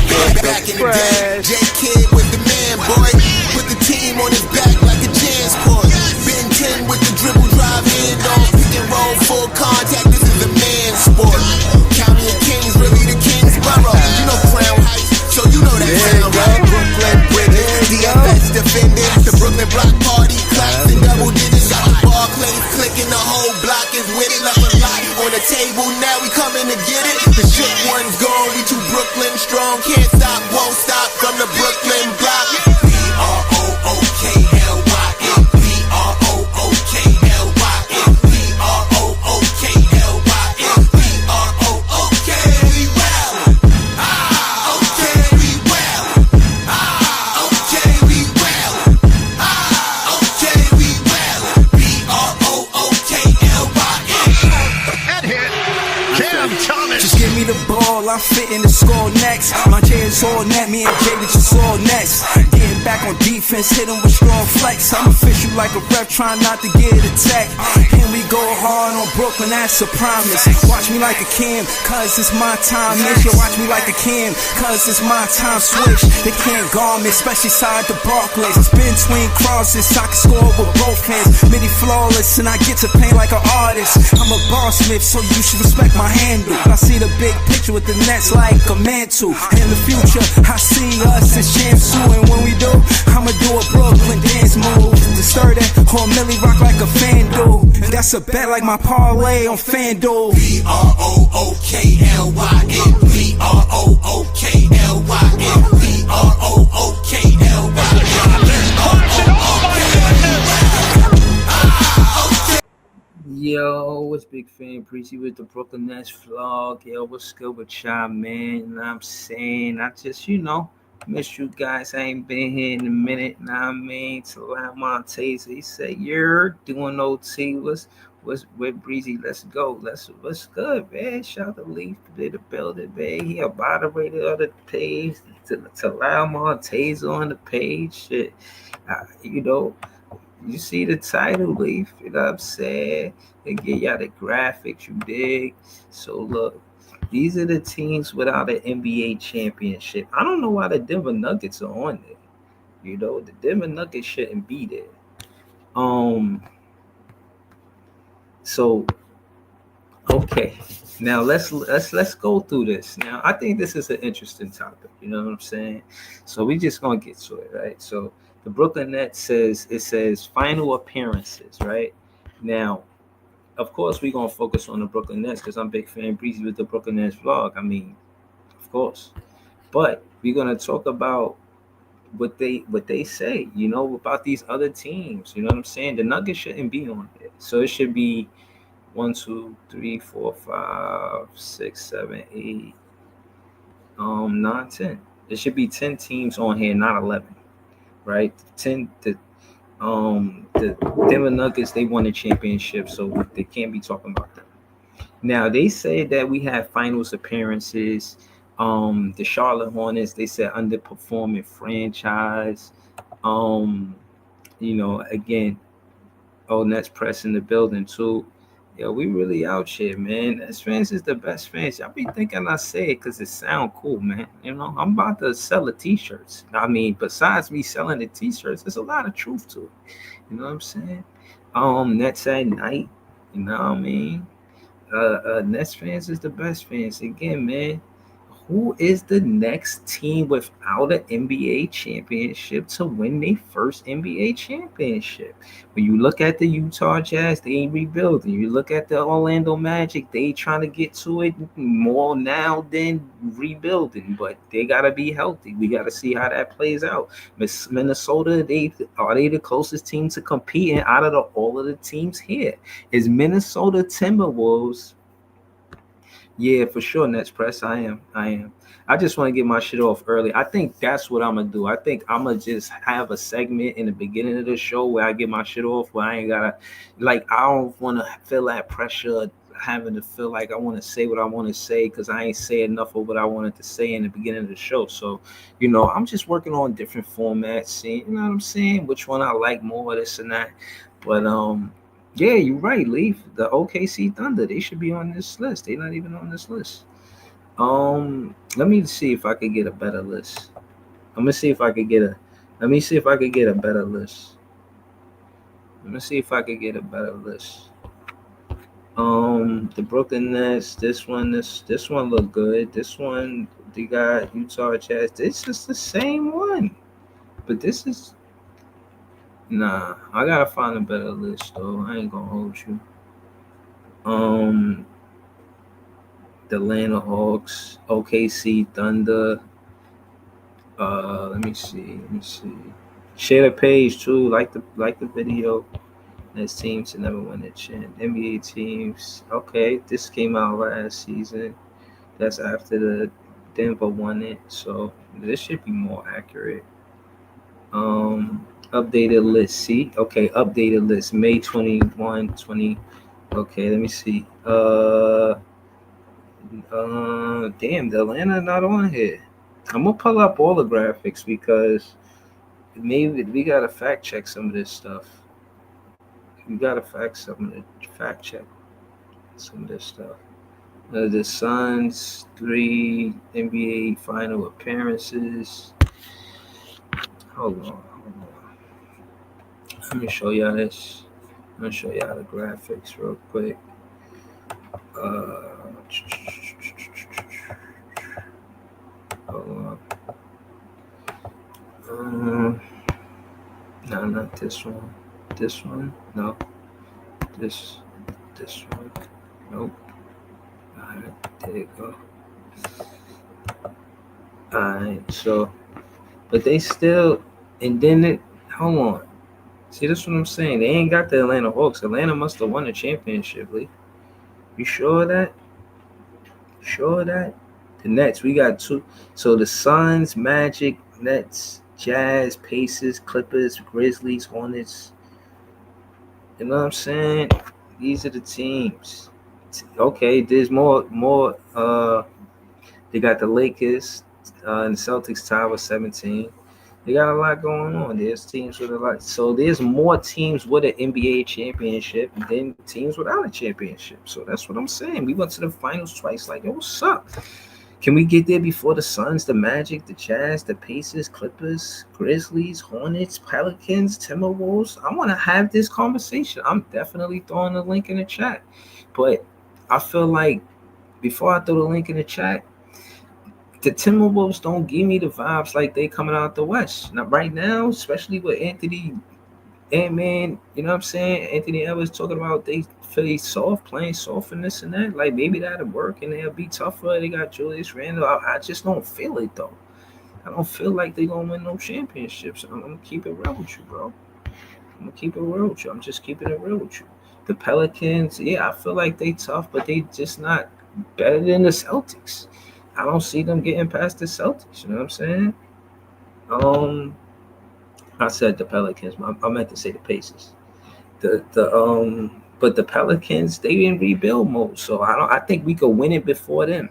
Brooklyne, Back in the day, J-Kid was the man, boy. Put the team on his back like a Jansport. Ben 10 with the dribble drive handoff. Pick and roll, full contact, this is a man's sport. County of Kings, really the Kingsborough. You know Crown Heights, so you know that sound, right? Brooklyn Bridges, DFS defenders. The Brooklyn Block Party, claps and double digits. Got the Barclays clicking, the whole block is with it. Left a lot on the table, now we coming to get it. The shit one's gone, we too Brooklyn strong. Can't stop, won't stop from the Brooklyn block. B-R-O-O-K-L-Y-N, B-R-O-O-K-L-Y-N, B-R-O-O-K-L-Y-N, B-R-O-O-K, we well. Okay, we well. Okay, we well. Okay, we well. B-R-O-O-K-L-Y-N. That hit. Cam Thomas. Just give me the ball, I'm fitting the score next. My J is all net, me and Jay with your all next. Getting back on defense, hit him with strong flex. I'm official like a ref, trying not to get attacked. And we go hard on Brooklyn, that's a promise. Watch me like a Cam, cause it's my time. Miss you, watch me like a Cam, cause it's my time. Switch, they can't guard me, especially side the Barclays. Spin between crosses, I can score with both hands. Midi flawless, and I get to paint like an artist. I'm a boss smith, so you should respect my handle. I see the big picture with the nets like a mantle. In the future, I see us as champs too. And when we do, I'ma do a Brooklyn dance move. To stir that or Millie rock like a FanDuel. And that's a bet like my parlay on FanDuel. B-R-O-O-K-L-Y-N, B-R-O-O-K-L-Y-N, B-R-O-O-K-L-Y-N. Yo, what's Big Fan Breezy with the Brooklyn Nets vlog? Yo, what's good with y'all, man? You know what I'm saying? I just, miss you guys. I ain't been here in a minute, know what I mean? Talal Montez, he said, you're doing OT. What's with Breezy? Let's go. What's good, man? Shout out to Leaf to the building, man. He a moderator on the page. Talal Montez on the page. Shit. You see the title, Leaf, you know what I'm saying? They get y'all the graphics, you dig? So look, these are the teams without an NBA championship. I don't know why the Denver Nuggets are on there. The Denver Nuggets shouldn't be there. So okay. Now let's go through this. Now I think this is an interesting topic, you know what I'm saying? So we just gonna get to it, right? So the Brooklyn Nets says final appearances, right? Now, of course, we're going to focus on the Brooklyn Nets because I'm Big Fan Breezy with the Brooklyn Nets vlog. I mean, of course. But we're going to talk about what they say, about these other teams. You know what I'm saying? The Nuggets shouldn't be on there. So it should be 1, 2, 3, 4, 5, 6, 7, 8, 9, 10. There should be 10 teams on here, not 11. Right, the Denver Nuggets, they won the championship, so they can't be talking about them. Now they say that we have finals appearances. The Charlotte Hornets, they said underperforming franchise. Again, Nets press in the building too. Yo, we really out here, man. Nets fans is the best fans. Y'all be thinking I say it because it sound cool, man. I'm about to sell the t-shirts. I mean, besides me selling the t-shirts, there's a lot of truth to it. You know what I'm saying? Nets at night. You know what I mean? Nets fans is the best fans. Again, man. Who is the next team without an NBA championship to win their first NBA championship? When you look at the Utah Jazz, they ain't rebuilding. You look at the Orlando Magic, they trying to get to it more now than rebuilding, but they got to be healthy. We got to see how that plays out. Minnesota, are they the closest team to competing out of all of the teams here? Is Minnesota Timberwolves Yeah, for sure, Nets Press. I am. I just want to get my shit off early. I think that's what I'm gonna do. I think I'm gonna just have a segment in the beginning of the show where I get my shit off, where I ain't gotta, like, I don't want to feel that pressure having to feel like I want to say what I want to say because I ain't say enough of what I wanted to say in the beginning of the show. So, I'm just working on different formats, seeing, you know what I'm saying, which one I like more, this and that. But yeah, you're right, Leaf. The OKC Thunder, they should be on this list. They're not even on this list. Let me see if I could get a better list. I'm gonna see if I could get a. Let me see if I could get a better list. Let me see if I could get a better list. The Brooklyn Nets. This one look good. This one, they got Utah Jazz. This is the same one, but this is. Nah, I gotta find a better list though. I ain't gonna hold you. The Atlanta Hawks, OKC Thunder. Let me see. Share the page too. Like the video. Next team to never win a champ. NBA teams. Okay, this came out last season. That's after the Denver won it. So this should be more accurate. Updated list. See? Okay, updated list. May 21, 20. Okay, let me see. Damn, the Atlanta not on here. I'm gonna pull up all the graphics because maybe we gotta fact check some of this stuff. We gotta fact check some of this stuff. The Suns 3 NBA final appearances. Hold on. Let me show y'all this. I'm gonna show y'all the graphics real quick. Hold on. No, not this one. This one? No. This one. Nope. Alright, there you go. Alright, so, but they still, and then it, hold on. See, that's what I'm saying. They ain't got the Atlanta Hawks. Atlanta must have won the championship, Lee. You sure of that? The Nets, we got two. So the Suns, Magic, Nets, Jazz, Pacers, Clippers, Grizzlies, Hornets. You know what I'm saying? These are the teams. Okay, there's more. They got the Lakers and the Celtics tied with 17. They got a lot going on. There's teams with a lot. So there's more teams with an NBA championship than teams without a championship. So that's what I'm saying. We went to the finals twice. Like, yo, what's up? Can we get there before the Suns, the Magic, the Jazz, the Pacers, Clippers, Grizzlies, Hornets, Pelicans, Timberwolves? I want to have this conversation. I'm definitely throwing the link in the chat. But I feel like before I throw the link in the chat, the Timberwolves don't give me the vibes like they coming out the West. Now, right now, especially with Anthony Ant-Man, you know what I'm saying? Anthony Edwards talking about they play soft, playing soft and this and that. Like, maybe that'll work and they'll be tougher. They got Julius Randle. I just don't feel it, though. I don't feel like they're going to win no championships. I'm going to keep it real with you, bro. I'm just keeping it real with you. The Pelicans, yeah, I feel like they tough, but they just not better than the Celtics. I don't see them getting past the Celtics. You know what I'm saying? I said the Pelicans. I meant to say the Pacers. But the Pelicans, they in rebuild mode. So I think we could win it before them.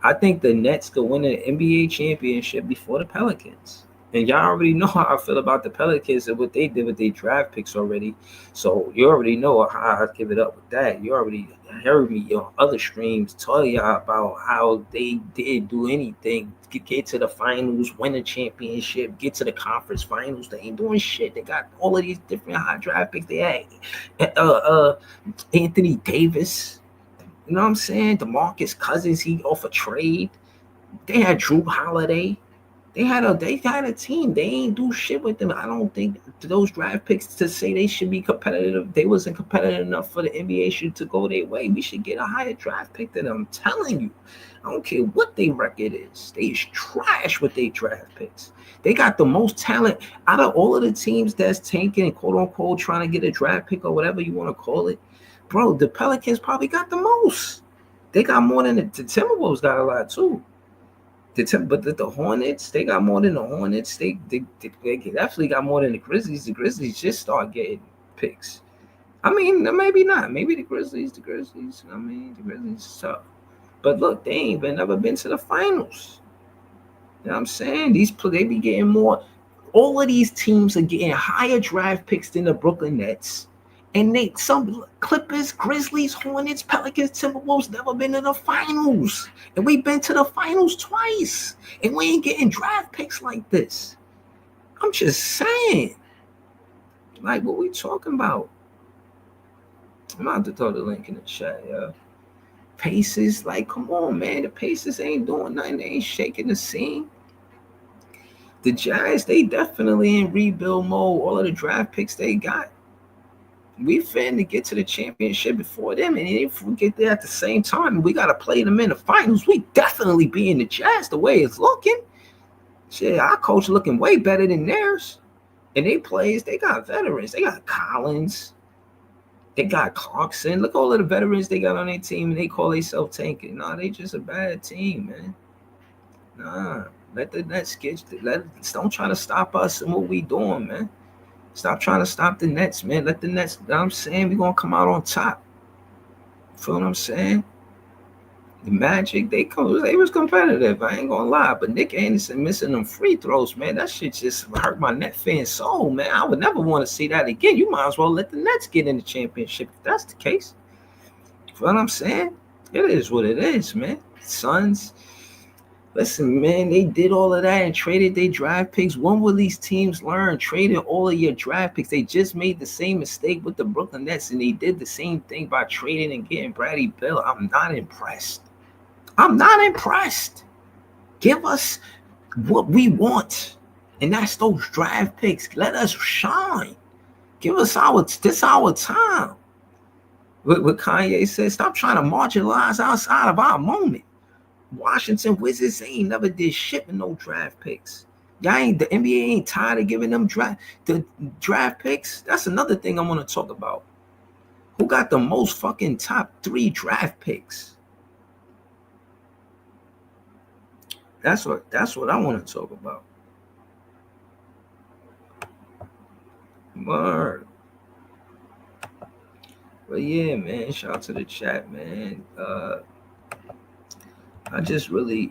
I think the Nets could win an NBA championship before the Pelicans. And y'all already know how I feel about the Pelicans and what they did with their draft picks already. So you already know how I give it up with that. You already heard me on other streams tell y'all about how they did do anything. Get to the finals, win a championship, get to the conference finals. They ain't doing shit. They got all of these different high draft picks. They had Anthony Davis. You know what I'm saying? DeMarcus Cousins, he off a trade. They had Drew Holiday. They had a team. They ain't do shit with them. I don't think those draft picks to say they should be competitive. They wasn't competitive enough for the NBA should to go their way. We should get a higher draft pick than them. I'm telling you. I don't care what their record is. They is trash with their draft picks. They got the most talent out of all of the teams that's tanking, quote unquote, trying to get a draft pick or whatever you want to call it. Bro, the Pelicans probably got the most. They got more than the Timberwolves got a lot too. But the Hornets, they got more than the Hornets. They definitely got more than the Grizzlies. The Grizzlies just start getting picks. I mean, maybe not. Maybe the Grizzlies. I mean, the Grizzlies tough. But look, they ain't never been to the finals. You know what I'm saying? They be getting more. All of these teams are getting higher draft picks than the Brooklyn Nets. And some Clippers, Grizzlies, Hornets, Pelicans, Timberwolves never been to the finals. And we've been to the finals twice. And we ain't getting draft picks like this. I'm just saying. Like, what we talking about? I'm about to throw the link in the chat, yo. Pacers, like, come on, man. The Pacers ain't doing nothing. They ain't shaking the scene. The Jazz, they definitely in rebuild mode. All of the draft picks they got. We finna get to the championship before them, and if we get there at the same time, we gotta play them in the finals. We definitely be in the Jazz the way it's looking. Shit, our coach looking way better than theirs. And they players, they got veterans. They got Collins. They got Clarkson. Look all of the veterans they got on their team, and they call themselves tanking. Nah, they just a bad team, man. Nah, let the Nets don't try to stop us and what we doing, man. Stop trying to stop the Nets, man. Let the Nets, you know what I'm saying, we're going to come out on top. You feel what I'm saying? The Magic, they was competitive. I ain't going to lie. But Nick Anderson missing them free throws, man, that shit just hurt my Net fan soul, man. I would never want to see that again. You might as well let the Nets get in the championship if that's the case. You feel what I'm saying? It is what it is, man. Suns. Listen, man, they did all of that and traded their draft picks. When will these teams learn? Trading all of your draft picks. They just made the same mistake with the Brooklyn Nets, and they did the same thing by trading and getting Bradley Beal. I'm not impressed. Give us what we want, and that's those draft picks. Let us shine. Give us our time. What Kanye said, stop trying to marginalize outside of our moment. Washington Wizards ain't never did shit with no draft picks. The NBA ain't tired of giving them the draft picks. That's another thing I want to talk about. Who got the most fucking top 3 draft picks? That's what I want to talk about. Word. But yeah, man, shout out to the chat, man. I just really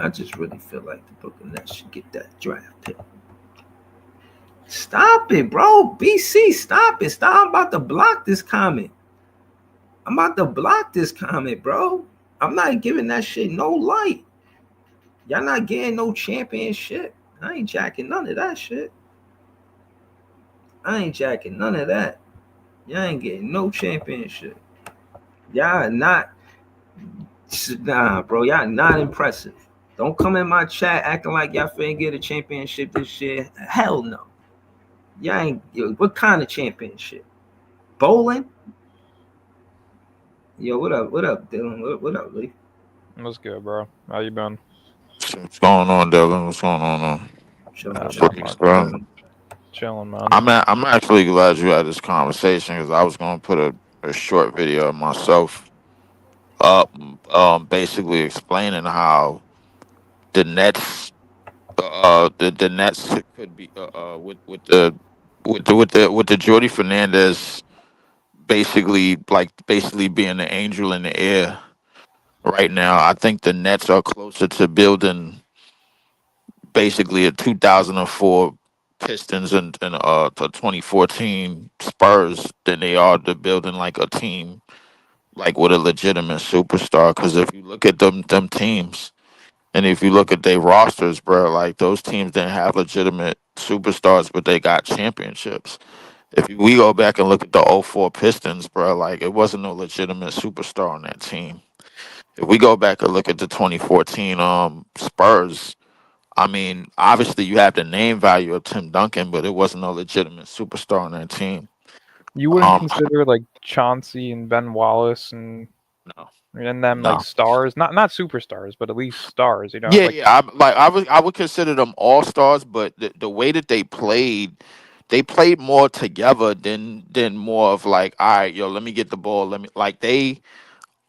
feel like the Brooklyn Nets should get that draft pick. Stop it, bro. BC, stop it. Stop. I'm about to block this comment. Bro. I'm not giving that shit no light. Y'all not getting no championship. I ain't jacking none of that shit. Y'all ain't getting no championship. Y'all not. Nah, bro, y'all not impressive. Don't come in my chat acting like y'all finna get a championship this year. Hell no. Y'all ain't. What kind of championship? Bowling? Yo, what up, Dylan? What up, Lee? What's good, bro? How you been? What's going on, Dylan? What's going on? Chilling, man. I'm actually glad you had this conversation because I was going to put a short video of myself up, basically explaining how the Nets, the Nets could be with the Jordy Fernandez basically being the angel in the air right now. I think the Nets are closer to building basically a 2004 Pistons and the 2014 Spurs than they are to building like a team like with a legitimate superstar. Because if you look at them teams, and if you look at their rosters, bro, like those teams didn't have legitimate superstars, but they got championships. We go back and look at the '04 Pistons, bro, like it wasn't no legitimate superstar on that team. If we go back and look at the 2014 Spurs, I mean, obviously you have the name value of Tim Duncan, but it wasn't a legitimate superstar on that team. You wouldn't consider like Chauncey and Ben Wallace and them like stars, not superstars, but at least stars. You know? I would consider them all stars, but the way that they played more together than more of like, all right, yo, let me get the ball,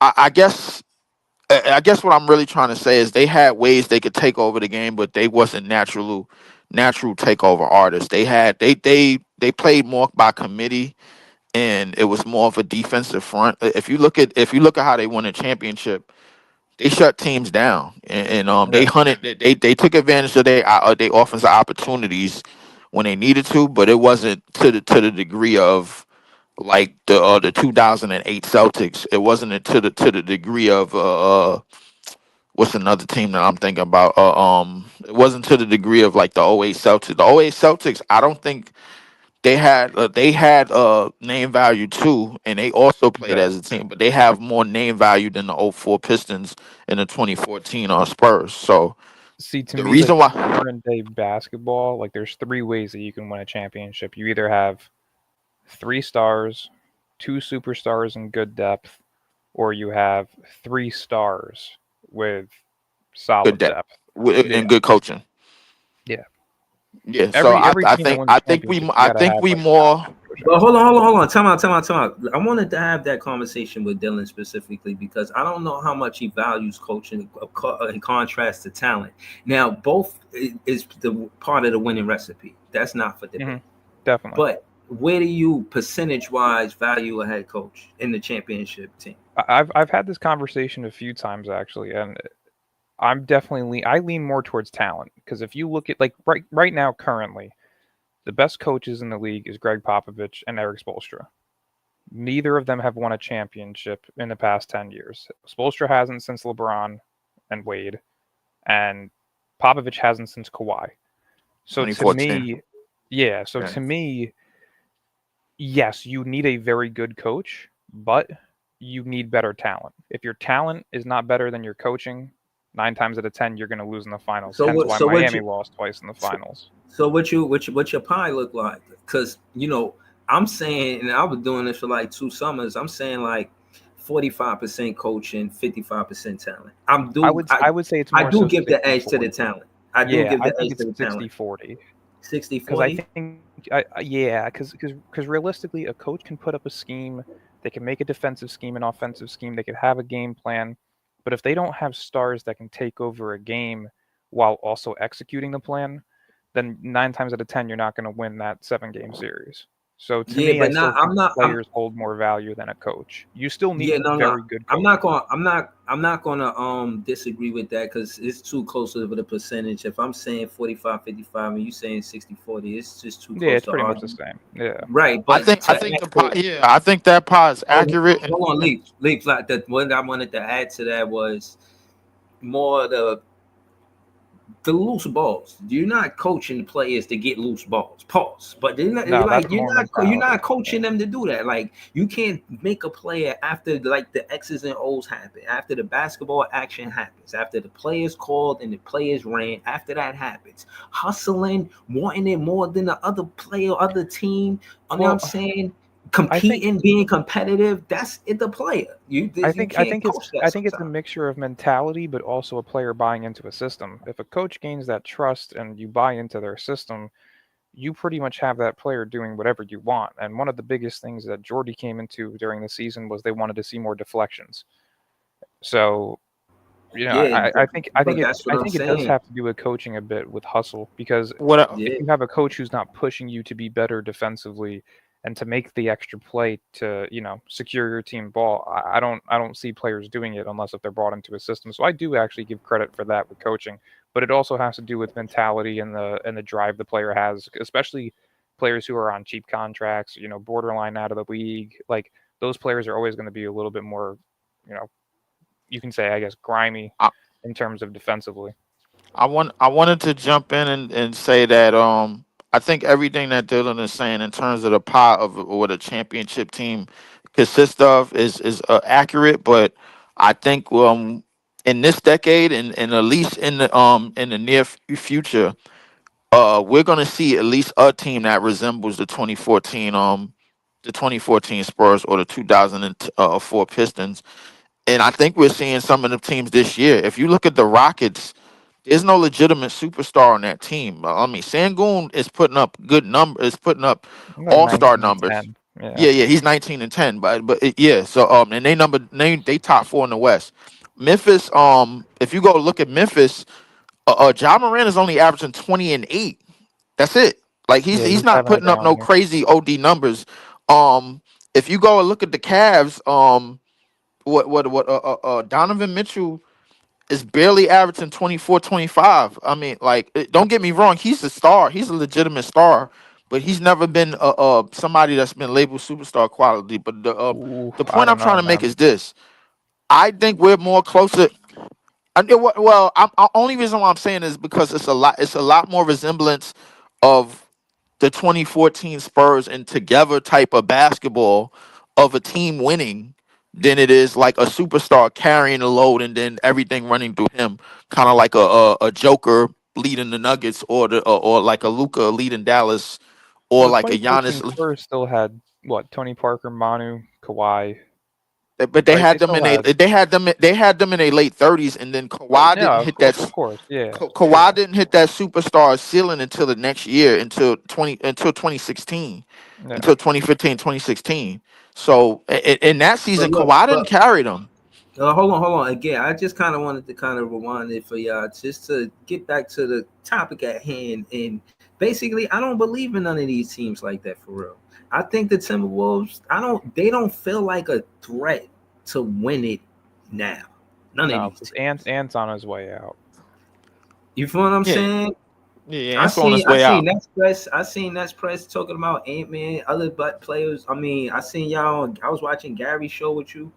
I guess what I'm really trying to say is they had ways they could take over the game, but they wasn't natural takeover artists. They played more by committee, and it was more of a defensive front. If you look at how they won a championship, they shut teams down, and they Yeah. hunted. They took advantage of their offensive opportunities when they needed to, but it wasn't to the degree of like the 2008 Celtics. It wasn't to the degree of what's another team that I'm thinking about? It wasn't to the degree of like the '08 Celtics. The '08 Celtics, I don't think they had name value too, and they also played Yeah. as a team, but they have more name value than the '04 Pistons and the 2014 Spurs. So See, to the me, like reason why current day basketball, like there's three ways that you can win a championship. You either have 3 stars, 2 superstars in good depth, or you have 3 stars with good solid depth depth. Yeah, and good coaching. yeah. Yeah, so Every team that wins a championship, you gotta have like more. But hold on. Time out. I wanted to have that conversation with Dylan specifically because I don't know how much he values coaching in contrast to talent. Now, both is the part of the winning recipe. That's not for debate. Definitely. But where do you percentage-wise value a head coach in the championship team? I've had this conversation a few times actually, and I'm definitely I lean more towards talent because if you look at like right now currently, the best coaches in the league is Greg Popovich and Eric Spoelstra. Neither of them have won a championship in the past 10 years. Spoelstra hasn't since LeBron and Wade, and Popovich hasn't since Kawhi. So to 2014. me, yeah. So to me, yes, you need a very good coach, but you need better talent. If your talent is not better than your coaching, 9 times out of 10 you're going to lose in the finals. So Hence what- why so what Miami you- lost twice in the finals. So what your pie look like? Because I'm saying, and I was doing this for like 2 summers. I'm saying like 45% coaching, 55% talent. I would say it's more I do so give the edge to 60-40. the talent. I do give the edge it's to the talent. 60-40. 60-40. Because I think, because realistically, a coach can put up a scheme. They can make a defensive scheme, an offensive scheme. They could have a game plan. But if they don't have stars that can take over a game while also executing the plan, then 9 times out of 10 you're not going to win that 7-game series. So to me, but I still I'm think not. players hold more value than a coach. You still need Yeah, very good. I'm not gonna disagree with that because it's too close of a percentage. If I'm saying 45-55 and you saying 60-40, it's just too close. Yeah, it's to pretty much argue. the same. Yeah, Right. I But think the pie. Yeah, I think that pie is accurate. Hold on, Leaps. Like that. What I wanted to add to that was more the loose balls. You're not coaching the players to get loose balls. Pause. But they're not, No, like that's you're more not mentality. coaching them to do that. Like you can't make a player after like the X's and O's happen, after the basketball action happens, after the players called and the players ran. After that happens, hustling, wanting it more than the other player, other team. You know what I'm saying? Competing, being competitive. That's it. The player. I think it's a mixture of mentality, but also a player buying into a system. If a coach gains that trust and you buy into their system, you pretty much have that player doing whatever you want. And one of the biggest things that Jordy came into during the season was they wanted to see more deflections. So, I think it does have to do with coaching a bit with hustle because if you have a coach who's not pushing you to be better defensively and to make the extra play to secure your team ball, I don't see players doing it unless if they're brought into a system. So I do actually give credit for that with coaching, but it also has to do with mentality and the drive the player has, especially players who are on cheap contracts, borderline out of the league. Like those players are always going to be a little bit more, you can say, I guess, grimy in terms of defensively. I wanted to jump in and say that I think everything that Dylan is saying in terms of the pie of what a championship team consists of is accurate, but I think in this decade and at least in the near future, we're gonna see at least a team that resembles the 2014 Spurs or the 2004 Pistons, and I think we're seeing some of the teams this year. If you look at the Rockets, there's no legitimate superstar on that team. I mean, Sengun is putting up good numbers, is putting up all-star numbers. Yeah, he's 19-10, yeah. So and they top 4 in the West. Memphis, if you go look at Memphis, Ja Morant is only averaging 20-8. That's it. Like he's He's not having a putting up down no year. crazy OD numbers. If you go and look at the Cavs, Donovan Mitchell is barely averaging 24, 25. I mean, like, don't get me wrong, he's a star. He's a legitimate star, but he's never been somebody that's been labeled superstar quality. But Ooh, the I point I'm don't trying know, to make man. is this: I think we're more closer. Well, only reason why I'm saying is because it's a lot more resemblance of the 2014 Spurs and together type of basketball of a team winning than it is like a superstar carrying the load and then everything running through him, kind of like a Joker leading the Nuggets or like a Luka leading Dallas or Well, the like a 2014 Giannis. Spurs still had what? Tony Parker, Manu, Kawhi. But they Like they had them still in a had. they had them in their late 30s, and then Kawhi Yeah, didn't hit that. of course, yeah. Kawhi didn't hit that superstar ceiling until the next year, until 2016, Yeah. until 2015, 2016. So in that But season, look, Kawhi didn't but carry them. hold on. Again, I just kind of wanted to kind of rewind it for y'all just to get back to the topic at hand. And basically, I don't believe in none of these teams like that for real. I think the Timberwolves, they don't feel like a threat to win it now. None of No, these because teams. Ant's on his way out. You feel what I'm Yeah, saying? yeah, Ant's on his way out. I seen Nets Press talking about Ant-Man, other black players. I mean, I seen y'all. I was watching Gary's show with you.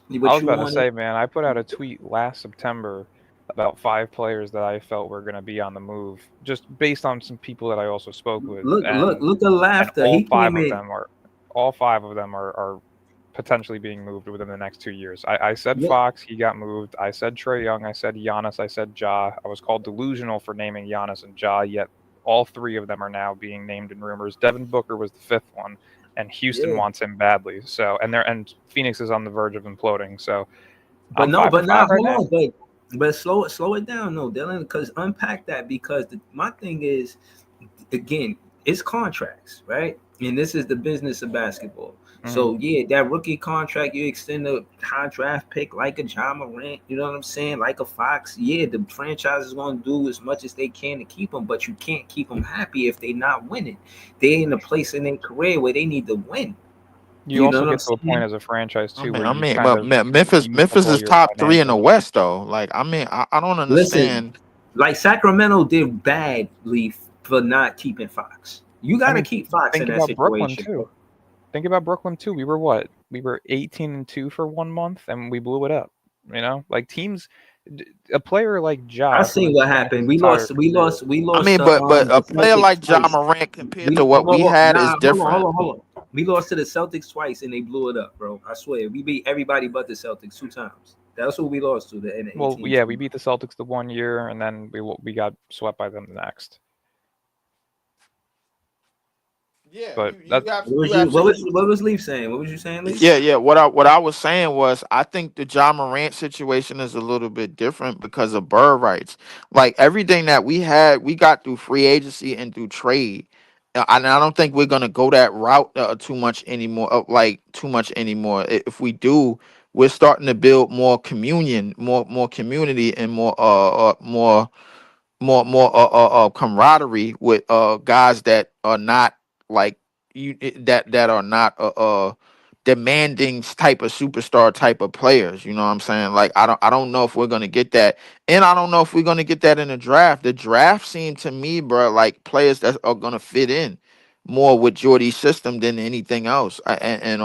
I What was you about to wanted. say, man, I put out a tweet last September about 5 players that I felt were going to be on the move, just based on some people that I also spoke with, Look at and laughter. He came in. all 5 of them are potentially being moved within the next 2 years. I said Look, Fox, he got moved. I said Trae Young. I said Giannis. I said Ja. I was called delusional for naming Giannis and Ja, yet all 3 of them are now being named in rumors. Devin Booker was the 5th one, and Houston yeah. wants him badly. So, and Phoenix is on the verge of imploding. So, But I'm no, 5 for but now 5 right hold now. on, but slow it down, no, Dylan, because unpack that because my thing is, again, it's contracts, right? And this is the business of basketball. So yeah, that rookie contract, you extend a high draft pick like a Ja Morant, you know what I'm saying, like a Fox. Yeah, the franchise is going to do as much as they can to keep them, but you can't keep them happy if they're not winning. They're in a place in their career where they need to win. You You know also what I'm get to a point saying? as a franchise I too mean, where I you mean, kind but of use up Memphis all is your top 3 in the financials. West, though. Like, I mean, I don't Listen, understand. like Sacramento did badly for not keeping Fox. You got I to mean, keep Fox in think that about Brooklyn situation, too. bro. Think about Brooklyn too. We were what? We were 18-2 for 1 month, and we blew it up. You know, like teams, a player like I Ja, who seen has what spent his happened. We entire lost. career. We I lost mean, but a the player Celtics like Ja twice. Morant compared to what we had is different. Hold on. We lost to the Celtics twice and they blew it up, bro. I swear. We beat everybody but the Celtics 2 times. That's who we lost to, the Well, 18 yeah, we team. beat the Celtics the 1 year, and then we got swept by them the next. Yeah, But you that have What was you you absolutely. what was Leaf saying? What was you saying, Leaf? Yeah. What I was saying was, I think the Ja Morant situation is a little bit different because of bird rights. Like everything that we had, we got through free agency and through trade. And I don't think we're gonna go that route too much anymore. Too much anymore. If we do, we're starting to build more communion, more community, and more camaraderie with guys that are not like that are not demanding type of superstar type of players. You know what I'm saying? Like I don't know if we're gonna get that, and I don't know if we're gonna get that in the draft. The draft seemed to me, bro, like players that are gonna fit in more with Jordy's system than anything else. It's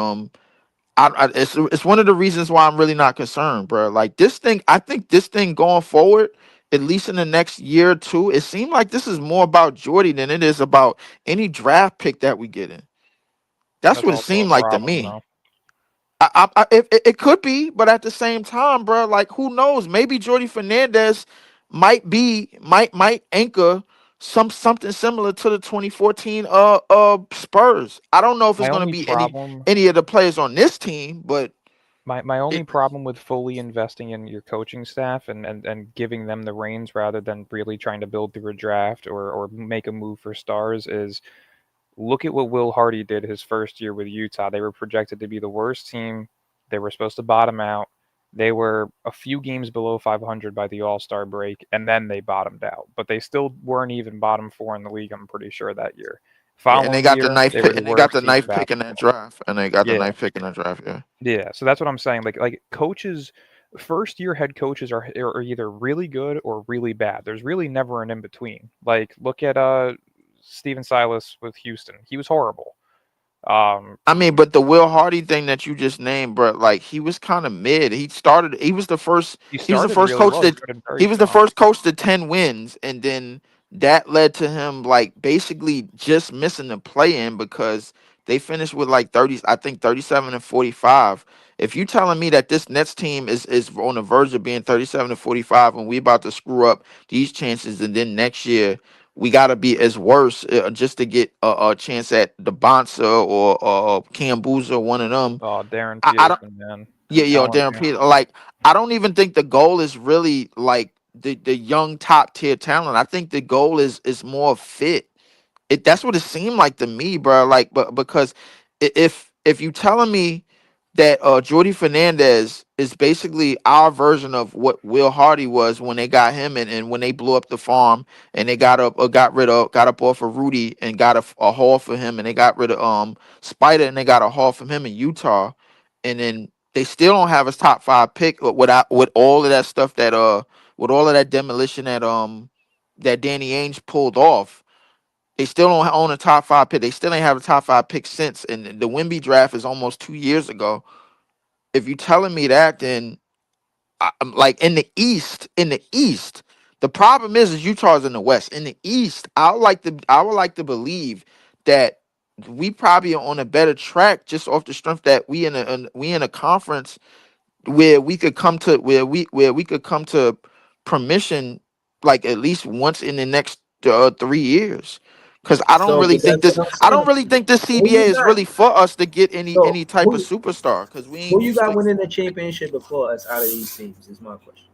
one of the reasons why I'm really not concerned, bro. Like this thing, I think this thing going forward, at least in the next year or two, it seemed like this is more about Jordy than it is about any draft pick that we get in. That's that's what it also a seemed like to problem, me. though. It could be, but at the same time, bro, like who knows? Maybe Jordy Fernandez might anchor something similar to the 2014 Spurs. I don't know if it's My gonna only be problem any of the players on this team, but My only it, problem with fully investing in your coaching staff and giving them the reins rather than really trying to build through a draft or make a move for stars is Look at what Will Hardy did his first year with Utah. They were projected to be the worst team. They were supposed to bottom out. They were a few games below 500 by the All-Star break, and then they bottomed out. But they still weren't even bottom 4 in the league, I'm pretty sure, that year. Yeah, and they Following got the year, knife they were pick, the and they got worst the team in knife pick in that basketball. draft, and they got the Yeah. knife pick in that draft. Yeah. Yeah, so that's what I'm saying. Like coaches, first year head coaches are either really good or really bad. There's really never an in between. Like look at Steven Silas with Houston. He was horrible. I mean, but the Will Hardy thing that you just named, bro, like he was kind of mid. He started. He was the first. He He was the started first really coach well. He that. started very He was the strong. first coach to 10 wins, and then that led to him like basically just missing the play-in because they finished with like 30. I think 37 and 45. If you telling me that this Nets team is on the verge of being 37 and 45, and we about to screw up these chances, and then next year we got to be as worse just to get a chance at the Bonsa or Cambuza, one of them. Oh, Darren I don't. Peterson, man. Yeah, I'm yo, telling Darren you. Peter. Like, I don't even think the goal is really like the young top tier talent. I think the goal is more fit. That's what it seemed like to me, bro. Like, but because if you telling me that Jordy Fernandez is basically our version of what Will Hardy was when they got him and when they blew up the farm and they got up off of Rudy and got a haul for him and they got rid of Spider and they got a haul from him in Utah, and then they still don't have his top 5 pick with all of that stuff that with all of that demolition that Danny Ainge pulled off. They still don't own a top 5 pick. They still ain't have a top 5 pick since. And the Wemby draft is almost 2 years ago. If you're telling me that, then I'm like in the East. The problem is Utah's in the West. In the East, I would like to believe that we probably are on a better track just off the strength that we in a conference where we could come to permission like at least once in the next 3 years. Because I don't So, really but think that's this. what I'm I don't saying. really think this Who CBA you is got? really for us to get So any type of superstar. Because we who ain't you used got to. winning the championship before us out of these teams? Is my question.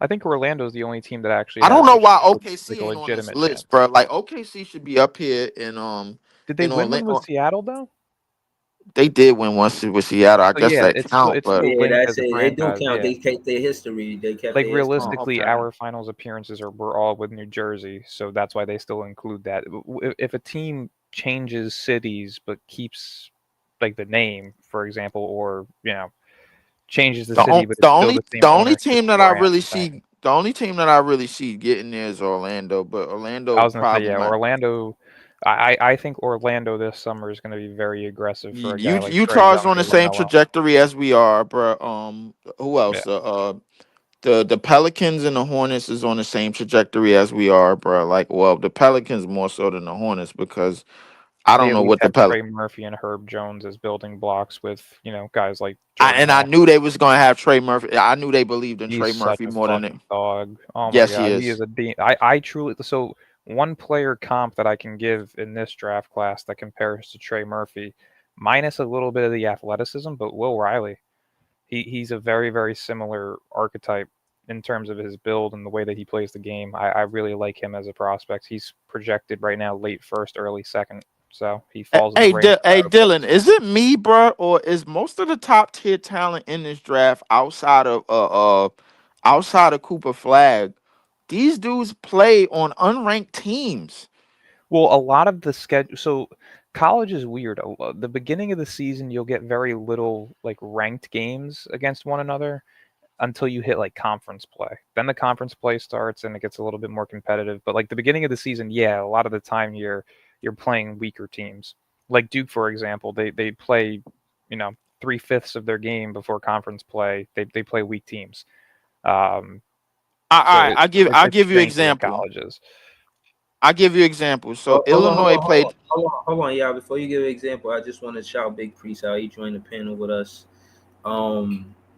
I think Orlando's the only team that actually I has don't know a why like OKC a ain't on this legitimate list, chance. bro. Like OKC should be up here Did they in win one with Orlando. Seattle though? They did win once with Seattle. I So guess yeah, that count, it's but still Yeah, linked that's as a it. It do franchise. count. Yeah. They kept their history. They kept Like their history. realistically, Okay. our finals appearances were all with New Jersey, so that's why they still include that. If a team changes cities but keeps like the name, for example, or changes the city but it's still the same the only ownership team that I brand really thing. see the only team that I really see getting there is Orlando, but I Orlando was gonna say, probably yeah, might. Orlando. I think Orlando this summer is going to be very aggressive for a guy like Trey Utah is Young on the or same LaMelo. trajectory as we are, bro. Who Yeah, else? The Pelicans and the Hornets is on the same trajectory as we are, bro. Like, well, the Pelicans more so than the Hornets because I they don't at know least what the have Pel. Trey Murphy and Herb Jones as building blocks with guys like Jordan I Hall. knew they was gonna have Trey Murphy. I knew they believed in Trey He's such Murphy a more than it. fucking dog. Oh my Yes, he god, he is. is a beast. I truly so one player comp that I can give in this draft class that compares to Trey Murphy, minus a little bit of the athleticism, but Will Riley. He's a very, very similar archetype in terms of his build and the way that he plays the game. I really like him as a prospect. He's projected right now late first, early second. So he falls in the range of a Hey, lot of Dylan, players. is it me, bro, or is most of the top tier talent in this draft outside of Cooper Flag? These dudes play on unranked teams. Well, a lot of the schedule. So college is weird. The beginning of the season, you'll get very little like ranked games against one another until you hit like conference play. Then the conference play starts and it gets a little bit more competitive. But like the beginning of the season, yeah, a lot of the time you're playing weaker teams. Like Duke, for example, they play, 3/5 of their game before conference play. They play weak teams. Um, so I it's give you strange the way example. college is. I give you example. So Hold on, hold Illinois on, played. hold on, y'all. Before you give an example, I just want to shout Big Priest out. He joined the panel with us.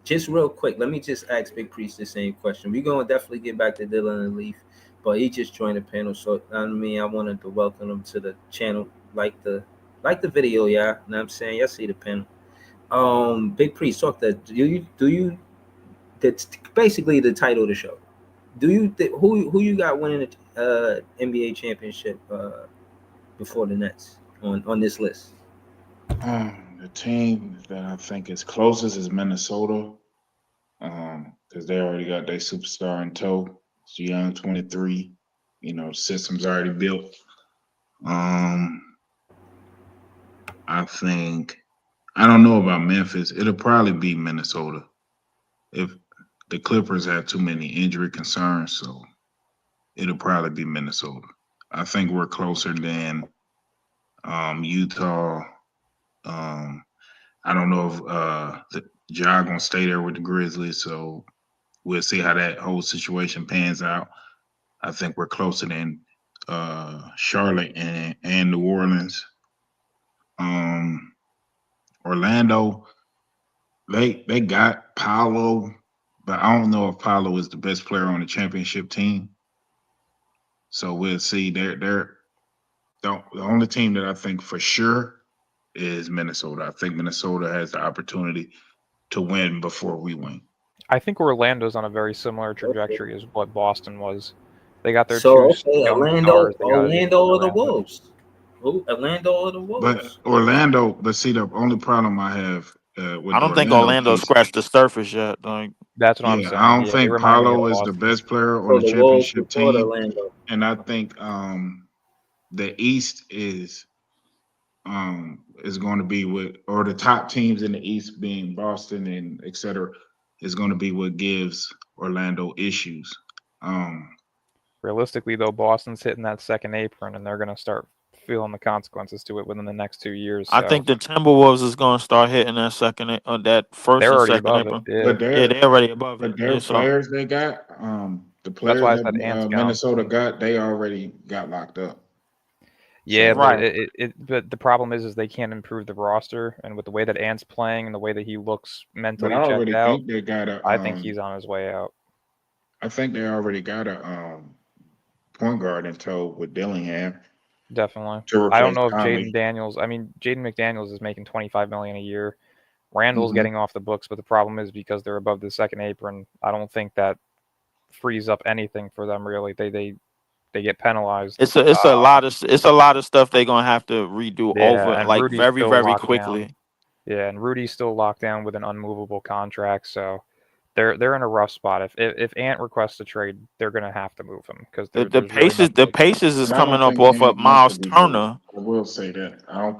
Just real quick, let me just ask Big Priest the same question. We're gonna definitely get back to Dylan and Leaf, but he just joined the panel, so I wanted to welcome him to the channel. Like the video, yeah. You know what I'm saying? Y'all see the panel. Big Priest, talk that. Do you? That's basically the title of the show. Do you who you got winning the NBA championship before the Nets? on this list? The team that I think is closest is Minnesota. Because they already got their superstar in tow. It's young, 23. You know, system's already built. I don't know about Memphis. It'll probably be Minnesota. If the Clippers have too many injury concerns, so it'll probably be Minnesota. I think we're closer than Utah. I don't know if the Ja gonna stay there with the Grizzlies, so we'll see how that whole situation pans out. I think we're closer than Charlotte and New Orleans. Orlando, they got Paolo, but I don't know if Paolo is the best player on the championship team. So we'll see. They're the only team that I think for sure is Minnesota. I think Minnesota has the opportunity to win before we win. I think Orlando's on a very similar trajectory as what Boston was. They got their So two okay, young Orlando, stars. They got Orlando or the Orlando. Wolves? Who? Orlando or the Wolves? But see, the only problem I have with I don't think Orlando Orlando piece, scratched the surface yet. Like, That's what I'm yeah, saying. I don't Yeah, they think remind me of Paolo is the Boston. best player So on the the Wolves championship before team, Orlando. and I think the East is going to be or the top teams in the East being Boston and et cetera, is going to be what gives Orlando issues. Realistically, though, Boston's hitting that second apron, and they're going to start feeling the consequences to it within the next 2 years. I think the Timberwolves is going to start hitting that that first they're and already second above apron. it. But They're already above but it. their Yeah, so players they got, the players why I said that Ant's gone. Minnesota got, they already got locked up. Yeah, So- but but the problem is they can't improve the roster, and with the way that Ant's playing and the way that he looks mentally But I checked already out, think they got a. I think he's on his way out. I think they already got a point guard in tow with Dillingham. Definitely. To I don't replace know if Conley. Jaden Daniels. I mean, Jaden McDaniels is making $25 million a year. Randall's Mhm. getting off the books, but the problem is because they're above the second apron. I don't think that frees up anything for them. Really, they get penalized. it's a lot of stuff they're gonna have to redo Yeah, over and like Rudy's very still very locked quickly. down. Yeah, and Rudy's still locked down with an unmovable contract, so they're in a rough spot. If Ant requests a trade, they're gonna have to move him because The there's really nothing Paces they can do. is But I don't coming up think off Ant of wants Miles to be Turner. moved. I will say that I don't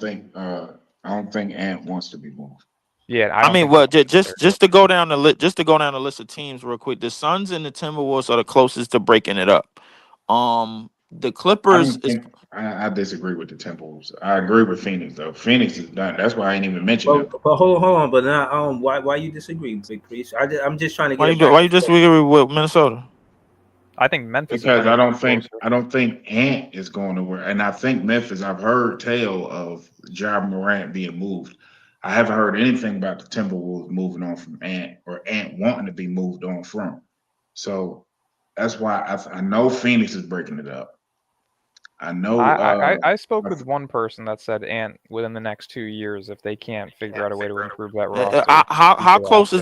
think Ant wants to be moved. Yeah, I mean, well, just to go down the list of teams real quick. The Suns and the Timberwolves are the closest to breaking it up. The Clippers is I disagree with the Timberwolves. I agree with Phoenix though. Phoenix is done. That's why I ain't even mentioned them. But hold on. But now, why you disagree, Big Priest? I'm just trying to get. why you disagree with Minnesota? I think Memphis. Because is I don't think Ant is going to work, and I think Memphis. I've heard tale of Ja Morant being moved. I haven't heard anything about the Timberwolves moving on from Ant or Ant wanting to be moved on from. So that's why I know Phoenix is breaking it up. I know. I spoke with one person that said Ant within the next 2 years if they can't figure out a way to improve that roster. How close is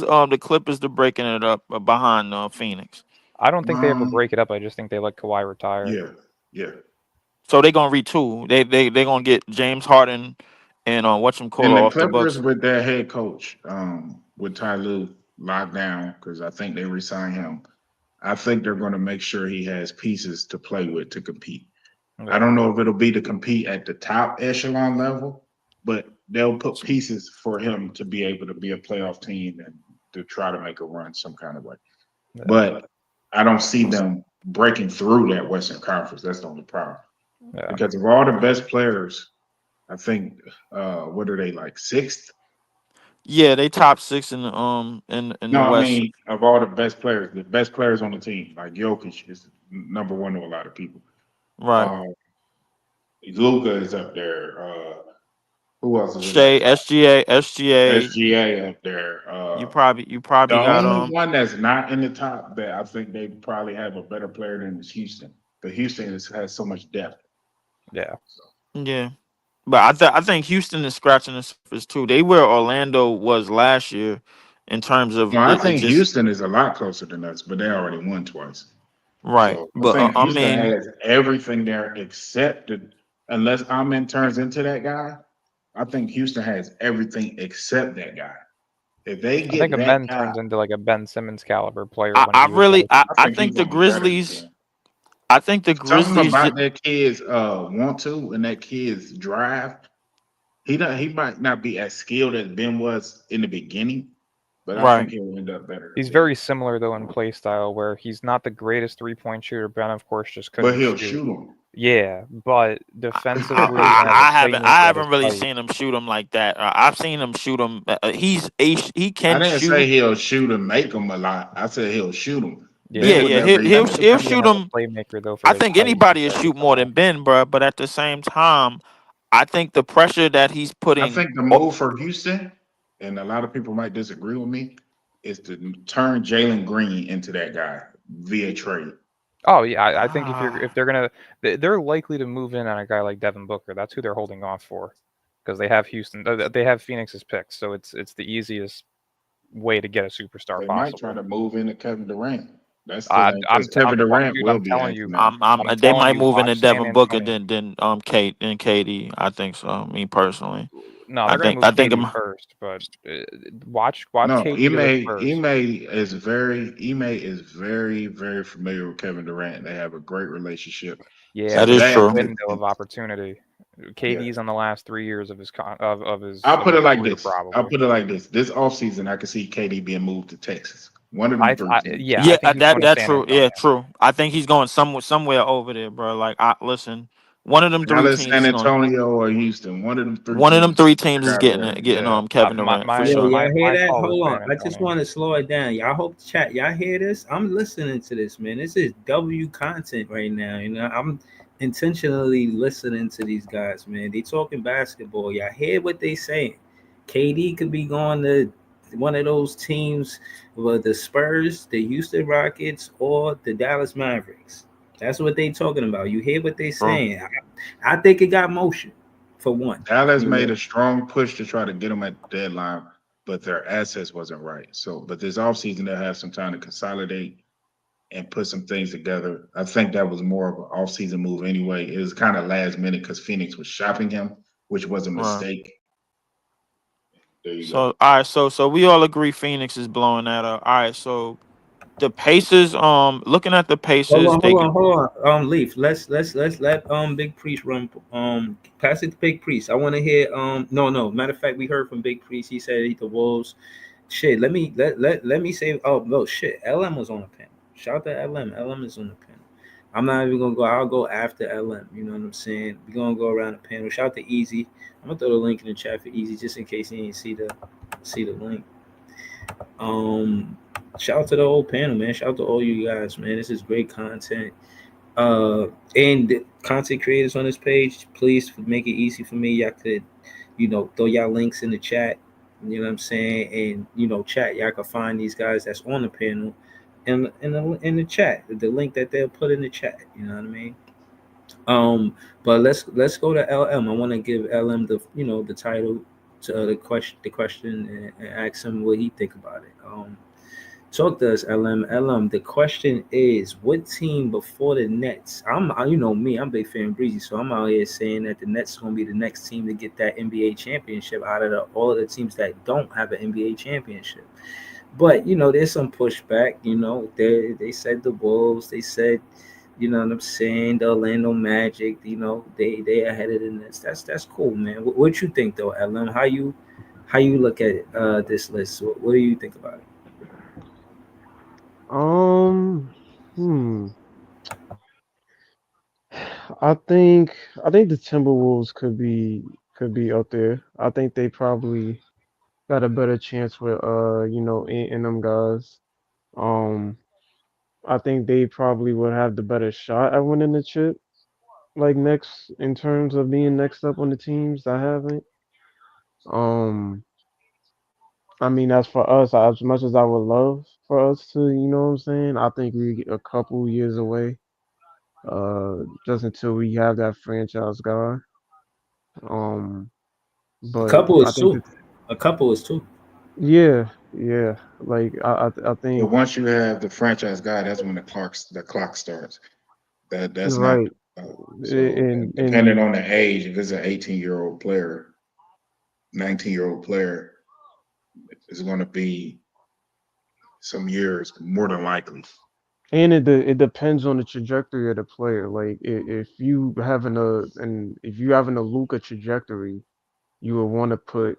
the Clippers to breaking it up behind Phoenix? I don't think they ever break it up. I just think they let Kawhi retire. Yeah. So they're gonna retool. They gonna get James Harden and whatchamacallit off the Bucks. Clippers with their head coach, with Ty Lue locked down because I think they re-signed him. I think they're going to make sure he has pieces to play with to compete. Yeah. I don't know if it'll be to compete at the top echelon level, but they'll put pieces for him to be able to be a playoff team and to try to make a run some kind of way. Yeah. But I don't see them breaking through that Western Conference. That's the only problem. Yeah. Because of all the best players, I think what are they, like sixth? Yeah, they top 6 in the in the West. I mean, of all the best players on the team, like Jokic is number one to a lot of people. Right. Luka is up there. Who else is Shea, SGA SGA up there. You probably The got only one that's not in the top that I think they probably have a better player than is Houston. But Houston has so much depth. Yeah. Yeah. But I think Houston is scratching the surface too. They where Orlando was last year in terms of. No, I think Houston is a lot closer than us, but they already won twice. Right. So but I think I Houston mean, has everything there except the unless Amen turns into that guy, I think Houston has everything except that guy. If they I get think that Amen guy, turns into like a Ben Simmons caliber player when I he was really, healthy. I think think he's the gonna be better than Grizzlies. Cam. I think the Something Grizzlies. about that kid's want to and that kid's drive. He might not be as skilled as Ben was in the beginning, but I Right. think he'll end up better. He's very similar though in play style, where he's not the greatest 3-point shooter. Ben, of course, just couldn't But he'll shoot. shoot him. Yeah, but defensively, and as a I playmaker at his haven't really height, seen him shoot him like that. I've seen him shoot him. He I can didn't shoot. say he'll shoot and make him a lot. I said he'll shoot him. Yeah, would yeah. never He'll even- he'll defensively shoot and as him. a playmaker though, for I his think height, anybody will he's shoot very more tall. than Ben, bro. But at the same time, I think the pressure that he's I putting. think the move for Houston, and a lot of people might disagree with me, is to turn Jalen Green into that guy via trade. Oh yeah, I think if they're gonna, they're likely to move in on a guy like Devin Booker. That's who they're holding off for, because they have Houston, they have Phoenix's picks, so it's the easiest way to get a superstar They possible. might try to move into Kevin Durant. That's I'm Kevin Durant dude, will I'm be telling acting you, now. I'm They telling might you, move into watch San Devin Booker Antonio. than KD. I think so. Me personally. No, I they're gonna think move I'm. KD first, but watch No, KD do it first. Ime is very, very familiar with Kevin Durant. They have a great relationship. Yeah, That but is it's a true. window of opportunity. KD's on the last 3 years of his I'll put it like career, this. probably. I'll put it like this. This offseason, I can see KD being moved to Texas. One of them three teams. Yeah, Yeah, I think he's going to that's San true. Antonio. Yeah, true. I think he's going somewhere over there, bro. Like, listen, one of them three Dallas, teams San is going. Antonio, or Houston. One of them three One of them teams. three teams is gotta getting be Yeah, Kevin Durant for my sure. Yo, y'all hear that? call is Hold on. San I just Antonio. want to slow it down. Y'all hope chat. Y'all hear this? I'm listening to this, man. This is W content right now. You know, I'm intentionally listening to these guys, man. They talking basketball. Y'all hear what they saying? KD could be going to one of those teams, well, the Spurs, the Houston Rockets, or the Dallas Mavericks. That's what they talking about. You hear what they saying? I think it got motion for one. Dallas You made know? a strong push to try to get them at the deadline, but their assets wasn't right. So, but this offseason, they'll have some time to consolidate and put some things together. I think that was more of an offseason move anyway. It was kind of last minute because Phoenix was shopping him, which was a mistake. There you go. All right, so we all agree Phoenix is blowing that up. All right, so the Pacers, looking at the Pacers, Hold on. Leaf. Let's let Big Priest run. Pass it to Big Priest. I want to hear. No. Matter of fact, we heard from Big Priest. He said the Wolves. Shit. Let me say. Oh no. Shit. LM was on the panel. Shout out to LM. LM is on the panel. I'm not even gonna go. I'll go after LM. You know what I'm saying? We're gonna go around the panel. Shout out to Easy. I'm gonna throw the link in the chat for Easy just in case he ain't see the link. Shout out to the whole panel, man. Shout out to all you guys, man. This is great content. And the content creators on this page, please make it easy for me. Y'all could, throw y'all links in the chat. You know what I'm saying? And chat, y'all can find these guys that's on the panel in the chat. The link that they'll put in the chat. You know what I mean? But let's go to LM. I want to give LM the title to the question and ask him what he think about it. Talk to us, LM. LM, the question is, what team before the Nets? I'm me, I'm a big fan of Breezy, so I'm out here saying that the Nets are going to be the next team to get that NBA championship out of all of the teams that don't have an NBA championship. But, there's some pushback. They said the Wolves. They said, you know what I'm saying, the Orlando Magic. They ahead of the Nets. That's cool, man. What you think, though, LM? How you look at this list? What do you think about it? I think the Timberwolves could be up there. I think they probably got a better chance with in them guys. I think they probably would have the better shot at winning the chip, like next in terms of being next up on the teams that haven't. I mean, as for us, as much as I would love for us to, you know what I'm saying, I think we get a couple years away, just until we have that franchise guy. But A couple I is think two. A couple is two. yeah. Like I But think once you have the franchise guy, that's when the clock starts. That's you're right. Depending on the age, if it's an 18-year-old player, 19-year-old player, it's going to be some years more than likely. And it depends on the trajectory of the player. Like if you having a Luka trajectory, you would want to put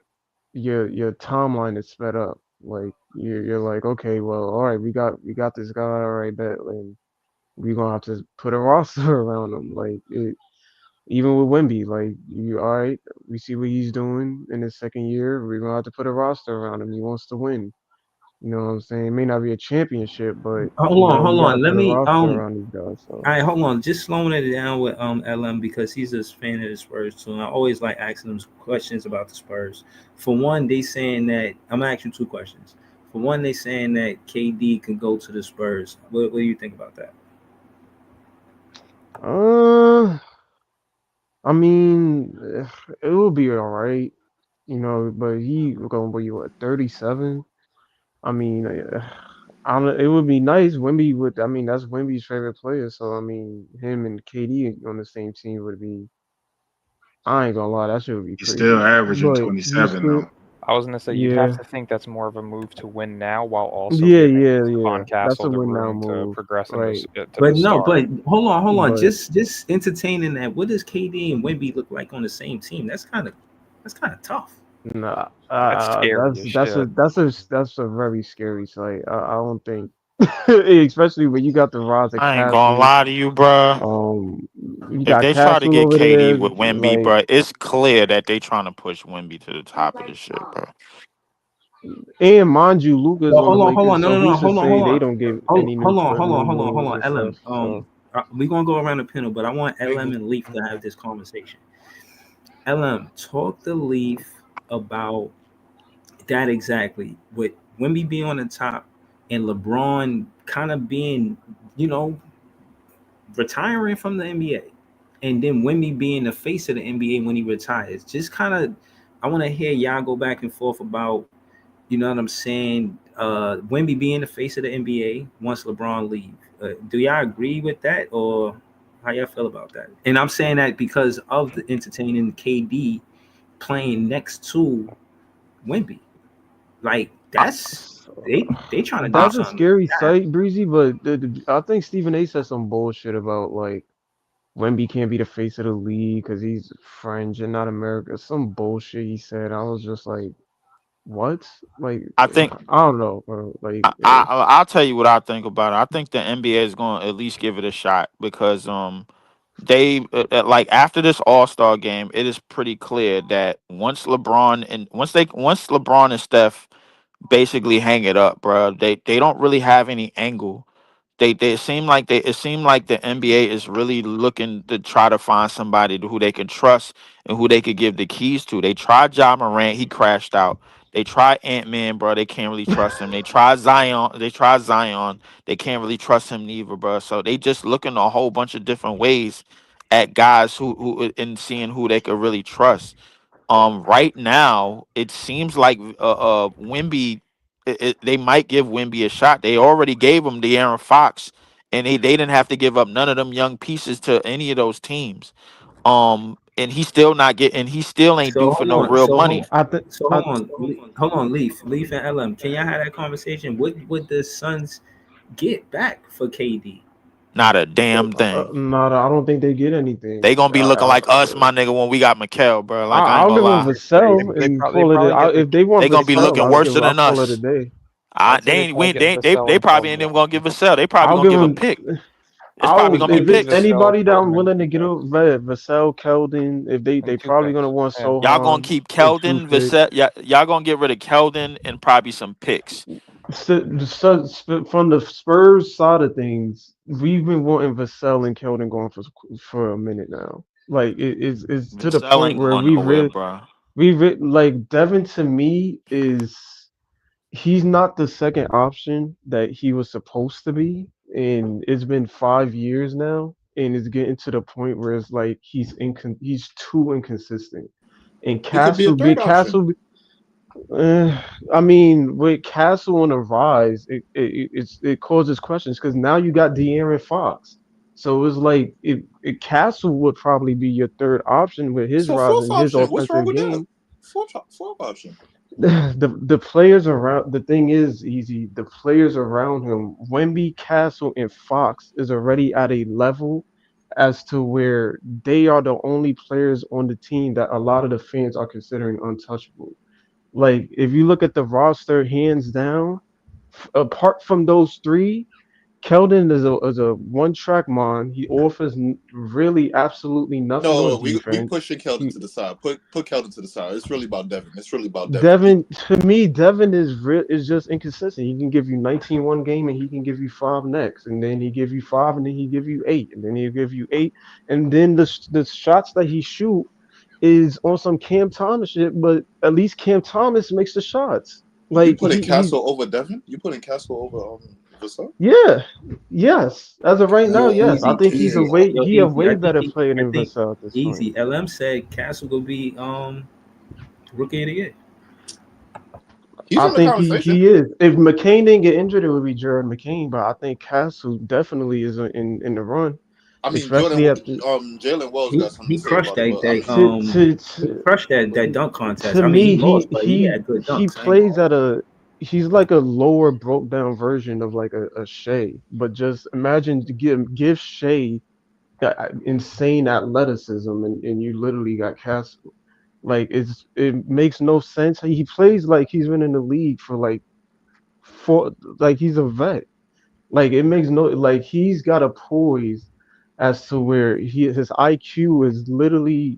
your timeline is sped up. Like you're like, okay, well, all right, we got this guy, all right, bet, and we're gonna have to put a roster around him. Like even with Wemby, like you all right, we see what he's doing in his second year. We're gonna have to put a roster around him. He wants to win. You know what I'm saying? It may not be a championship, but hold you gotta on. Let put a me roster around these guys. So. All right, hold on. Just slowing it down with LM because he's a fan of the Spurs too. And I always like asking them questions about the Spurs. For one, they saying that I'm gonna ask you two questions. For one, they saying that KD can go to the Spurs. What do you think about that? I mean, it will be all right, but he gonna be what 37. I mean, it would be nice. Wemby would. I mean, that's Wemby's favorite player. So I mean, him and KD on the same team would be. I ain't gonna lie, that shit would be He's crazy. still averaging But 27 though. I was gonna say you'd have to think that's more of a move to win now, while also yeah. on That's Castle a the win now room move, to progress right? But no, but hold on. But, Just entertaining that. What does KD and Wemby look like on the same team? That's kind of tough. Nah, that's scary. That's a very scary sight. I don't think, especially when you got the rise of I ain't gonna Castle. lie to you, bro. You If got they try to Castle get over there, KD with Wemby, like, bro, it's clear that they trying to push Wemby to the top of this shit, bro. and mind you, Luka's Well, on the hold Lakers, on. so No. who's to Hold say they on. don't get any new Hold on. moves and LM. stuff? So We're gonna go around the panel, but I want LM and Leaf to have this conversation. LM, talk to Leaf about that exactly. With Wemby being on the top and LeBron kind of being, retiring from the NBA, and then Wemby being the face of the NBA when he retires. Just kind of, I want to hear y'all go back and forth about, you know what I'm saying? Wemby being the face of the NBA once LeBron leaves. Do y'all agree with that, or how y'all feel about that? And I'm saying that because of the entertaining KD playing next to Wemby. Like that's they trying to do that's a something. scary sight, Breezy. But I think Stephen A said some bullshit about like Wemby can't be the face of the league because he's French and not America. Some bullshit he said. I was just like, what? Like, I think I don't know, bro. Like, I'll tell you what I think about it. I think the NBA is going to at least give it a shot because they like after this All-Star game, it is pretty clear that once LeBron and Steph basically hang it up, bro, they don't really have any angle. It seemed like the NBA is really looking to try to find somebody who they can trust and who they could give the keys to. They tried Ja Morant, he crashed out. They tried Ant-Man, bro. They can't really trust him. They tried Zion. They can't really trust him neither, bro. So they just looking a whole bunch of different ways at guys who and seeing who they could really trust. Right now it seems like Wemby, they might give Wemby a shot. They already gave him De'Aaron Fox, and they didn't have to give up none of them young pieces to any of those teams. And he still not getting. He still ain't due for no real money. Hold on, Leaf and LM. Can y'all have that conversation? What would the Suns get back for KD? Not a damn thing. no, I don't think they get anything. They gonna be looking like us, my nigga, when we got Mikal, bro. Like I ain't I'll gonna give lie. them Vassell and call it. If they want They gonna be Vassell, looking worse than I'll call it us. a day. They probably ain't even gonna give Vassell. They probably I'll gonna give give a him. pick. It's probably gonna be If picks. it's anybody that I'm willing to get up, Vassell, Keldon, if they probably gonna want Sohan. Y'all gonna keep Keldon, Vassell. Y'all gonna get rid of Keldon and probably some picks. From the Spurs side of things, we've been wanting Vassell and Keldon going for a minute now. Like it's to the point where like Devin to me he's not the second option that he was supposed to be, and it's been 5 years now, and it's getting to the point where it's like he's too inconsistent. And Castle, I mean, with Castle on the rise, it causes questions because now you got De'Aaron Fox. So it's like Castle would probably be your third option with his So rise fourth and his option. What's wrong offensive with that? game. Fourth option. The players around the thing is easy. The players around him, Wemby, Castle, and Fox is already at a level as to where they are the only players on the team that a lot of the fans are considering untouchable. Like if you look at the roster, hands down, apart from those three, Keldon is a one track mind. He offers really absolutely nothing No, on we defense. pushing Keldon to the side. Put Keldon to the side. It's really about Devin. It's really about Devin. Devin, to me, Devin is just inconsistent. He can give you 19 one game and he can give you 5 next, and then he give you 5 and then he give you 8, and then he'll give you 8, and then the shots that he shoot is on some Cam Thomas shit, but at least Cam Thomas makes the shots. You Like putting he's Castle over Devin? You putting Castle over Vassell? yeah, yes. As of right now, Yo, yes. I think he's easy. Yo, a easy. way I think better player than Vassell at this point. easy. LM said Castle will be rookie of the year. I think he is. If McCain didn't get injured, it would be Jared McCain. But I think Castle definitely is in the run. I mean, Jalen Wells got something he crushed to say that. about He crushed that dunk contest. To I mean, me, he lost, but he had good dunks. He plays at a. He's like a lower, broke down version of like a Shea. But just imagine to give Shea insane athleticism, and you literally got Castle. Like it makes no sense. He plays like he's been in the league for like he's a vet. Like it makes no like he's got a poise as to where his IQ is literally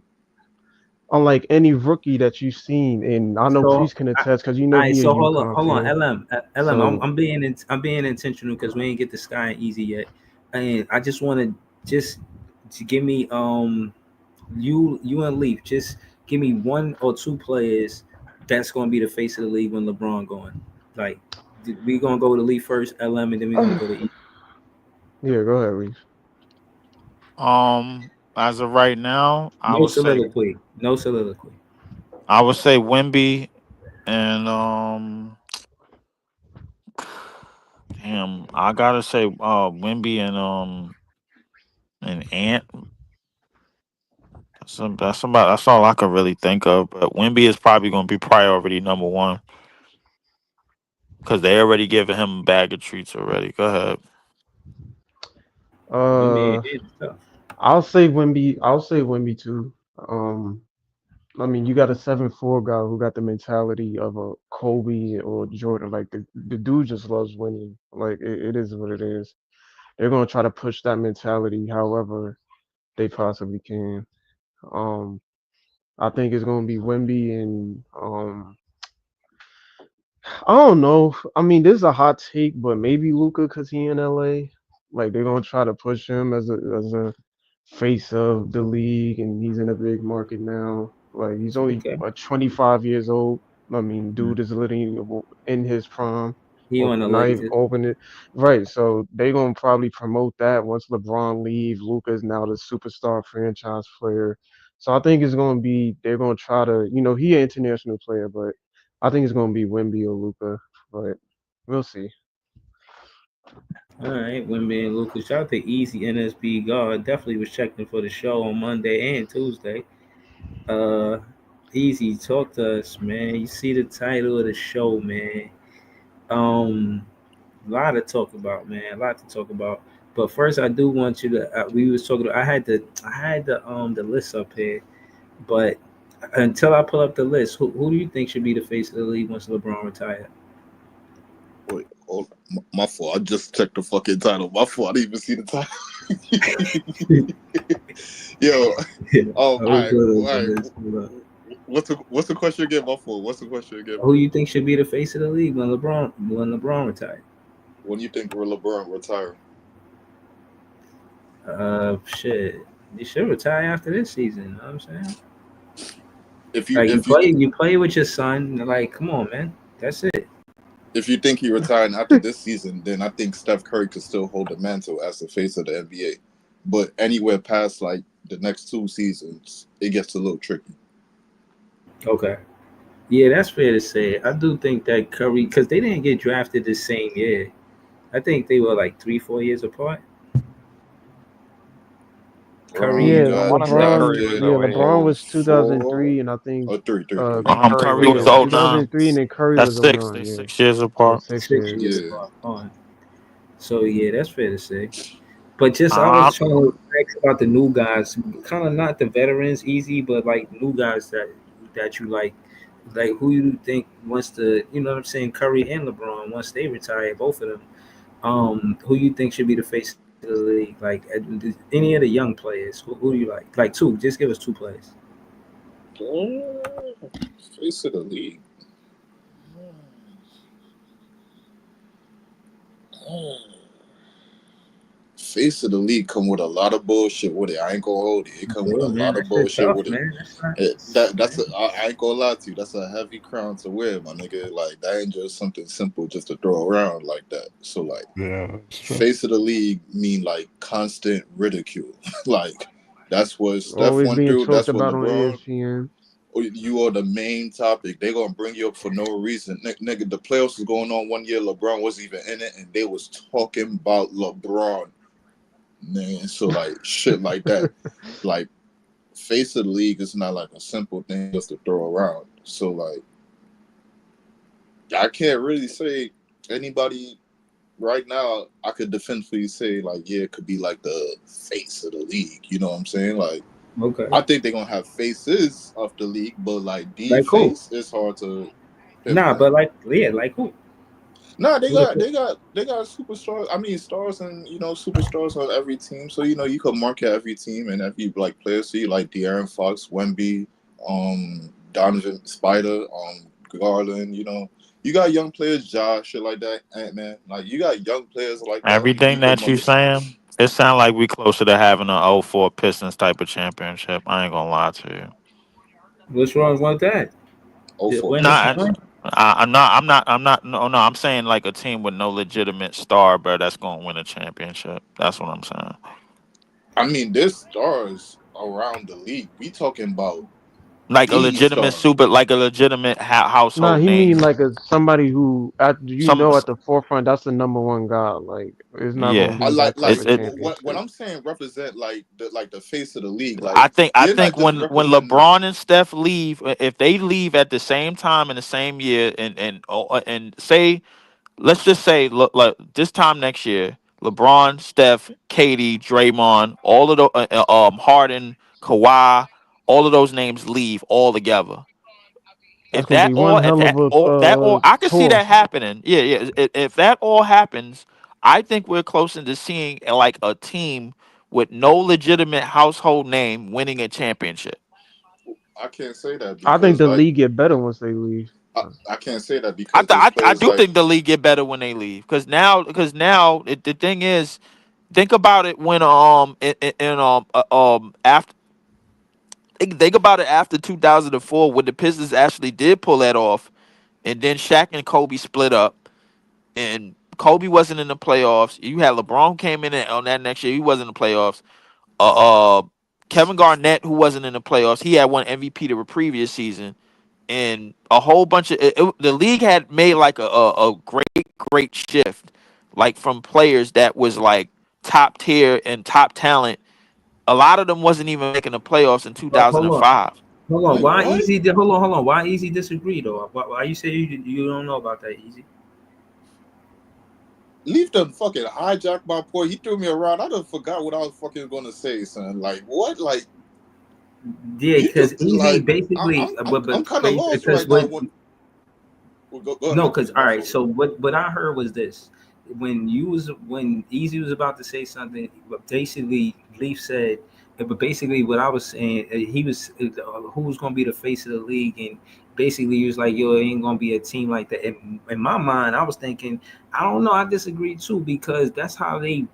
unlike any rookie that you've seen. And I know Priest can attest because you know he's so hold on, LM. I'm being intentional because we ain't get the Sky easy yet, and I just want to give me you and Leaf just give me 1 or 2 players that's going to be the face of the league when LeBron going. Like, we going to go with the Leaf first, LM, and then we're going to go to E. Yeah, go ahead, Leaf. As of right now, No soliloquy. I would say Wemby and damn, I gotta say Wemby and Ant. That's all I could really think of. But Wemby is probably going to be priority number 1 because they already giving him a bag of treats already. Go ahead. I'll say Wemby too. I mean, you got a 7'4" guy who got the mentality of a Kobe or Jordan. Like the dude just loves winning. Like it is what it is. They're gonna try to push that mentality however they possibly can. I think it's gonna be Wemby and I don't know. I mean, this is a hot take, but maybe Luka because he in LA. Like they're gonna try to push him as a face of the league, and he's in a big market now. Like he's only 25 years old. I mean, dude is literally in his prime. He on the night open it right. So they're gonna probably promote that once LeBron leaves. Luka is now the superstar franchise player. So I think it's gonna be they're gonna try to he an international player, but I think it's gonna be Wemby or Luka. But we'll see. All right, Wemby and Luka. Shout out to Easy NSB guard. Definitely was checking for the show on Monday and Tuesday. Easy, talk to us, man. You see the title of the show, man. A lot to talk about, man. A lot to talk about. But first, I do want you to. We was talking. I had the list up here, but until I pull up the list, who do you think should be the face of the league once LeBron retired? Wait, my fault. I just checked the fucking title. My fault. I didn't even see the title. Yo, all right. What's the question again? My fault. What's the question again? Who you think should be the face of the league when LeBron retired? When you think LeBron retire? Shit. You should retire after this season. You know what I'm saying? If you play with your son, like, come on, man. That's it. If you think he retired after this season, then I think Steph Curry could still hold the mantle as the face of the NBA. But anywhere past like the next 2 seasons, it gets a little tricky. Okay. Yeah, that's fair to say. I do think that Curry, because they didn't get drafted the same year. I think they were like 3-4 years apart. Curry Yeah, and I want to say Curry was LeBron 08. was 2003, and I think three. And Curry was Curry was 09. 2003, and then Curry That's was 6. 09. They Yeah, 6 years yeah, apart. 6 years. Yeah. So yeah, that's fair to say. But just I Uh, was trying to ask about the new guys, kind of not the veterans, easy, but like new guys that you like who you think wants to, you know what I'm saying, Curry and LeBron once they retire, both of them. Who you think should be the face of the league? Like any of the young players, who do you like? Like two, just give us two players. Face of the league. Face of the league come with a lot of bullshit with it. I ain't gonna hold it. It come with a lot of bullshit tough, with it. man. I ain't gonna lie to you. That's a heavy crown to wear, my nigga. Like that ain't just something simple just to throw around like that. So like, face of the league mean like constant ridicule. Like that's what Steph Always went being through. talked That's what about on LeBron. ESPN. You are the main topic. They gonna bring you up for no reason, nigga. The playoffs was going on one year. LeBron wasn't even in it, and they was talking about LeBron. Man, so like shit like that, like face of the league is not like a simple thing just to throw around. So like, I can't really say anybody right now. I could definitively say like, yeah, it could be like the face of the league. You know what I'm saying? Like, Okay. I think they're gonna have faces of the league, but like the Like who? face is hard to Nah, pinpoint. but like who? Nah, they got superstars. I mean, stars and superstars on every team. So you could market every team and every like player. So you like De'Aaron Fox, Wemby, Donovan Spider, Garland. You got young players, Josh, shit like that. Man, like you got young players like that. everything You could that you market. saying, it sounds like we closer to having a 04 Pistons type of championship. I ain't gonna lie to you. What's wrong with that? For When Nah, it's I'm not. No, I'm saying like a team with no legitimate star, bro, that's gonna win a championship. That's what I'm saying. I mean, there's stars around the league. We talking about Like a the legitimate stars. like a legitimate Nah, household he name. mean like somebody who at Some, the forefront. That's the number one guy. Like it's not gonna yeah. I be that type It's of it. when championship. I'm saying represent like the face of the league. Like I you're not think just when representing. LeBron and Steph leave, if they leave at the same time in the same year, and say, let's just say, look, like this time next year, LeBron, Steph, Katie, Draymond, all of the Harden, Kawhi, all of those names leave all together. That's gonna be one hell of That all a I can see that tour. happening. Yeah. If that all happens, I think we're close into seeing like a team with no legitimate household name winning a championship. I can't say that I think because the like league get better once they leave. I can't say that because there's I players do like think the league get better when they leave because now the thing is, think about it when after think about it after 2004 when the Pistons actually did pull that off, and then Shaq and Kobe split up, and Kobe wasn't in the playoffs. You had LeBron came in on that next year. He wasn't in the playoffs. Kevin Garnett, who wasn't in the playoffs, he had won MVP the previous season, and a whole bunch of the league had made like a great shift, like from players that was like top tier and top talent. A lot of them wasn't even making the playoffs in hold on. 2005. Hold on. wait, Why what? easy? Hold on. Why easy disagree though? Why you say you don't know about that easy? Leave them fucking hijack my point. He threw me around. I done forgot what I was fucking gonna say, son. Like what? Like Yeah, you because just easy like basically, I'm kind of lost because right now. what? Go ahead, No, my because fault. all right. So what I heard was this: when Easy was about to say something, but basically Leaf said, but basically what I was saying, he was who was going to be the face of the league, and basically he was like, "Yo, it ain't going to be a team like that." In my mind, I was thinking, I don't know, I disagree too because that's how they.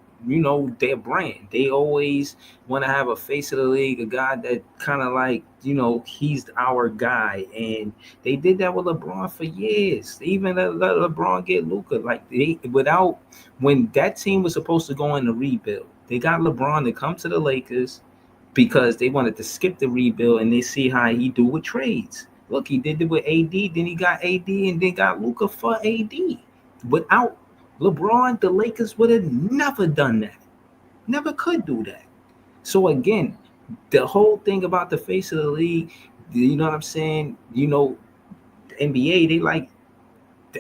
Their brand. They always want to have a face of the league, a guy that kind of like, he's our guy. And they did that with LeBron for years. They even let LeBron get Luka. Like when that team was supposed to go in the rebuild, they got LeBron to come to the Lakers because they wanted to skip the rebuild and they see how he do with trades. Look, he did it with AD, then he got AD and then got Luka for AD. Without LeBron, the Lakers would have never done that. Never could do that. So again, the whole thing about the face of the league, you know what I'm saying? You know, the NBA, they like,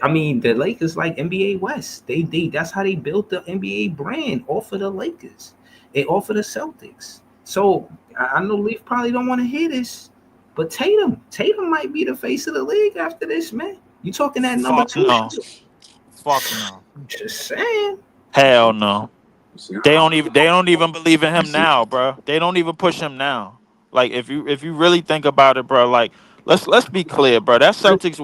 I mean, the Lakers like NBA West. They that's how they built the NBA brand off of the Lakers and off of the Celtics. So I know Leaf probably don't want to hear this, but Tatum might be the face of the league after this, man. You talking that number Fuck 2? no. Fuck no. Just saying. Hell no. They don't even believe in him now, bro. They don't even push him now. Like if you really think about it, bro, like let's be clear, bro. That Celtics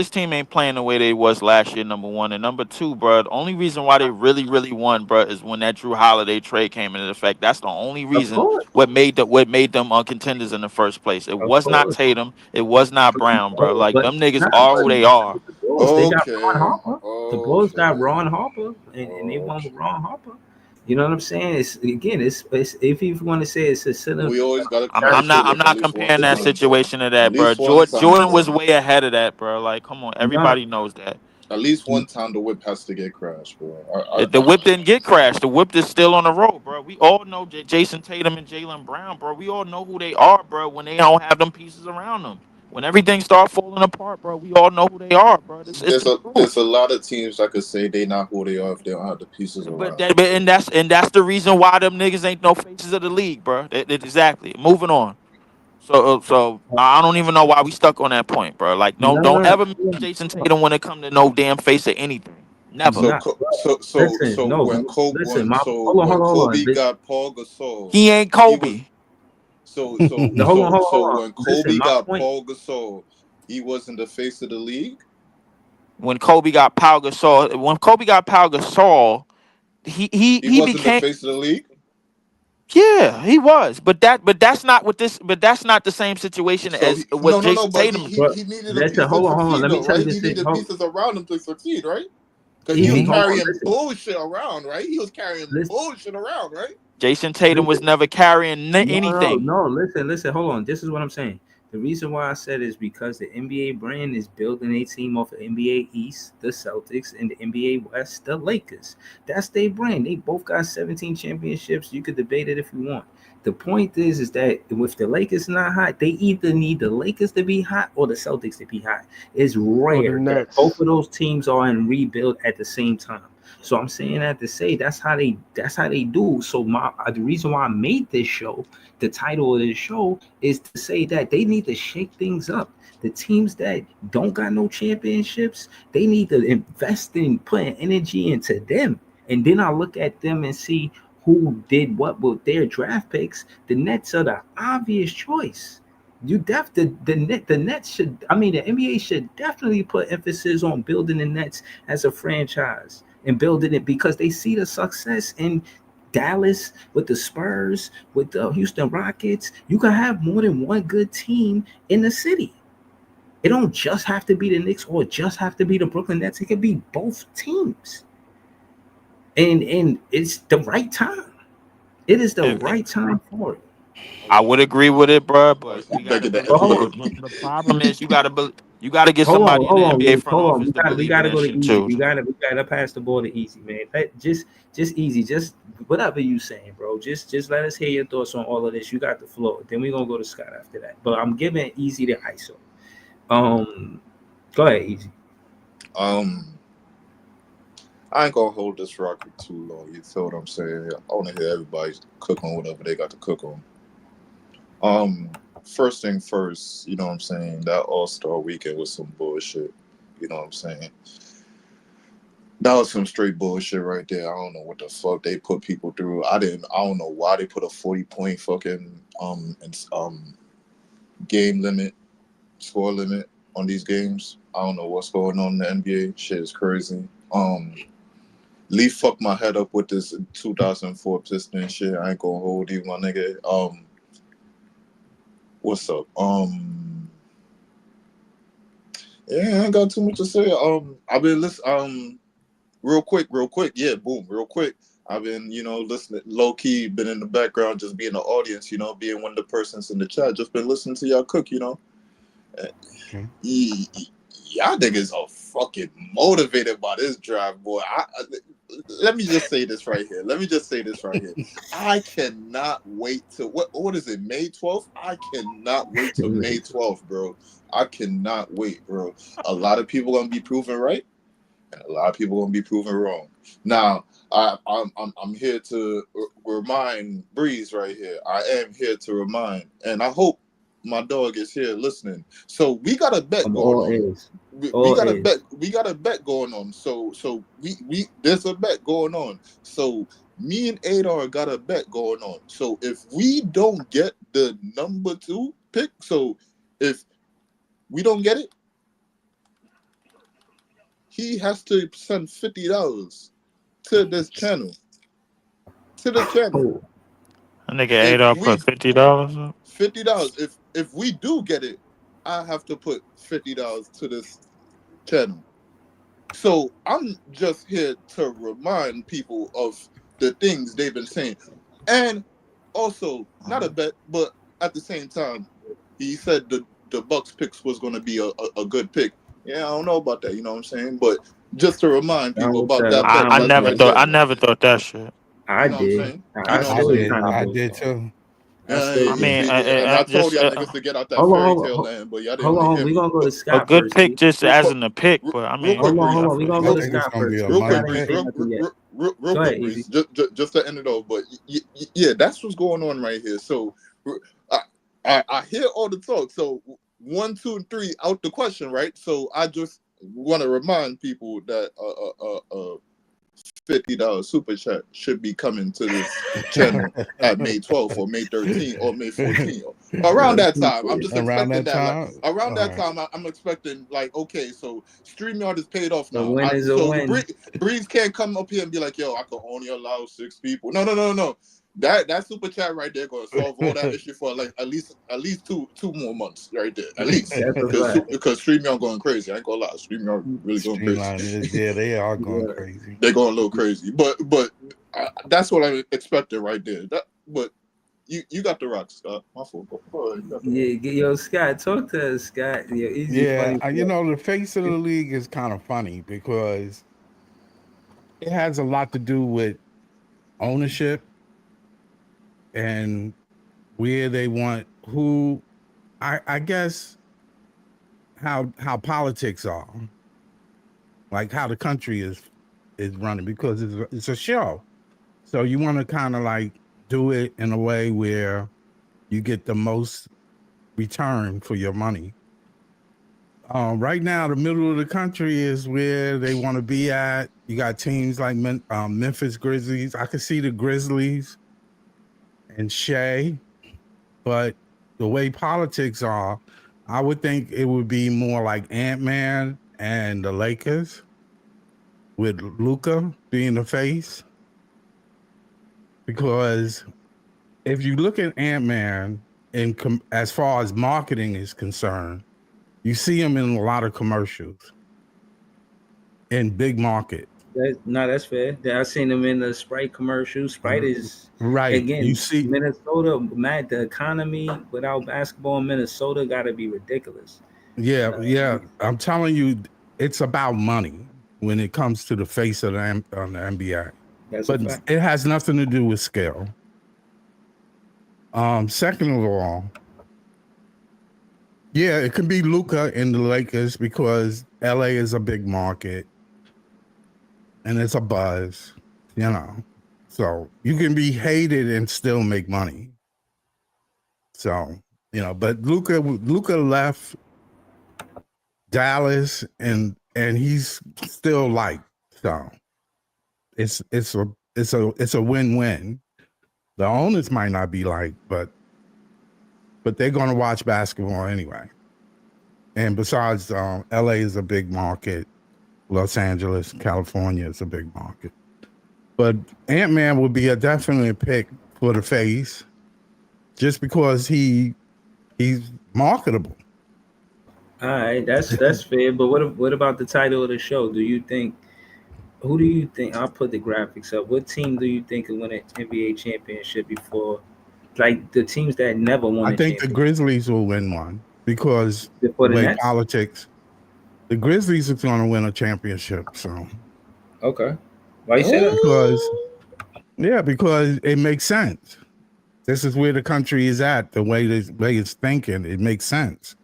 team ain't playing the way they was last year, number one. And number two, bro, the only reason why they really, really won, bro, is when that Drew Holiday trade came into effect. That's the only reason what made them contenders in the first place. It was not Tatum. It was not Brown, bro. Like them niggas are who they are. They got Ron Harper. The Bulls got Ron Harper, and they won with Ron Harper. You know what I'm saying? It's if you want to say it's a cynical. We always got. I'm not comparing that situation to that, bro. Jordan was way ahead of that, bro. Like, come on, everybody knows that. At least one time the whip has to get crashed, bro. The whip didn't get crashed. The whip is still on the road, bro. We all know Jason Tatum and Jaylen Brown, bro. We all know who they are, bro. When they don't have them pieces around them. When everything starts falling apart, bro, we all know who they are, bro. There's a lot of teams that could say they not who they are if they don't have the pieces around. And that's the reason why them niggas ain't no faces of the league, bro. Exactly. Moving on. So I don't even know why we stuck on that point, bro. Like, don't ever mention Jason Tatum when it come to no damn face of anything. Never. When Kobe got Paul Gasol, he ain't Kobe. So when Kobe got Paul Gasol, he wasn't the face of the league. When Kobe got Paul Gasol, he wasn't became the face of the league. Yeah, he was, but that's not what this. But that's not the same situation as what Jason Tatum. He needed a piece to succeed, Let me tell you right? He needed pieces around him to succeed, right? Because he was carrying bullshit around, right? He was carrying bullshit around, right? Jason Tatum was never carrying anything. No, listen, hold on. This is what I'm saying. The reason why I said is because the NBA brand is building a team off of NBA East, the Celtics, and the NBA West, the Lakers. That's their brand. They both got 17 championships. You could debate it if you want. The point is that with the Lakers not hot, they either need the Lakers to be hot or the Celtics to be hot. It's rare that both of those teams are in rebuild at the same time. So I'm saying that to say that's how they do. So the reason why I made this show, the title of this show, is to say that they need to shake things up. The teams that don't got no championships, they need to invest in putting energy into them. And then I look at them and see who did what with their draft picks. The Nets are the obvious choice. The Nets should. I mean, the NBA should definitely put emphasis on building the Nets as a franchise. And building it because they see the success in Dallas with the Spurs, with the Houston Rockets. You can have more than one good team in the city. It don't just have to be the Knicks or just have to be the Brooklyn Nets. It could be both teams. And it's the right time. It is the right time for it. I would agree with it, bro. But the problem is you gotta get somebody in the NBA front office to believe in that shit too. We gotta pass the ball to Easy, man. Just Easy, just whatever you saying, bro. Just let us hear your thoughts on all of this. You got the floor. Then we're gonna go to Scott after that. But I'm giving Easy the ISO. Go ahead, Easy. I ain't gonna hold this rocket too long. You feel what I'm saying? I want to hear everybody cook on whatever they got to cook on. First thing first, you know what I'm saying? That All-Star weekend was some bullshit. You know what I'm saying? That was some straight bullshit right there. I don't know what the fuck they put people through. I don't know why they put a 40-point fucking game limit, score limit on these games. I don't know what's going on in the NBA. Shit is crazy. Lee fucked my head up with this 2004 Piston shit. I ain't gonna hold you, my nigga. What's up? Yeah, I ain't got too much to say. I've been listening. Real quick. Yeah, boom, real quick. I've been, listening, low key, been in the background, just being the audience, being one of the persons in the chat, just been listening to y'all cook, Okay. Y'all niggas are fucking motivated by this drive, boy. let me just say this right here. I cannot wait to what is it, May 12th? I cannot wait till May 12th, bro. I cannot wait, bro. A lot of people gonna be proven right, and a lot of people gonna be proven wrong. Now, I'm here to remind Breeze right here. I am here to remind, and I hope my dog is here listening. So we got a bet going on. We got a bet going on. So we there's a bet going on. So me and Adar got a bet going on. So if we don't get the number 2 pick, so if we don't get it, he has to send $50 to this channel. A nigga Adar put $50 up. $50. If we do get it, I have to put $50 to this channel. So I'm just here to remind people of the things they've been saying. And also, not a bet, but at the same time, he said the Bucks picks was going to be a good pick. Yeah, I don't know about that, you know what I'm saying? But just to remind people about that. I never thought that shit. I did. I did too. I told y'all niggas to get out that fairy tale land, but y'all didn't. Hold on, we gonna go to Scott. A good pick, just as in a pick, but I mean, hold on, we gonna go to Scott first. Real quick, Breeze, just to end it off. But yeah, that's what's going on right here. So I hear all the talk. So 1, 2, and 3 out the question, right? So I just want to remind people that $50 super chat should be coming to this channel at May 12th or May 13th or May 14th. Around that time. I'm just expecting that. Around that time, I'm expecting, like, okay, so StreamYard is paid off now. Breeze can't come up here and be like, yo, I can only allow 6 people. No. That super chat right there gonna solve all that issue for like at least two more months right there, at least. because StreamYard going crazy. I ain't gonna lie, StreamYard really going crazy. Yeah, they are going crazy. They're going a little crazy, but that's what I'm expecting right there. But you got the rock, Scott. My fault. Yo, Scott, talk to us, Scott. Yeah, you know, the face of the league is kind of funny because it has a lot to do with ownership and where they want who. I guess how politics are, like how the country is running, because it's a show, so you want to kind of like do it in a way where you get the most return for your money. Right now, the middle of the country is where they want to be at. You got teams like Memphis Grizzlies. I could see the Grizzlies and Shea, but the way politics are, I would think it would be more like Ant-Man and the Lakers, with Luka being the face. Because if you look at Ant-Man, as far as marketing is concerned, you see him in a lot of commercials in big market. That's fair. I've seen him in the Sprite commercial. Sprite is right. Again, you see Minnesota, Matt, the economy without basketball in Minnesota got to be ridiculous. Yeah. I'm telling you, it's about money when it comes to the face of the NBA. But it has nothing to do with skill. Second of all, yeah, it could be Luka in the Lakers because LA is a big market. And it's a buzz, you know. So you can be hated and still make money. So, you know, but Luka left Dallas and he's still liked. So it's a win-win. The owners might not be liked, but they're gonna watch basketball anyway. And besides, LA is a big market. Los Angeles, California is a big market. But Ant-Man would be a definite pick for the face just because he's marketable. All right, that's fair. But what about the title of the show? Who do you think, I'll put the graphics up. What team do you think will win an NBA championship before, like the teams that never won? I think the Grizzlies will win one because the way politics. The Grizzlies are going to win a championship, so. Okay. Why you say that? Because it makes sense. This is where the country is at. The way it's thinking, it makes sense.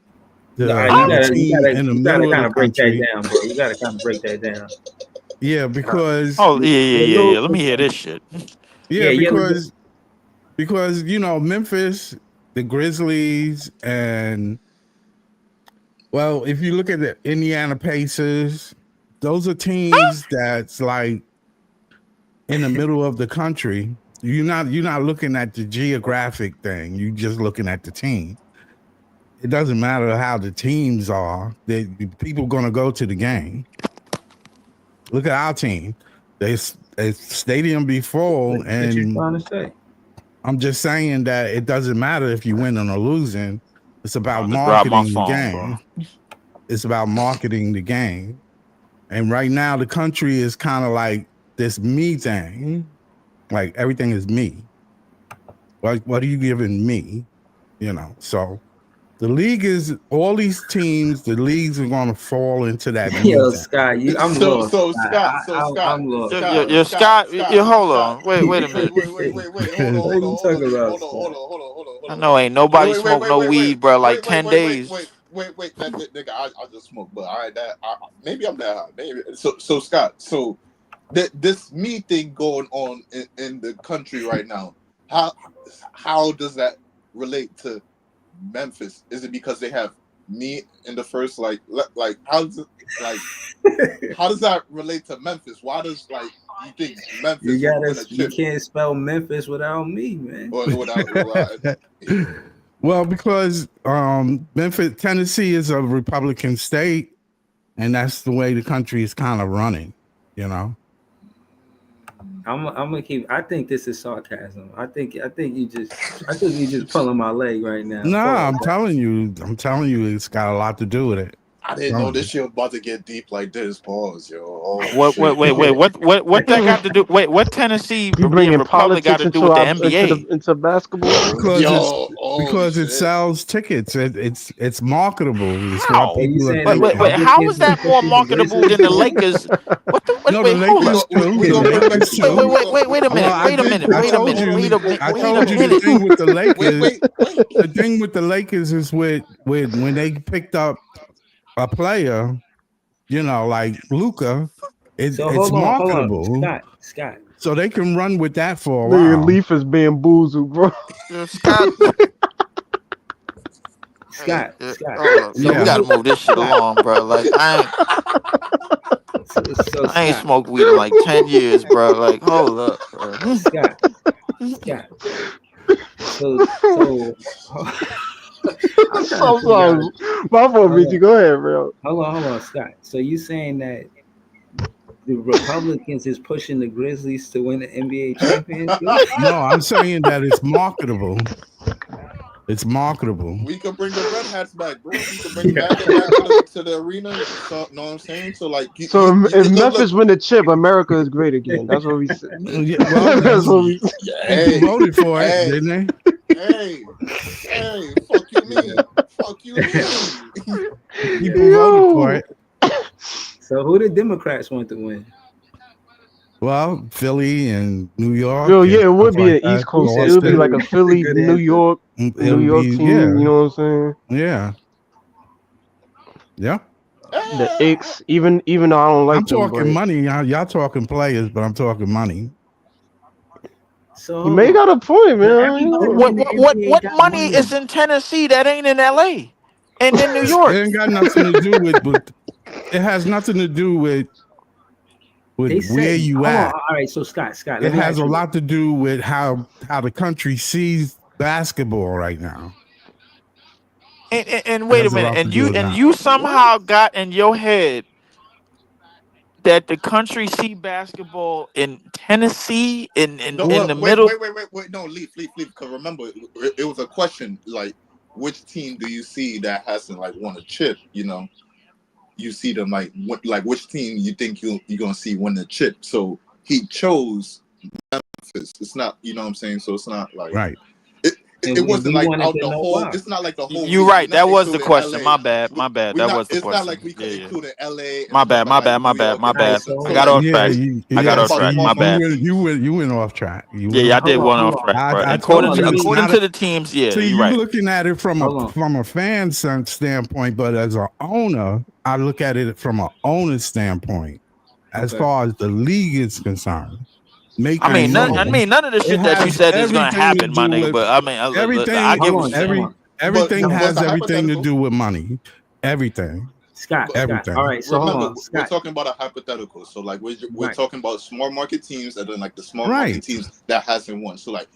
You gotta kind of break that down, bro. You gotta kind of break that down. Yeah, because yeah. Let me hear this shit. Yeah, because Memphis, the Grizzlies, and if you look at the Indiana Pacers, those are teams that's like in the middle of the country. You're not looking at the geographic thing. You're just looking at the team. It doesn't matter how the teams are. People are gonna go to the game. Look at our team. A stadium be full, and what you trying to say? I'm just saying that it doesn't matter if you win or losing. It's about marketing the game. It's about marketing the game. And right now, the country is kind of like this me thing. Like everything is me. What are you giving me? So the league is all these teams. The leagues are going to fall into that. Yo, Scott, I'm lost. I'm lost. Yo, Scott, hold on. Wait a minute. Hold on. I know ain't nobody smoke no weed, bro. Like 10 days. Wait. That nigga, I just smoke, but maybe I'm that high. Maybe. So Scott, this me thing going on in the country right now. How does that relate to Memphis? Is it because they have me in the first like how does that relate to Memphis? Why does you think Memphis? You can't spell Memphis without me, man. Well, because Memphis, Tennessee is a Republican state, and that's the way the country is kind of running. I'm gonna keep. I think this is sarcasm. I think you just pulling my leg right now. No, I'm telling you, it's got a lot to do with it. I didn't know this shit was about to get deep like this. Pause, yo. Wait. What that got to do? Wait, what Tennessee bringing Republic got to do with the NBA? into basketball? Because it sells tickets. It's marketable. It's how? Wait, how is that more marketable than the Lakers? Wait a minute. I told you the thing with the Lakers. The thing with the Lakers is with when they picked up a player, like Luka, it's marketable. Hold on. Scott. So they can run with that for a while. Leaf is bamboozled, bro. Scott. So we gotta move this shit along, bro. Like I ain't smoked weed in like 10 years, bro. Like hold up, bro. Scott. So I'm sorry. My fault, BG. Go ahead, bro. Hold on, Scott. So you saying that the Republicans is pushing the Grizzlies to win the NBA championship? No, I'm saying that it's marketable. It's marketable. We could bring the red hats back, bro. We could bring back to the arena. So, know what I'm saying? So, if Memphis win the chip, America is great again. That's what we said. That's what we voted for it, didn't they? Hey, fuck you, mean. People voted for it. So, who the Democrats want to win? Well, Philly and New York. Yeah, it would be an East Coast. It would be like a Philly, New York team. You know what I'm saying? Yeah. The X, even though I don't like. I'm talking money. Y'all talking players, but I'm talking money. So you may got a point, man. What money is in Tennessee that ain't in LA and in New York? It ain't got nothing to do with. It has nothing to do with where you at. All right, so Scott. It has a lot to do with how the country sees basketball right now. And wait a minute, and you somehow got in your head that the country see basketball in Tennessee in the middle. Wait, no, leave. Because remember, it was a question like, which team do you see that hasn't won a chip? You see them like which team you think you're gonna see win the chip. So he chose Memphis. It's not, you know what I'm saying? So it's not like right. it wasn't like wanted out to the know whole. why. It's not like the whole. You're league. right. We're not That was the including question. LA. My bad. My bad. We're That not. was the It's not like question. we could Yeah. include LA and My stuff bad. like My like bad. My New bad. York My and bad. Boston. So I got like off Yeah, track. I got talking off about track. small My bad. market teams. you went off track. You Yeah, went yeah, I off. did one Hold off on. track, bro. I According told to you it's according not to a. the teams, yeah, See, you're you right. looking at it from Hold on. a fan standpoint, but as an owner, I look at it from an owner standpoint. As Okay. far as the league is concerned, I making mean, money, none of the it shit that you has said is gonna everything to happen, my do nigga. with But I mean, I everything. get Hold what on. you're saying. Everything But has a everything to hypothetical. do with money. Everything. Scott. But Scott. All right. So hold remember, on. we're Scott. talking about a hypothetical. So like we're Right. talking about small market teams and then like the small Right. market teams that hasn't won. So like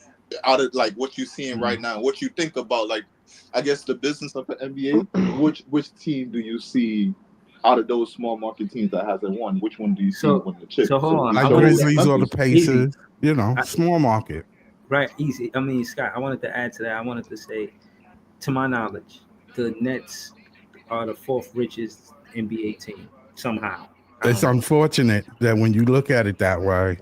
out of like what you're seeing right now, what you think about like I guess the business of the NBA. Which team do you see out of those small market teams that hasn't won? Which one do you see So win the chip? so hold on. Like I wanted Grizzlies or the to easy. Pacers, you know, small market. Right. Easy. I mean, Scott. I wanted to add to that. I wanted to say, to my knowledge, the Nets are the fourth richest NBA team somehow. It's unfortunate that when you look at it that way,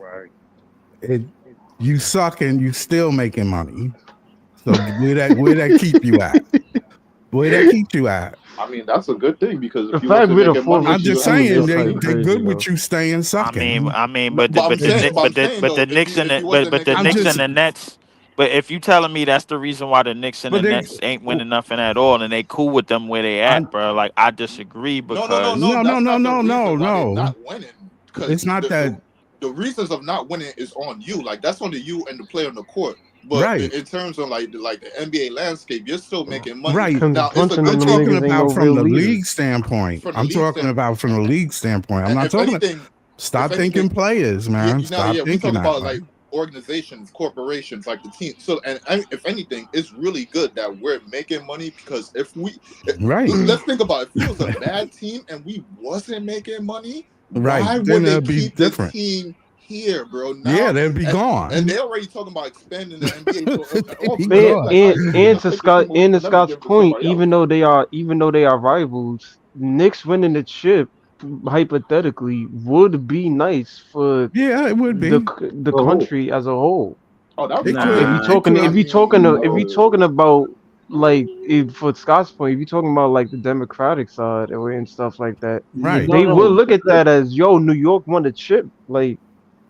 you suck and you still making money. So where that keep you at? Where that keep you at? I mean, that's a good thing because if The you fact wasn't we're the making fourth money, I'm just richest team saying is they like crazy, good with though. you staying sucking. I mean, but But I'm saying the though, Knicks and if you wasn't but the making Knicks money, and the Nets. But if you telling me that's the reason why the Knicks and But the they, Nets ain't winning nothing at all, and they cool with them where they I, at, bro, like I disagree because no. no, That's not the no, reason why they're no. not winning. Because It's not that. the reasons of not winning is on you. Like that's on the you and the player on the court. But Right. in terms of like the NBA landscape, you're still making money. Right. Now it's a Punching good I'm them thing. talking niggas ain't about no from real the leaders. league standpoint. From the I'm league talking standpoint. about from the league standpoint. I'm And not if talking. anything, Stop if thinking anything, players, man. Stop we thinking talk that about way. like organizations, corporations, like the team. So, and if anything, it's really good that we're making money because Right. let's think about it. If it was a bad team and we wasn't making money, Right. why Then would they it'll be keep the different. team here, bro? Now, Yeah, they'll be gone. and they're already talking about expanding the NBA. So, They'll be Man, gone. and to Scott's point, even though they are rivals, Knicks winning the chip hypothetically would be nice for Yeah, it would be. the country as a whole. Oh, that It would could. If you talking about like for Scott's point, if you're talking about like the Democratic side and stuff like that, Right. they will look at that as New York won the chip, like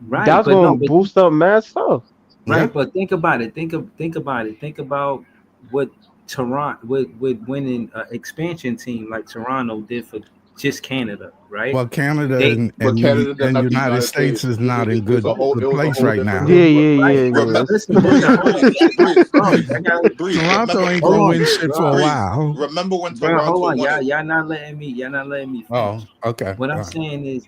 Right. that's But gonna no, but boost up mad stuff. right. Yeah. But think about it. Think about it. Think about what Toronto with winning an expansion team like Toronto did for just Canada, right? Well, Canada They- and But Canada doesn't have the United United States States. is not in It's good a whole- it was a place whole right different- now. Yeah. Listen, Toronto ain't Hold gonna on, win shit for a Breeze. while. Remember when bro, Toronto hold on, won it? y'all not letting me finish. Oh, okay. What I'm All right. saying is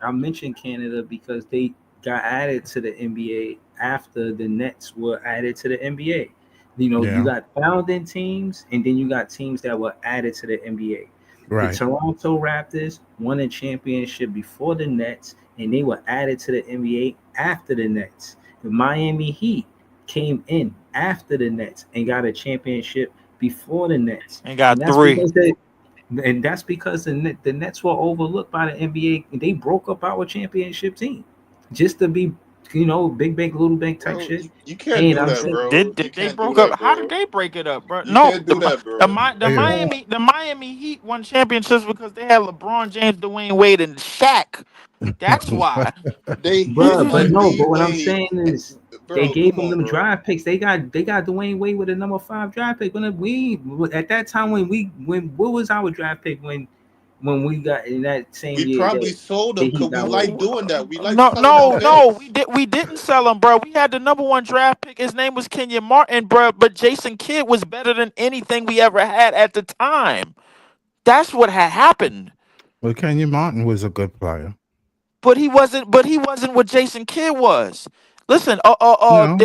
I mentioned Canada because they got added to the NBA after the Nets were added to the NBA. You know, Yeah. you got founding teams and then you got teams that were added to the NBA. Right. The Toronto Raptors won a championship before the Nets and they were added to the NBA after the Nets. The Miami Heat came in after the Nets and got a championship before the Nets. and got that's 3. because that's because the Nets were overlooked by the NBA. They broke up our championship team just to be, big bank, little bank type Bro, shit. you can't And do I'm that, saying- bro. Did You they can't broke do up? that, How bro. did they break it up, bro? You No, can't do that, bro. the Yeah. Miami Heat won championships because they had LeBron James, Dwayne Wade, and Shaq. That's why. They Bro, but Dwayne what I'm Wade. saying is Bro, they gave come them on, them bro. draft picks. They got Dwayne Wade with a number 5 draft pick. At that time what was our draft pick when we got in that same We year? probably sold them the because Heat we got like Wade. doing that. We like No, selling them picks. we didn't sell him, bro. We had the number 1 draft pick. His name was Kenyon Martin, bro. But Jason Kidd was better than anything we ever had at the time. That's what had happened. Well, Kenyon Martin was a good player. But he wasn't what Jason Kidd was. Listen, No.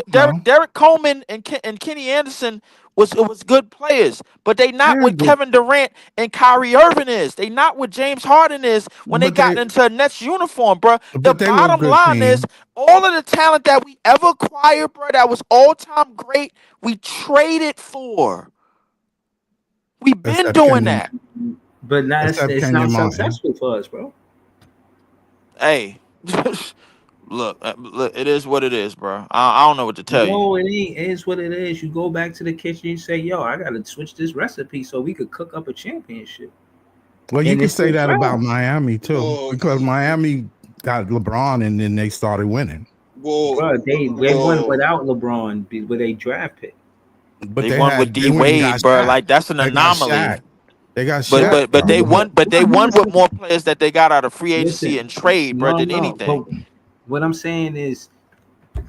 Derek Coleman and Kenny Anderson was good players, but they not Yeah, what but- Kevin Durant and Kyrie Irving is. They not what James Harden is when they But got they- into a Nets uniform, bro. The But they were a bottom good line team. is all of the talent that we ever acquired, bro, that was all time great, we traded for. We've been Except doing Kenyon- that. But now it's Except not Kenyon Martin. successful for us, bro. Hey. Look, it is what it is, bro. I don't know what to tell you. No, it ain't. It is what it is. You go back to the kitchen and say, "Yo, I gotta switch this recipe so we could cook up a championship." Well, you And can it's say the that draft. about Miami too, because Miami got LeBron and then they started winning. Bro, they won without LeBron with a draft pick. But they won with D Wade, bro. Like that's an anomaly. They got Shaq, but they won. But they won with more players that they got out of free agency and trade, bro, than anything. But what I'm saying is,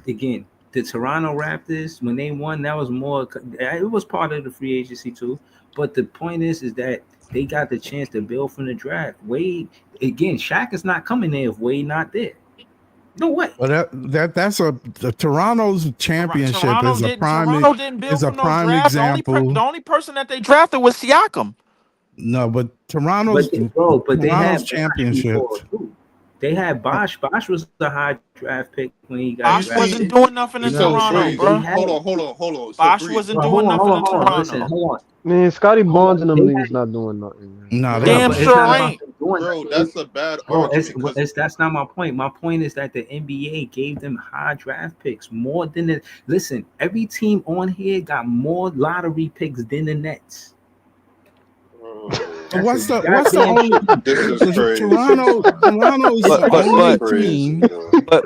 again, the Toronto Raptors, when they won, that was more. It was part of the free agency too. But the point is that they got the chance to build from the draft. Wade, again, Shaq is not coming there if Wade not there. No way. Well, that's the Toronto's championship is a prime example. The only person that they drafted was Siakam. No, but Toronto's championship. They had Bosh. Bosh was the high draft pick when he got Bosh wasn't doing nothing in Toronto, bro. Hold on. Bosh wasn't doing nothing in Toronto. Listen, hold on. Man, Scotty Barnes in the league is not doing nothing. No, damn sure ain't. Bro, that's a bad argument. That's not my point. My point is that the NBA gave them high draft picks more than the. Listen, every team on here got more lottery picks than the Nets. What's the only Toronto's the only team? But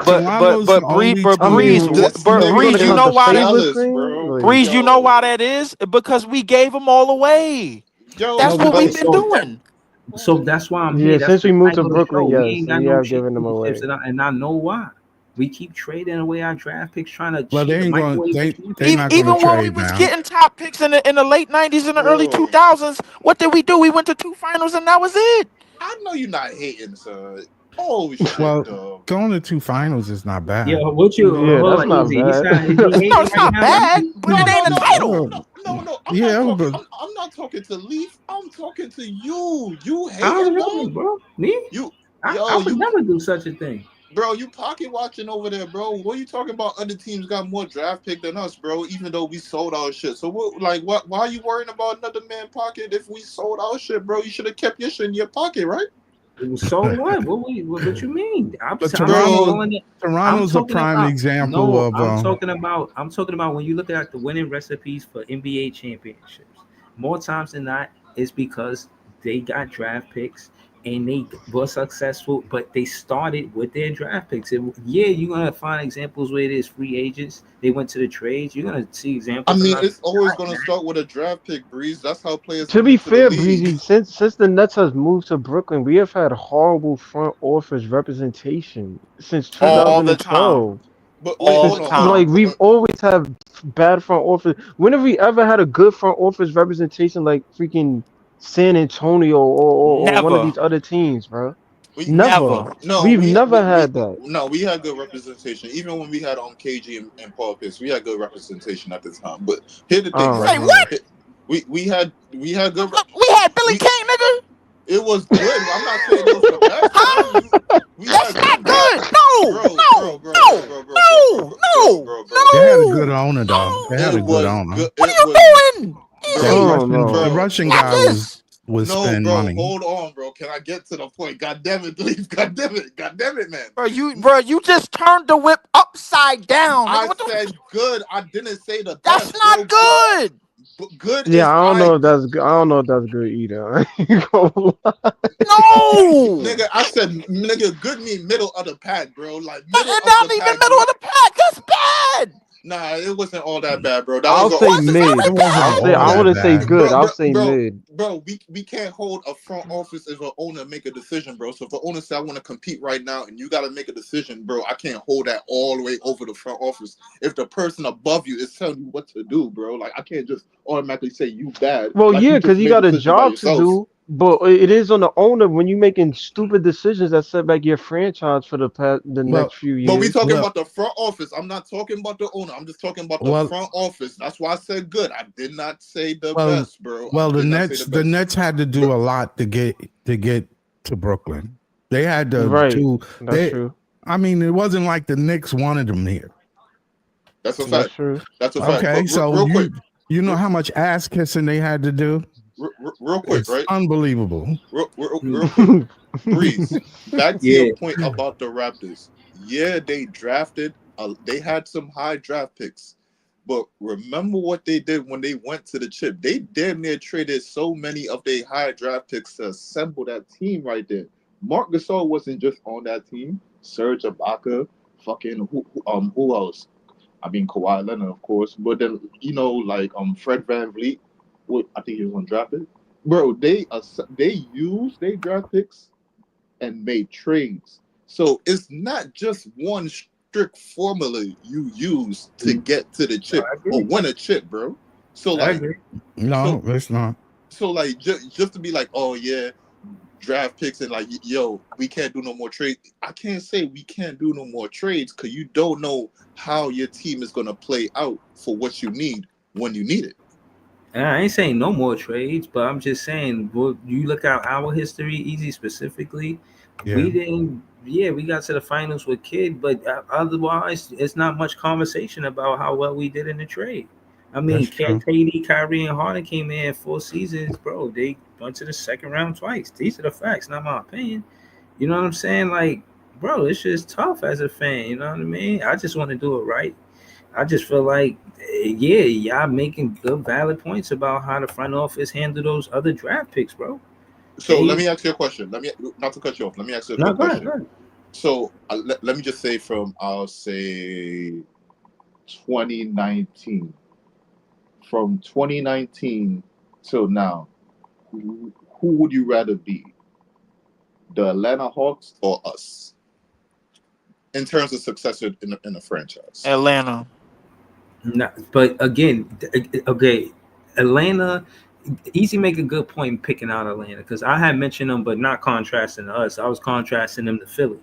Breeze, you know why that? Breeze, you know why that is? Because we gave them all away. That's what we've been doing. So that's why I'm here. Yeah, since we moved to Brooklyn, yes, we have given them away, and I know why. We keep trading away our draft picks, trying to. Well, they ain't going. Even when we was getting top picks in the late '90s and the early 2000s, what did we do? We went to 2 finals, and that was it. I know you're not hating, son. Oh shit! Well, going to 2 finals is not bad. Yeah, what you? Yeah, that's not bad. No, it's not bad, but it ain't a title. No. I'm not talking to Leaf. I'm talking to you. You hate bro. Me? I would never do such a thing. Bro, you pocket watching over there, bro. What are you talking about? Other teams got more draft pick than us, bro. Even though we sold our shit. So what? Why are you worrying about another man pocket if we sold our shit, bro? You should have kept your shit in your pocket, right? So what? What you mean? Toronto's a prime example of. I'm talking about when you look at the winning recipes for NBA championships. More times than not, it's because they got draft picks and they were successful, but they started with their draft picks. You're gonna find examples where it is free agents. They went to the trades. You're gonna see examples. I mean, it's always gonna start with a draft pick, Breeze. That's how players. To be fair, Breezy, since the Nets has moved to Brooklyn, we have had horrible front office representation since 2012. But all the time. Like we've always had bad front office. When have we ever had a good front office representation like freaking San Antonio or one of these other teams, bro? Never. No, we've never had that. No, we had good representation. Even when we had KG and Paul Pierce, we had good representation at the time. But here's the thing, right? What? We had good. We had Billy King, nigga. It was good. I'm not saying it was the best. That's not good. No. They had a good owner, though. They had a good owner. What are you doing? The Russian guy was spending money. Hold on, bro. Can I get to the point? God damn it, Leaf. God damn it, man. Bro, you just turned the whip upside down. I said good. I didn't say the best. That's not good. Good. Yeah, I don't know if that's good. I don't know if that's good either. No, nigga. I said, nigga, good mean middle of the pack, bro. Like middle not even middle of the pack. That's bad. Nah, it wasn't all that bad, bro. I'll say mid. I wouldn't say good. I'll say mid. Bro, we can't hold a front office if an owner make a decision, bro. So if an owner say I want to compete right now and you got to make a decision, bro, I can't hold that all the way over the front office. If the person above you is telling you what to do, bro, like I can't just automatically say you bad. Well, like, yeah, because you got a job to do. But it is on the owner when you making stupid decisions that set back your franchise for the next few years. But we talking about the front office. I'm not talking about the owner. I'm just talking about the front office. That's why I said good. I did not say the best, bro. Well, the Nets had to do a lot to get to Brooklyn. They had to do. That's true. I mean, it wasn't like the Knicks wanted them here. That's a fact. That's true. That's a fact. Okay, so you know how much ass kissing they had to do real quick, It's right? unbelievable. Real quick. Breeze. Back to your point about the Raptors. Yeah, they drafted. They had some high draft picks, but remember what they did when they went to the chip? They damn near traded so many of their high draft picks to assemble that team right there. Marc Gasol wasn't just on that team. Serge Ibaka, fucking who else? I mean Kawhi Leonard, of course, but then like Fred VanVleet. I think he was undrafted. Bro, they used their draft picks and made trades. So it's not just one strict formula you use to get to the chip or win a chip, bro. So like, no, it's not. So like, just to be like, oh yeah, draft picks and like, yo, we can't do no more trades. I can't say we can't do no more trades because you don't know how your team is gonna play out for what you need when you need it. I ain't saying no more trades, but I'm just saying, well, you look at our history, Easy specifically, we didn't. Yeah, we got to the finals with Kidd, but otherwise, it's not much conversation about how well we did in the trade. I mean, KD, Kyrie, and Harden came in 4 seasons, bro. They went to the second round twice. These are the facts, not my opinion. You know what I'm saying? Like, bro, it's just tough as a fan. You know what I mean? I just want to do it right. I just feel like, yeah, y'all making good, valid points about how the front office handle those other draft picks, bro. So let me ask you a question. Not to cut you off. Let me ask you a quick question. Go ahead. So let me just say I'll say 2019. From 2019 till now, who would you rather be? The Atlanta Hawks or us? In terms of success in the franchise. Atlanta. No, but again, okay, Atlanta. Easy make a good point in picking out Atlanta because I had mentioned them, but not contrasting to us. I was contrasting them to Philly.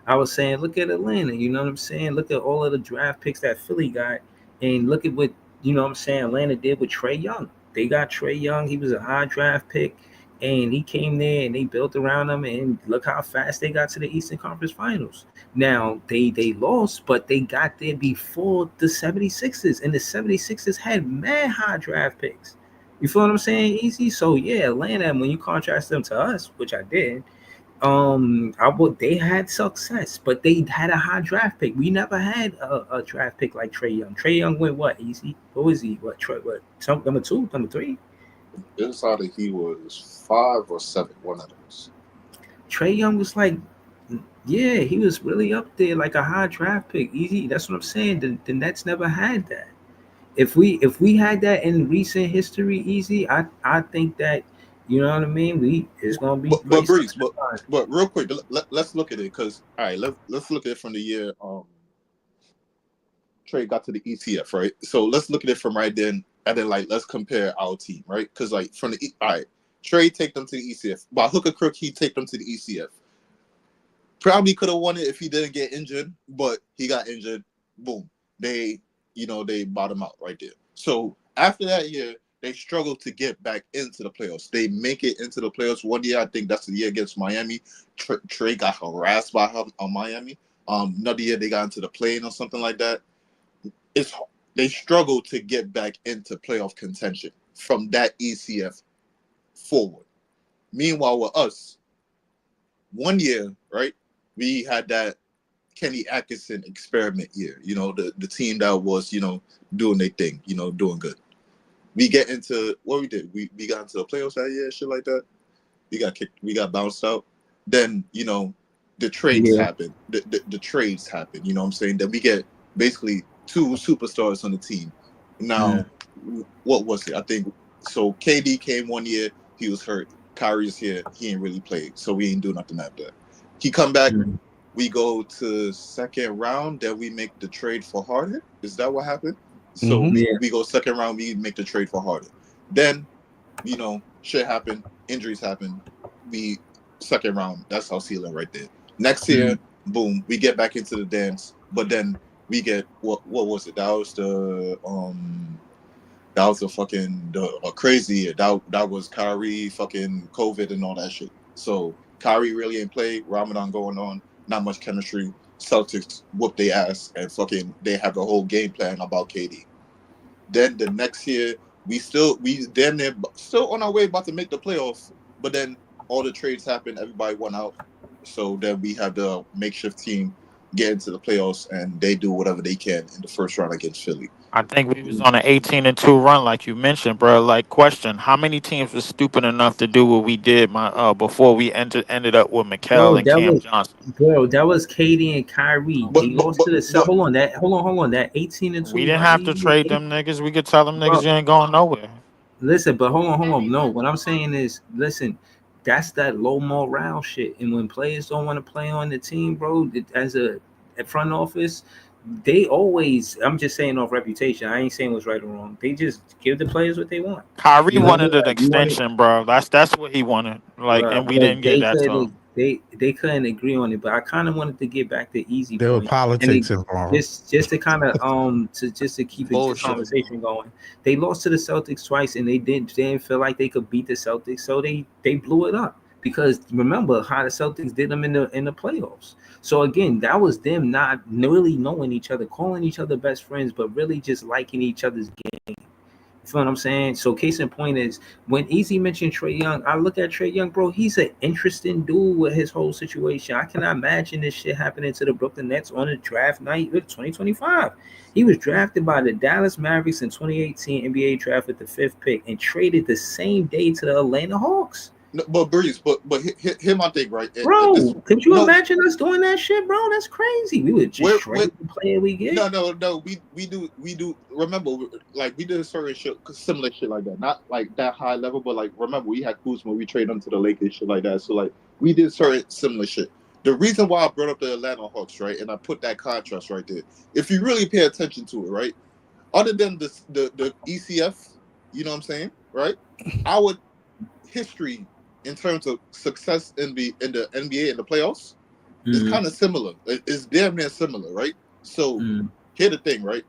I was saying, look at Atlanta. You know what I'm saying? Look at all of the draft picks that Philly got, and look at what Atlanta did with Trae Young. They got Trae Young. He was a high draft pick, and he came there and they built around him. And look how fast they got to the Eastern Conference Finals. Now, they lost, but they got there before the 76ers, and the 76ers had mad high draft picks. You feel what I'm saying, Easy? So, yeah, Atlanta, when you contrast them to us, which I did, they had success, but they had a high draft pick. We never had a draft pick like Trae Young. Trae Young went what, Easy? What was he? What? Number 2? Number 3? It's either he was 5 or 7, one of those. Trae Young was like, yeah, he was really up there, like a high draft pick. Easy. That's what I'm saying. The Nets never had that. If we had that in recent history, Easy, I think that, you know what I mean. It's gonna be. But Breeze, but real quick, let's look at it because all right, let's look at it from the year Trae got to the ECF, right? So let's look at it from right then, and then like let's compare our team, right? Because like from the all right, Trae take them to the ECF. By hook or crook, he take them to the ECF. Probably could have won it if he didn't get injured, but he got injured. Boom. They bottom out right there. So after that year, they struggled to get back into the playoffs. They make it into the playoffs one year. I think that's the year against Miami. Trae got harassed by Miami. Another year they got into the play-in or something like that. They struggled to get back into playoff contention from that ECF forward. Meanwhile, with us, one year, right, we had that Kenny Atkinson experiment year, the team that was, doing their thing, doing good. We get into what we did. We got into the playoffs that year, shit like that. We got bounced out. Then, the trades happen. The trades happen, you know what I'm saying? Then we get basically 2 superstars on the team. Now, what was it? I think so KD came one year, he was hurt. Kyrie's here, he ain't really played, so we ain't do nothing after that. He come back. We go to second round, then we make the trade for Harden. Is that what happened? So we go second round, we make the trade for Harden. Then, shit happened, injuries happen. We second round, that's our ceiling right there. Next year, boom, we get back into the dance, but then we get what was it? That was a crazy year. That was Kyrie, fucking COVID and all that shit. So Kyrie really ain't played. Ramadan going on. Not much chemistry. Celtics whoop their ass and fucking they have a whole game plan about KD. Then the next year we damn near still on our way about to make the playoffs, but then all the trades happened, everybody went out, so then we have the makeshift team get into the playoffs, and they do whatever they can in the first round against Philly. I think we was on an 18-2 run, like you mentioned, bro. Like, question: how many teams was stupid enough to do what we did, before we ended up with Mikal and Cam Johnson? Bro, that was KD and Kyrie. They lost to the Hold on, that 18-2. We didn't have to trade them niggas. We could tell them niggas you ain't going nowhere. Listen, but hold on. No, what I'm saying is, listen, that's that low morale shit. And when players don't want to play on the team, bro, as a front office, they always, I'm just saying off reputation, I ain't saying what's right or wrong. They just give the players what they want. Kyrie wanted an extension, bro. That's what he wanted. Like, and we didn't get that. So they couldn't agree on it, but I kind of wanted to get back to easy. There were politics involved. Just to kind of to keep the conversation going. They lost to the Celtics twice, and they didn't feel like they could beat the Celtics, so they blew it up. Because remember how the Celtics did them in the playoffs. So again, that was them not really knowing each other, calling each other best friends, but really just liking each other's game. You feel what I'm saying? So case in point is when Easy mentioned Trae Young, I look at Trae Young, bro. He's an interesting dude with his whole situation. I cannot imagine this shit happening to the Brooklyn Nets on a draft night of 2025. He was drafted by the Dallas Mavericks in 2018 NBA draft with the 5th pick and traded the same day to the Atlanta Hawks. No, but Breeze, but hear my thing, right? Bro, could you imagine us doing that shit, bro? That's crazy. We would just trade the player we get. No. We do. Remember, like we did certain shit, similar shit like that. Not like that high level, but like remember we had Kuzma, we traded him to the Lakers, shit like that. So like we did certain similar shit. The reason why I brought up the Atlanta Hawks, right, and I put that contrast right there. If you really pay attention to it, right, other than the ECF, you know what I'm saying, right? Our history in terms of success in the NBA and the playoffs, it's kind of similar. It's damn near similar, right? So here's the thing, right?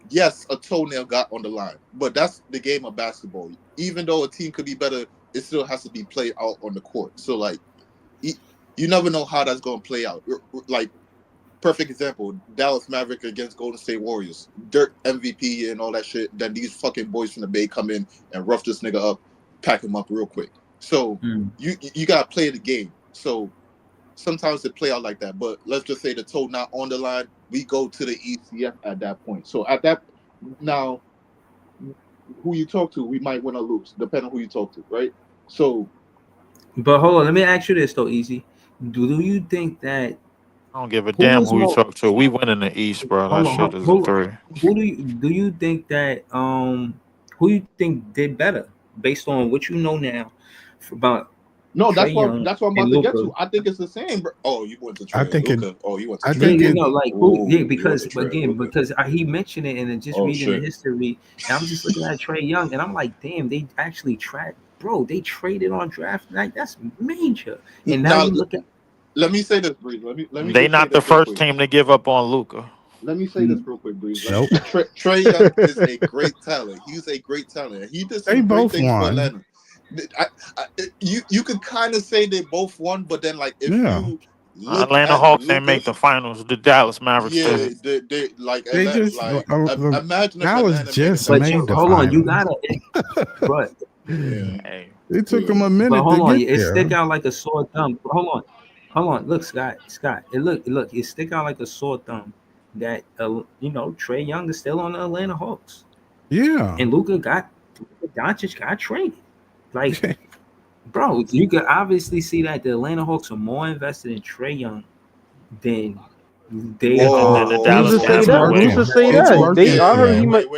Yes, a toenail got on the line, but that's the game of basketball. Even though a team could be better, it still has to be played out on the court. So like, you never know how that's going to play out. Like, perfect example, Dallas Maverick against Golden State Warriors. Dirk MVP and all that shit. Then these fucking boys from the Bay come in and rough this nigga up, pack him up real quick. So you gotta play the game. So sometimes it play out like that. But let's just say the toe not on the line, we go to the ECF at that point. So at that now, who you talk to, we might win or lose, depending on who you talk to, right? So, but hold on, let me ask you this though, Easy. Do you think that I don't give a damn who you talk to? We win in the East, bro. That shit is a 3. Who do you think that who you think did better? Based on what you know now about that's what I'm about to get to. I think it's the same, bro. Oh, you went to Trae. I think Luka. You went to Trae. Because he mentioned it and just reading the history, and I'm just looking at Trae Young and I'm like, damn, they actually they traded on draft night. That's major. And now you look at. Let me say this, Breeze. Let me. They not the first team to give up on Luka. Let me say this real quick, Breeze. Nope. Trae Young is a great talent. He's a great talent. He did some great things for Atlanta. You could kind of say they both won, but then like if you look Atlanta Hawks didn't make the finals. The Dallas Mavericks. Yeah, they just imagine. That was just made. Hold on, you gotta. But it took them a minute. But hold on, it stick out like a sore thumb. Hold on. Look, Scott. It stick out like a sore thumb. That Trae Young is still on the Atlanta Hawks. Yeah. And Doncic got traded. Like, bro, you could obviously see that the Atlanta Hawks are more invested in Trae Young than they are. Who's to say that? I heard he might.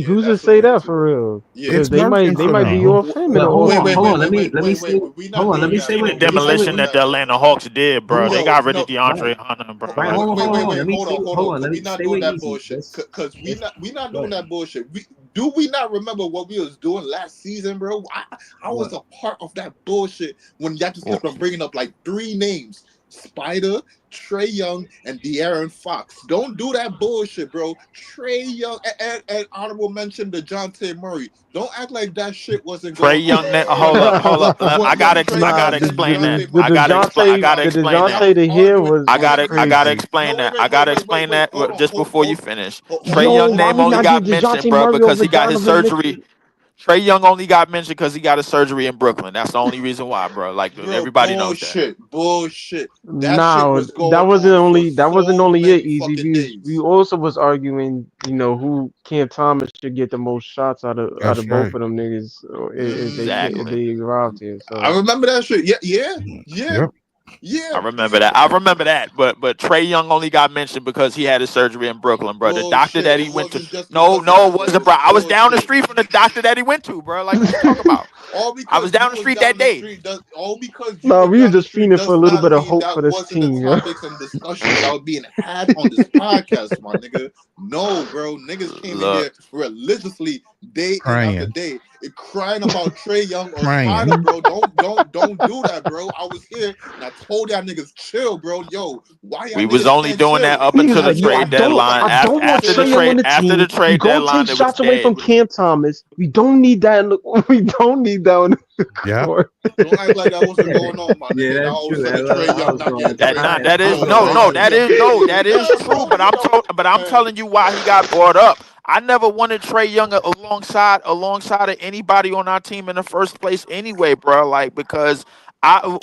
Who's to say that for real? Yeah, they might be off him. Hold on. Let me say. The demolition that the Atlanta Hawks did, bro. They got rid of DeAndre Hunter, bro. Hold on. Let me not doing that bullshit. Because we not doing that bullshit. Do we not remember what we was doing last season, bro? I was a part of that bullshit when y'all just kept on bringing up like 3 names. Spider, Trae Young, and De'Aaron Fox. Don't do that bullshit, bro. Trae Young and honorable mention to DeJounte Murray. Don't act like that shit wasn't going Trae Young. Hold up. I gotta explain that. I gotta explain that. The here was I gotta crazy. explain that. I gotta explain that just before you finish. Hold Trae Yo, Young why name we only not got get mentioned, DeJounte bro, Murray because over he got his Donovan surgery. Mitchell? Trae Young only got mentioned because he got his surgery in Brooklyn. That's the only reason why, bro. Like Bro, everybody knows that. Bullshit. That shit Nah, was going that wasn't on only for that wasn't so only it, many Easy. fucking We days. also was arguing, who Cam Thomas should get the most shots out of That's both right. of them niggas if Exactly. they arrived here. I So remember that shit. Yeah. Yep. I remember that. But Trae Young only got mentioned because he had his surgery in Brooklyn, bro. The doctor that he went to. No, it wasn't, bro. I was down the street from the doctor that he went to, bro. Like, what you talking about? I was down the street that day. All because we were just fiending for a little bit of hope for this team, yo. topics and discussions that were being had on this podcast, my nigga. No, bro. Niggas came in here religiously day after day, crying about Trae Young or Spider, bro. Don't do that, bro. I was here and I told y'all niggas chill, bro. Yo, why y'all we was only doing that up until the trade deadline. After the trade deadline, take shots away from Cam Thomas. We don't need that. We don't need that on the court. Don't act like that wasn't going on, my nigga. That is true. But I'm telling you why he got brought up. I never wanted Trae Young alongside of anybody on our team in the first place anyway, bro. Like, because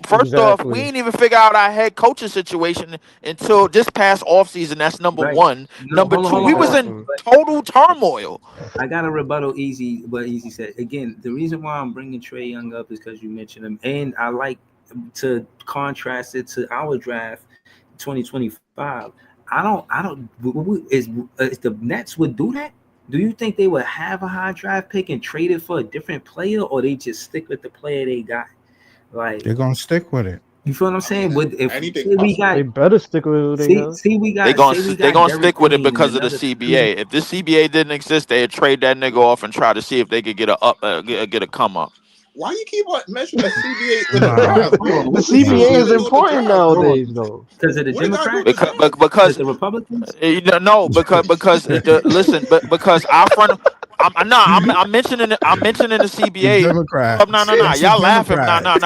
first off, we ain't even figure out our head coaching situation until this past offseason. That's number one. Number two, we was in total turmoil. I got a rebuttal what Easy said. Again, the reason why I'm bringing Trae Young up is because you mentioned him, and I like to contrast it to our draft 2025. Is the Nets would do that? Do you think they would have a high draft pick and trade it for a different player, or they just stick with the player they got? Like, they're gonna stick with it. You feel what I'm saying? They better stick with who they got. They're gonna stick with it because of the CBA. If this CBA didn't exist, they'd trade that nigga off and try to see if they could get a come up. Why you keep on mentioning the CBA in the draft, bro? The CBA is important nowadays, though. Because of the Democrats? Because the Republicans? No, because listen, because our friend. I'm mentioning the CBA. No. Y'all laughing. No.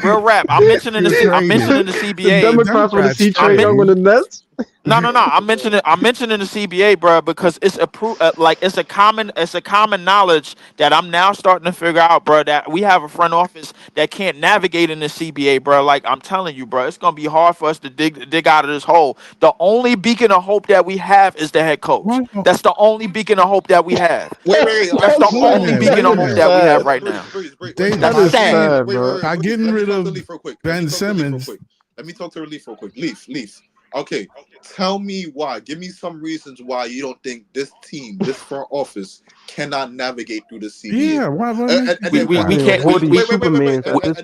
Real rap. I'm mentioning the CBA. The Democrats want to see Trae Young on the Nets. No. I'm mentioning the CBA, bro, because it's it's a common knowledge that I'm now starting to figure out, bro, that we have a front office that can't navigate in the CBA, bro. Like, I'm telling you, bro, it's gonna be hard for us to dig out of this hole. The only beacon of hope that we have is the head coach. That's the only beacon of hope that we have. Wait. That's the only beacon of hope that we have right now. That's sad, bro. By getting rid of Ben Simmons. Let me talk to Relief real quick. Leaf. Okay, tell me why. Give me some reasons why you don't think this team, this front office, cannot navigate through the CBA. Yeah, why? We can't. And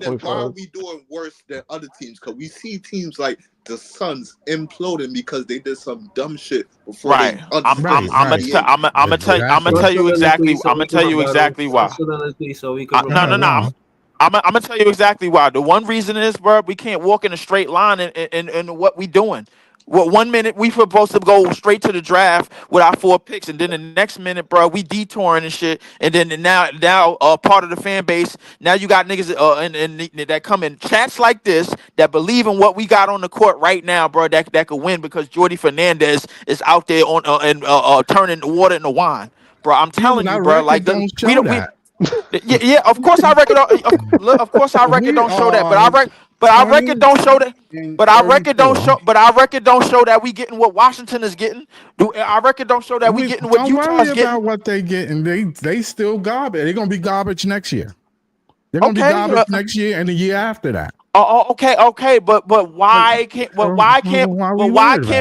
then why are we doing worse than other teams? Because we see teams like the Suns imploding because they did some dumb shit before. Right. I'm gonna tell you exactly why. No. I'm gonna tell you exactly why. The one reason is, bro, we can't walk in a straight line in what we doing. What 1 minute we supposed to go straight to the draft with our 4 picks, and then the next minute, bro, we detouring and shit. And then now part of the fan base. Now you got niggas and that come in chats like this that believe in what we got on the court right now, bro. That could win because Jordi Fernandez is out there on turning the water into wine, bro. I'm telling you, bro. Like we don't. Yeah, of course our record. Of course our record don't show that, but our record don't show that. But our record don't show that we getting what Washington is getting. Our record don't show that we getting what Utah's getting. About what they getting. They still garbage. They're gonna be garbage next year. They're gonna be garbage next year and the year after that. Okay, but why can't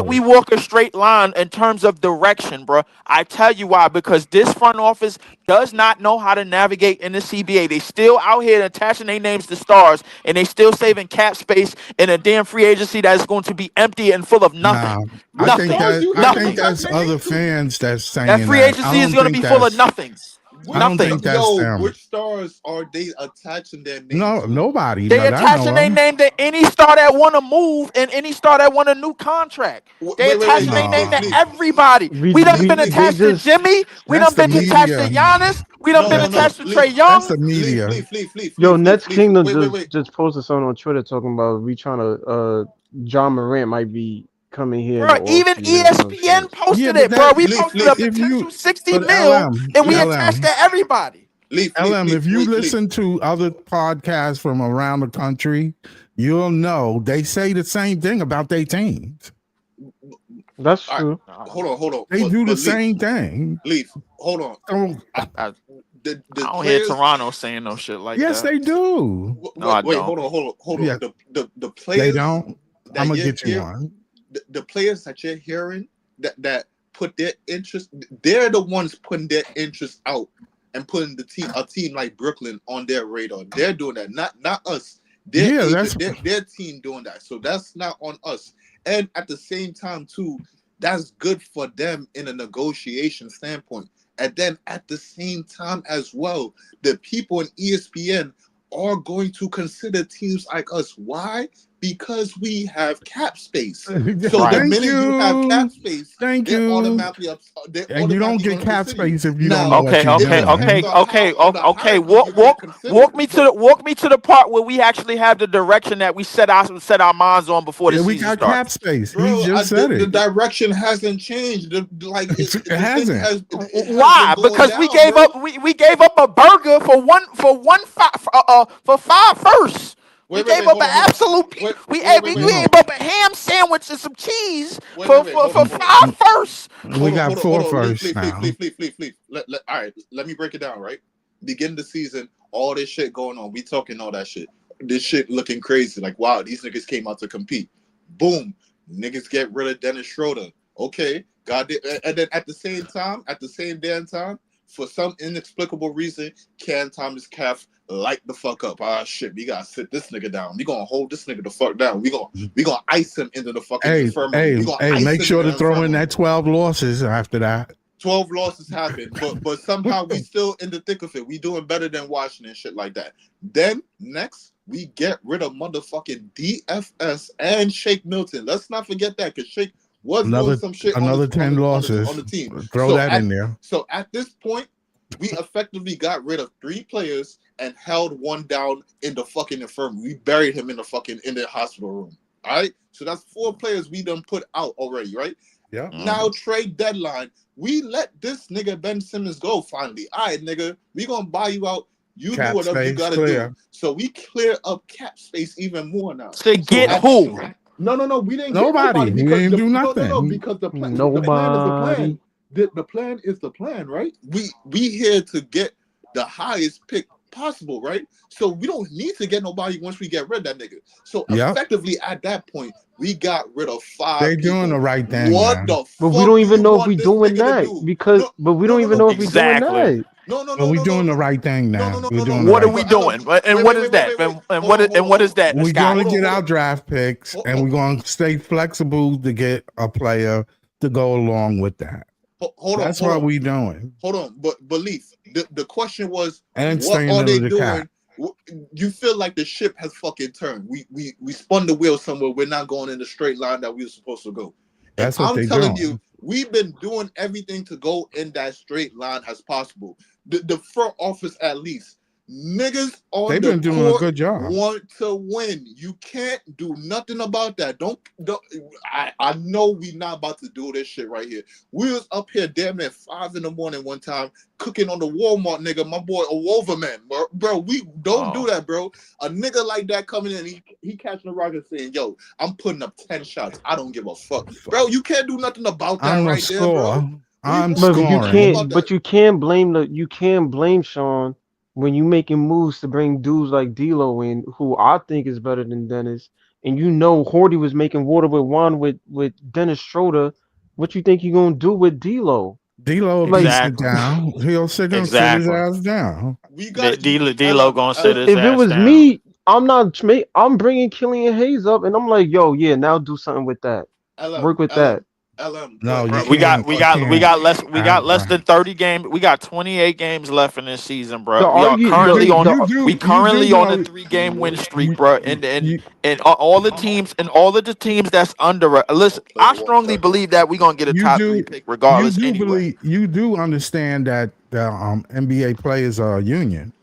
we walk a straight line in terms of direction, bro? I tell you why, because this front office does not know how to navigate in the CBA. They still out here attaching their names to stars, and they still saving cap space in a damn free agency that is going to be empty and full of nothing. I think that's other fans that's saying that free agency is going to be full of nothing. I don't think that's them. Which stars are they attaching their name No, to? nobody. They attaching their name to any star that want to move and any star that want a new contract. They attaching their name to everybody. We done been attached to Jimmy. We done been attached to Giannis. We done been attached to Trae Young. That's the media. Yo, Nets Kingdom just posted something on Twitter talking about we trying to John Morant might be coming here. Bro, even ESPN posted it, bro. We posted a potential 60 mil, and we attached to everybody. If you listen to other podcasts from around the country, you'll know they say the same thing about their teams. That's true. Hold on. They do the same thing. Leaf, hold on. I don't hear Toronto saying no shit like that. Yes, they do. Wait, hold on. Yeah. The players They don't. I'm gonna get you one. The players that you're hearing that put their interest, they're the ones putting their interest out and putting a team like Brooklyn on their radar. They're doing that, not us. Their team doing that. So that's not on us. And at the same time, too, that's good for them in a negotiation standpoint. And then at the same time as well, the people in ESPN are going to consider teams like us. Why? Because we have cap space. So the minute you have cap space, they're automatically up. And you don't get cap space if you don't know. Okay. Walk me to the part where we actually have the direction that we set our minds on before the season we got starts. Cap space. He just said it. The direction hasn't changed. It hasn't. Why? Because we gave up a burger for five firsts. We gave up an absolute. We gave up a ham sandwich and some cheese for 5 firsts. We got 4 firsts now. All right, let me break it down. Right, begin the season, all this shit going on. We talking all that shit. This shit looking crazy. Like, wow, these niggas came out to compete. Boom, niggas get rid of Dennis Schroeder. Okay, and then at the same damn time, for some inexplicable reason, Cam Thomas calf light the fuck up. Ah shit, we gotta sit this nigga down. We gonna hold this nigga the fuck down. We gonna ice him into the fucking infirmary. Make sure to throw in that 12 losses after that. 12 losses happened, but somehow we still in the thick of it. We doing better than Washington, shit like that. Then next, we get rid of motherfucking DFS and Shake Milton. Let's not forget that, because Shake was doing some shit. Another 10 losses on the team. Throw that in there. So at this point, we effectively got rid of 3 players and held one down in the fucking infirmary. We buried him in the hospital room. All right. So that's 4 players we done put out already, right? Yeah. Now trade deadline. We let this nigga Ben Simmons go finally. All right, nigga. We gonna buy you out. You cap do whatever you gotta do. So we clear up cap space even more now. To get who? No. We didn't nobody. Get we didn't do nothing. No, because the plan is the plan. The plan is the plan, right? We here to get the highest pick possible, right? So we don't need to get nobody once we get rid of that nigga. So effectively at that point, we got rid of 5 They're people. doing the right thing. What the fuck? But we don't even know if we're doing that but we don't even know if we're doing that. No. But we're doing the right thing now. What are we doing? And what is that? And what is that? We're going to get our draft picks, and we're going to stay flexible to get a player to go along with that. That's what we're doing. Hold on, but Leaf, the question was, and what are they doing? You feel like the ship has fucking turned. We spun the wheel somewhere. We're not going in the straight line that we were supposed to go. That's what I'm telling you, we've been doing everything to go in that straight line as possible. The front office, at least. Niggas on They've been doing a good job. Want to win. You can't do nothing about that. Don't. I know we not about to do this shit right here. We was up here damn near 5 a.m. one time cooking on the Walmart, nigga. My boy, a Wolverman, bro. We don't do that, bro. A nigga like that coming in, he catching the rock and saying, "Yo, I'm putting up 10 shots. I don't give a fuck, bro. You can't do nothing about that right there, bro. I'm scoring. But you can't blame Sean when you making moves to bring dudes like D'Lo in, who I think is better than Dennis, and you know Horty was making water with wine with Dennis Schroeder. What you think you gonna do with D'Lo? D'Lo will sit down. He'll sit his ass down. D'Lo gonna sit his ass down. If it was me, I'm bringing Killian Hayes up, and I'm like, yo, yeah, now do something with that. Work with that. LM. No, Bro, you we can't. got less Bruh. than 30 games. We got 28 games left in this season, bro. The We are argue currently the, on the we You currently do on a know. 3-game win streak, You, bro. you, And all the teams and all of the teams that's under us. Listen, I strongly believe that we're gonna get a you top 3 do. pick You regardless do anyway. believe. You do understand that the NBA players are a union.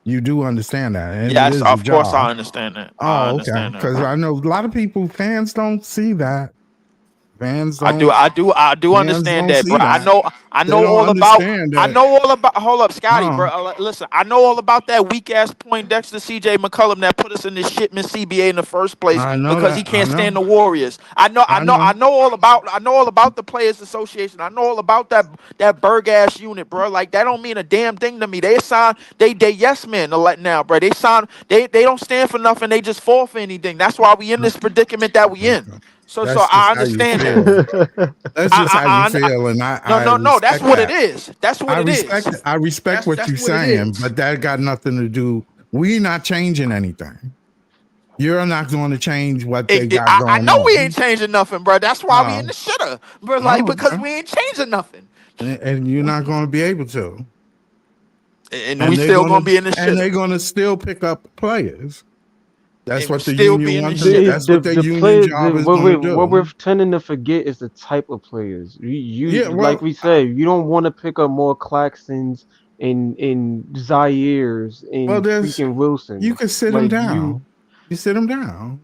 You do understand that, and it Yes, is a of course I job. understand that. I Oh, okay. understand that, Because bro. I know a lot of people, fans don't see that. Fans I don't. do Fans understand don't that, see bro. I that. know They don't all about. understand I that. know all about. Hold up, Scotty, Oh, bro. Listen, I know all about that weak ass Poindexter CJ McCollum that put us in this shitman CBA in the first place I know because he that. I can't stand know. the Warriors. I know all about the Players Association. I know all about that Berg ass unit, bro. Like that don't mean a damn thing to me. They sign they yes men now, bro. They don't stand for nothing. They just fall for anything. That's why we in this predicament that we in. So That's just I how you understand feel. that. That's just how you feel, and I No. That's respect what it that. is. That's what I it is. respect what you're That's what it saying, is. but that got nothing to do. We're not changing anything. You're not going to change what they got I going know we ain't on. changing nothing, bro. That's why we in Oh, the shitter, bro. Like because okay. we ain't changing nothing, And you're not going to be able to. and we still gonna be in the And they're shitter, going to still pick up players. That's and we what the still be union in the wants to. shitter. That's what the union player, job is what going to we're do. tending to forget is the type of players. Yeah, Like well, we say, you don't want to pick up more Claxtons and Zaire's and there's freaking Wilsons. you can sit them Like down. You sit them down.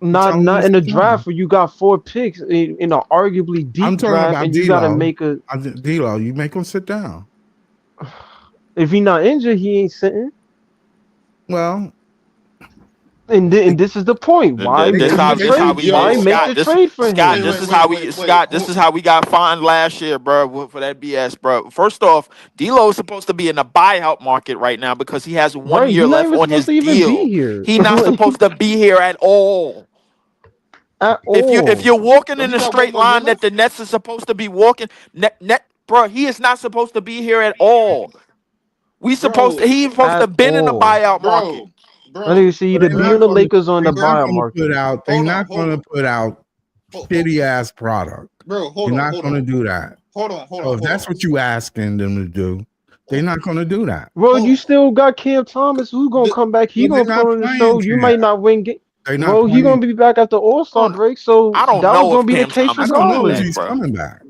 You not tell them to in a sit down. draft where you got 4 picks in an arguably I'm deep talking draft, about and you got to D'Lo. make a. D'Lo, you make him sit down. If he not injured, he ain't sitting. Well, and this is the point. Why make the trade for him? Scott, this is how we got fined last year, bro, for that BS, bro. First off, D'Lo is supposed to be in the buyout market right now because he has 1 year left on his deal. He's not supposed to be here at all. If you're walking in a straight line that the Nets are supposed to be walking, bro, he is not supposed to be here at all. He's supposed to been in the buyout market. I think see either be on the Lakers or in the buyout market. They're not going to put out shitty ass product. Bro, They're not going to do that. Hold on. So if that's what you asking them to do, they're not going to do that. Bro, you still got Cam Thomas who's gonna come back. He gonna come on the show. You might not win game. Bro, he gonna be back at the All-Star break. So I don't that know was gonna if be the Cam case Thomas regardless. He's coming back.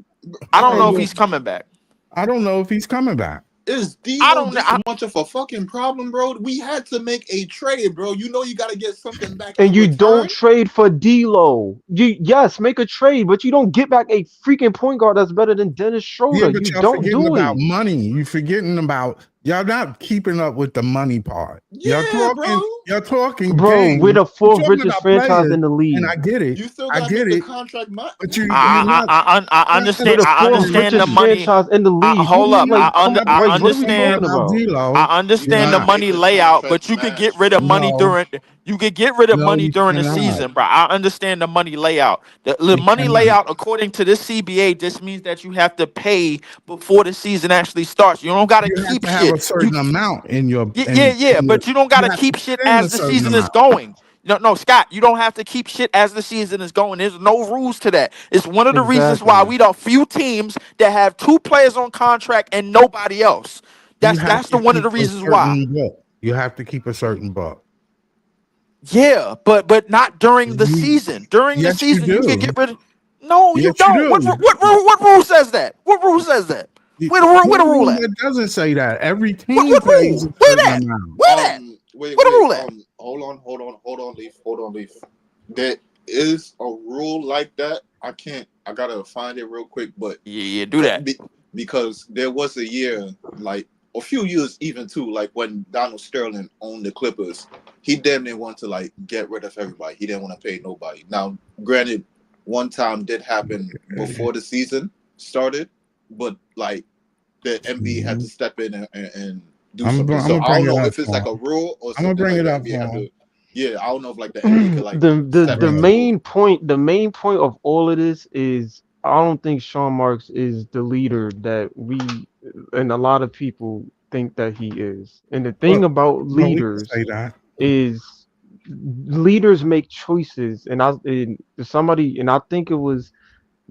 I don't know if he's coming back. I don't know if he's coming back. Is D'Lo this much of a fucking problem, bro? We had to make a trade, bro. You know you got to get something back. And you don't trade for D'Lo. Yes, make a trade, but you don't get back a freaking point guard that's better than Dennis Schroeder. But you y'all don't forgetting do about it. money. You forgetting about y'all not keeping up with the money part. Y'all talking, bro. game. We're the fourth You're talking richest about franchise players, in the league. and I get it. You still I got get the it. contract, But you, I understand. I understand the money. Franchise in the league. Hold up. Like, I what are we understand. talking about? I understand the money layout, but you could get rid of money during. You could get rid of money during the season, bro. I understand the money layout. The money layout, according to this CBA, just means that you have to pay before the season actually starts. You don't got to keep to have shit. a certain amount in your. But you don't got to keep shit as the season is going. No, Scott, you don't have to keep shit as the season is going. There's no rules to that. It's one of the reasons why we the few teams that have 2 players on contract and nobody else. That's one of the reasons why. You have to keep a certain buck. Yeah, but not during the season. During the season, you can get rid of. No, you don't. What rule says that? What rule says that? Where the rule at? It doesn't say that. Every team What plays rule? a Where certain that? amount. Where that? Wait, Where the rule at? Hold on, Leaf. There is a rule like that. I gotta find it real quick, but yeah, do that. Because there was a year, like a few years even too, like when Donald Sterling owned the Clippers, he damn near wanted to like get rid of everybody. He didn't want to pay nobody. Now, granted, one time did happen before the season started, but like the NBA had to step in and do something. So I don't know if it's like a rule or something. I'm gonna bring it up. Yeah, I don't know if like the NBA could like the main point of all of this is I don't think Sean Marks is the leader that we and a lot of people think that he is. And the thing about leaders is leaders make choices. And I think it was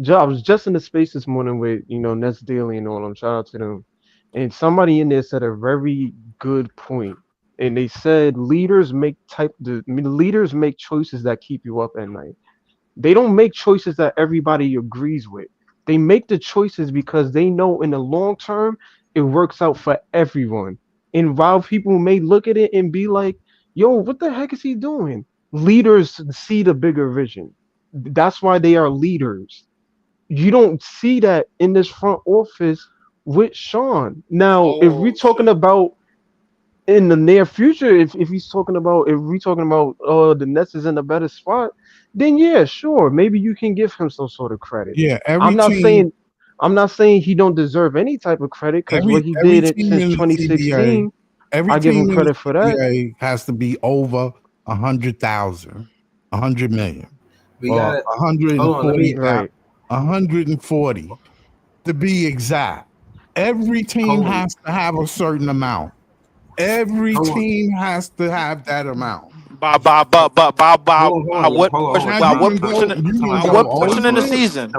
I was just in the space this morning with Nets Daily and all them. Shout out to them. And somebody in there said a very good point. And they said leaders make choices that keep you up at night. They don't make choices that everybody agrees with. They make the choices because they know in the long term it works out for everyone. And while people may look at it and be like, yo, what the heck is he doing? Leaders see the bigger vision. That's why they are leaders. You don't see that in this front office with Sean. Now, if we're talking about in the near future, if he's talking about if we're talking about the Nets is in a better spot, then yeah, sure, maybe you can give him some sort of credit. Yeah, I'm not saying he don't deserve any type of credit because what he every did team since in the CBA, 2016, I give him credit for that. CBA has to be over 100,000, 100 million, or 140, right. 140 to be exact. Every team has to have a certain amount. Every team has to have that amount. What portion in the season?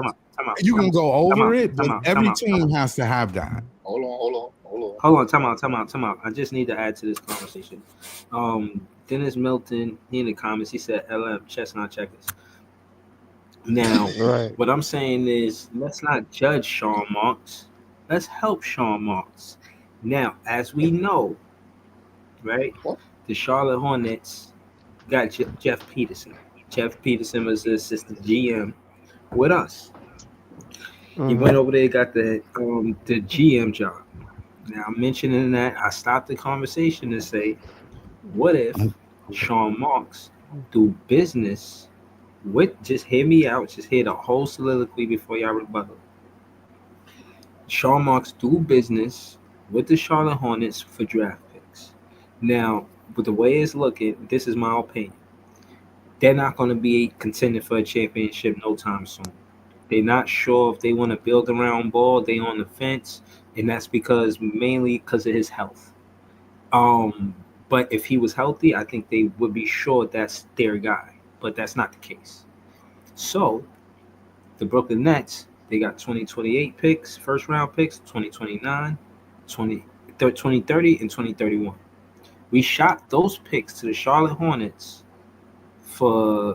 You can go over it, but every team has to have that. Hold on. Time out. I just need to add to this conversation. Dennis Milton, he in the comments, he said LM chestnut checkers. Now, right. What I'm saying is, let's not judge Sean Marks. Let's help Sean Marks. Now, as we know, right, the Charlotte Hornets got Jeff Peterson. Jeff Peterson was the assistant GM with us. He went over there, got the GM job. Now, I'm mentioning that, I stopped the conversation and say, what if Sean Marks do business with, just hear me out, just hear the whole soliloquy before y'all rebuttal. Sean Marks do business with the Charlotte Hornets for draft picks. Now, with the way it's looking, this is my opinion. They're not going to be contending for a championship no time soon. They're not sure if they want to build around Ball. They on the fence, and that's mainly because of his health. But if he was healthy, I think they would be sure that's their guy. But that's not the case. So, the Brooklyn Nets, they got 2028 picks, first round picks, 2029, 2030, and 2031. We shot those picks to the Charlotte Hornets for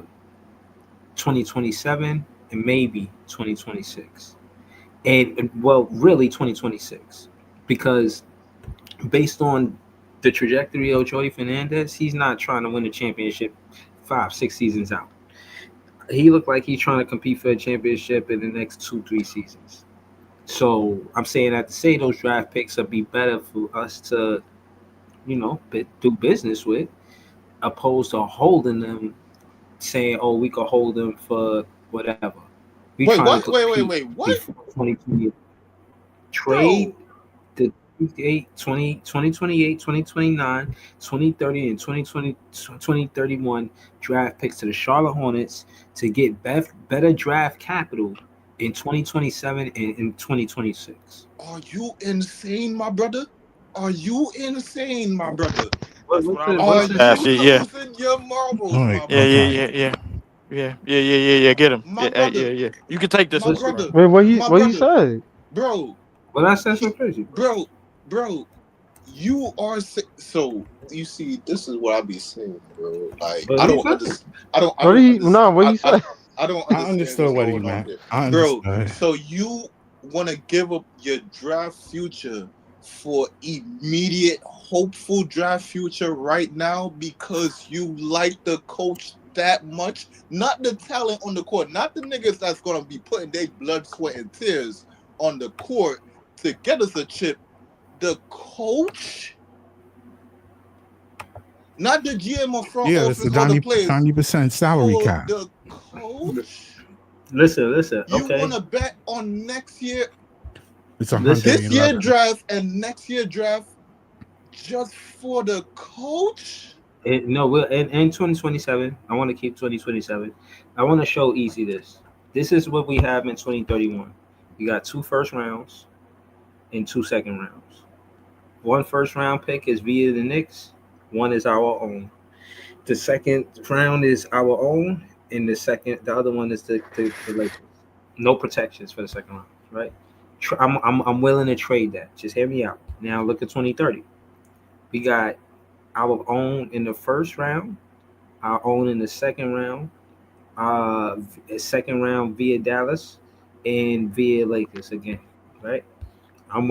2027 and maybe 2026. And well, really 2026. Because based on the trajectory of Jordi Fernandez, he's not trying to win a championship 5-6 seasons out. He looked like he's trying to compete for a championship in the next 2-3 seasons. So I'm saying that to say those draft picks would be better for us to, do business with, opposed to holding them, saying, "Oh, we could hold them for whatever." Wait, what? 2020 trade the 2028, 2029, 2030, and 2031 draft picks to the Charlotte Hornets to get better draft capital in 2027 and in 2026. Are you insane, my brother? Are you insane, my brother? Yeah. Your marbles, Yeah. Get him. Yeah. You can take this. Wait, what he said? Bro. Well, that's so crazy. Bro, you are so. You see, this is what I be saying, bro. Like, I don't understand. What he said? I don't. I understood what he meant. Bro, so you want to give up your draft future for immediate hopeful draft future right now because you like the coach that much? Not the talent on the court, not the niggas that's gonna be putting their blood, sweat, and tears on the court to get us a chip. The coach, not the GM or front office it's the or the players. 90% salary cap. The coach. Listen. You okay. want to bet on next year? It's this year draft and next year draft just for the coach? We're in 2027. I want to keep 2027. I want to show easy this. This is what we have in 2031. We got 2 first rounds and 2 second rounds. 1 first round pick is via the Knicks. 1 is our own. The second round is our own, and the other one is the Lakers. No protections for the second round, right? I'm willing to trade that. Just hear me out. Now look at 2030. We got our own in the first round, our own in the second round, second round via Dallas, and via Lakers again, right? I'm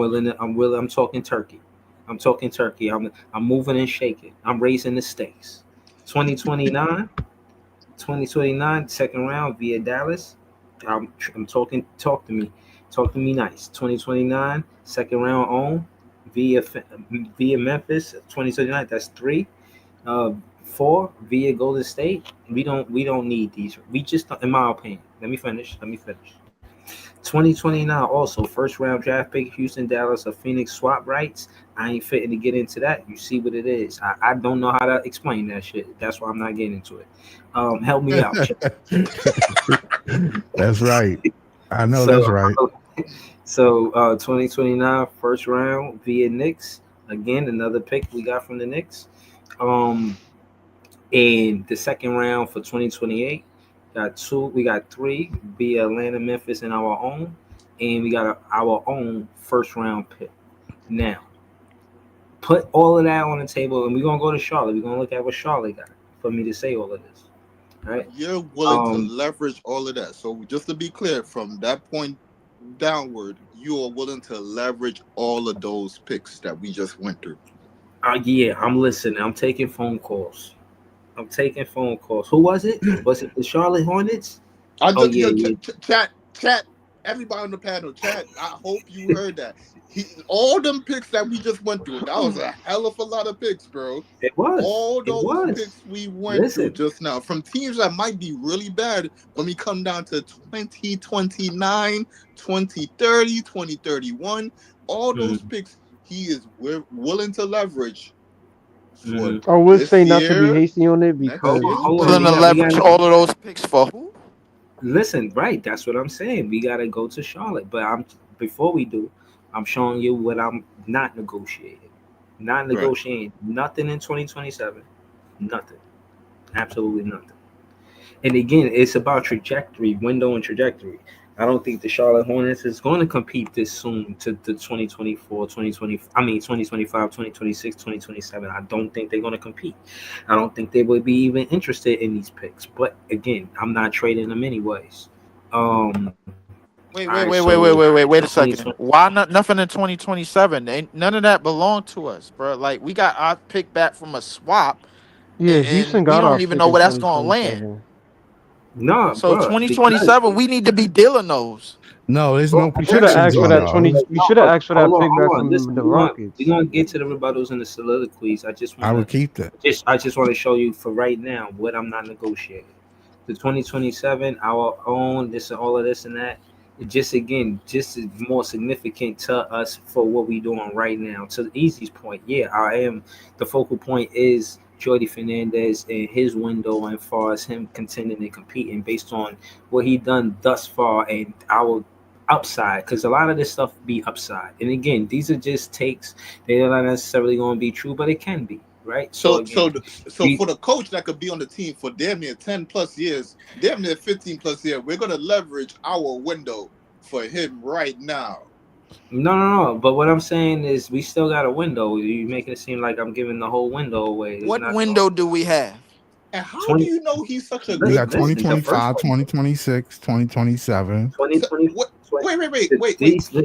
talking Turkey. I'm talking Turkey. I'm moving and shaking. I'm raising the stakes. 2029, second round via Dallas. I'm talking. Talk to me nice. 2029, second round on via Memphis. 2029. That's 3. 4 via Golden State. We don't need these. We just, in my opinion. Let me finish. 2029 also first round draft pick, Houston, Dallas, or Phoenix swap rights. I ain't fitting to get into that. You see what it is. I don't know how to explain that shit. That's why I'm not getting into it. Help me out. That's right. I know that's right. So 2029 first round via Knicks. Again, another pick we got from the Knicks. And the second round for 2028. We got 3 via Atlanta, Memphis, and our own, and we got our own first round pick. Now, put all of that on the table, and we're gonna go to Charlotte. We're gonna look at what Charlotte got for me to say all of this. All right? You're willing to leverage all of that. So just to be clear, from that point downward, you are willing to leverage all of those picks that we just went through. Yeah, I'm listening. I'm taking phone calls. Who was it? Was it the Charlotte Hornets? Chat. Everybody on the panel, chat. I hope you heard that. All them picks that we just went through, that was a hell of a lot of picks, bro. It was. All those picks we went through just now from teams that might be really bad when we come down to 2029, 2030, 2031. All those picks he is willing to leverage. I would say not to be hasty on it because willing to leverage all of those picks for who? Listen, right? That's what I'm saying. We gotta go to Charlotte, but before we do, I'm showing you what I'm not negotiating. Not negotiating nothing in 2027. Nothing. Absolutely nothing. And again, it's about trajectory, window and trajectory. I don't think the Charlotte Hornets is going to compete this soon to the 2024, 2025, 2026, 2027. I don't think they're going to compete. I don't think they would be even interested in these picks. But again, I'm not trading them anyways. Wait a second. Why nothing in 2027? Ain't none of that belong to us, bro. Like, we got our pick back from a swap. Yeah, Houston got our we don't even know where that's going to land. No, so 2027, we need to be dealing those. No, there's no. We should have asked for that 20. We should have asked for that pick back from the Rockets. We're gonna get to the rebuttals and the soliloquies. I would keep that. I just want to show you for right now what I'm not negotiating. The 2027, our own, this and all of this and that. Just is more significant to us for what we're doing right now. To Easy's point, the focal point is Jordy Fernandez and his window, and far as him contending and competing based on what he done thus far and our upside, because a lot of this stuff be upside. And again, these are just takes. They're not necessarily going to be true, but it can be, right? So for the coach that could be on the team for damn near 10 plus years, damn near 15 plus years, we're going to leverage our window for him right now. No. But what I'm saying is, we still got a window. You making it seem like I'm giving the whole window away. What window do we have? And how do you know he's such a good? We got 2025, 2026, 2027. 2020. Wait. These are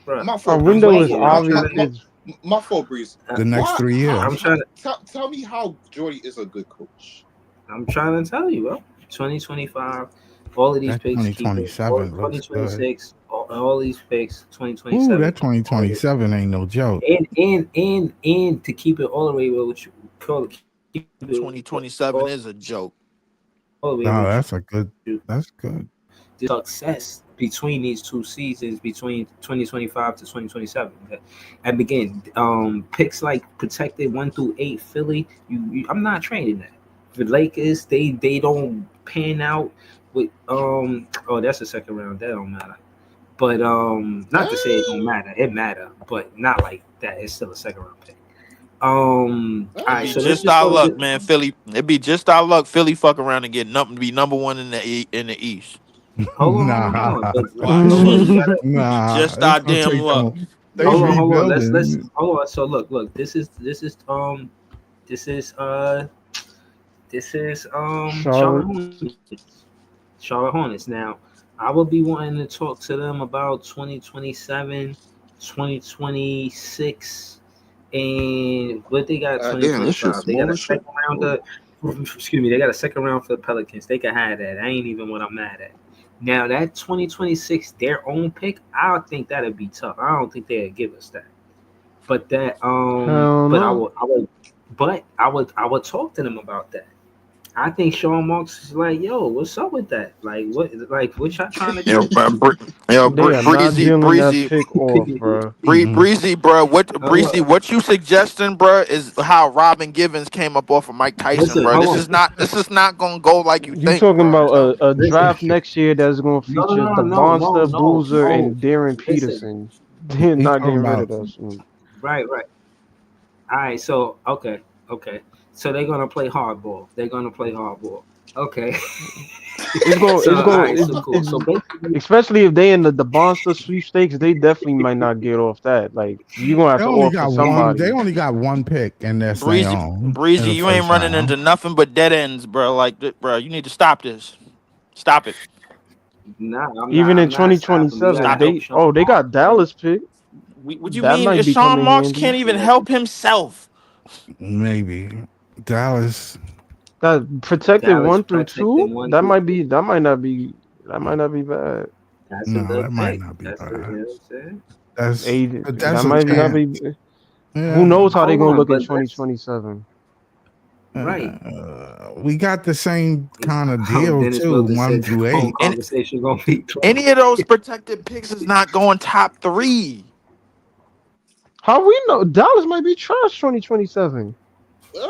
the. Our window is obvious. My fault, Breeze. The next 3 years. I'm trying to tell me how Jordy is a good coach. I'm trying to tell you, bro. 2025. All of these picks. 2027. 2026. All these picks. 2027. Ooh, that 2027 ain't no joke. And to keep it all the way with you, 2027 is a joke. No, that's good. That's good. The success between these 2 seasons, between 2025 to 2027, and begin picks like protected 1 through 8 Philly. I'm not trading that. The Lakers, they don't pan out with that's the second round. That don't matter. But not to say it don't matter. It matter, but not like that. It's still a second round pick. All right, so just our luck, man. Philly, it'd be just our luck. Philly fuck around and get be number one in the East. Hold on. Nah, just our damn luck. Hold on. Let's hold on. So look. This is Charlotte Hornets. Now, I will be wanting to talk to them about 2027, 2026, and what they got. 2025. They got a second round. They got a second round for the Pelicans. They can have that. I ain't even what I'm mad at. Now that 2026, their own pick, I don't think that'd be tough. I don't think they'd give us that. But that I would talk to them about that. I think Sean Marks is like, yo, what's up with that? Like what y'all trying to do? Breezy, bro. What you suggesting, bro, is how Robin Givens came up off of Mike Tyson, bro. This is not gonna go like you think. You talking about a draft next year that's gonna feature the Monster, Boozer, and Darren Peterson. They're not getting rid of us. Right. All right, so okay. So they're gonna play hardball. Okay. Especially if they in the Monster sweepstakes, they definitely might not get off that. Like you're gonna have to offer somebody. They only got one pick, and that's Breezy. You ain't running into nothing but dead ends, bro. Like, bro, you need to stop this. Stop it. Even in 2027, they got Dallas pick. What you mean? If Sean Marks can't even help himself? Maybe Dallas. That protected 1 through 2. That might not be bad. That might not be bad. That might not be. Yeah. Who knows how they're gonna look in 2027? Right. We got the same kind of deal too. 1 through 8. Any of those protected picks is not going top 3. How we know? Dallas might be trash 2027.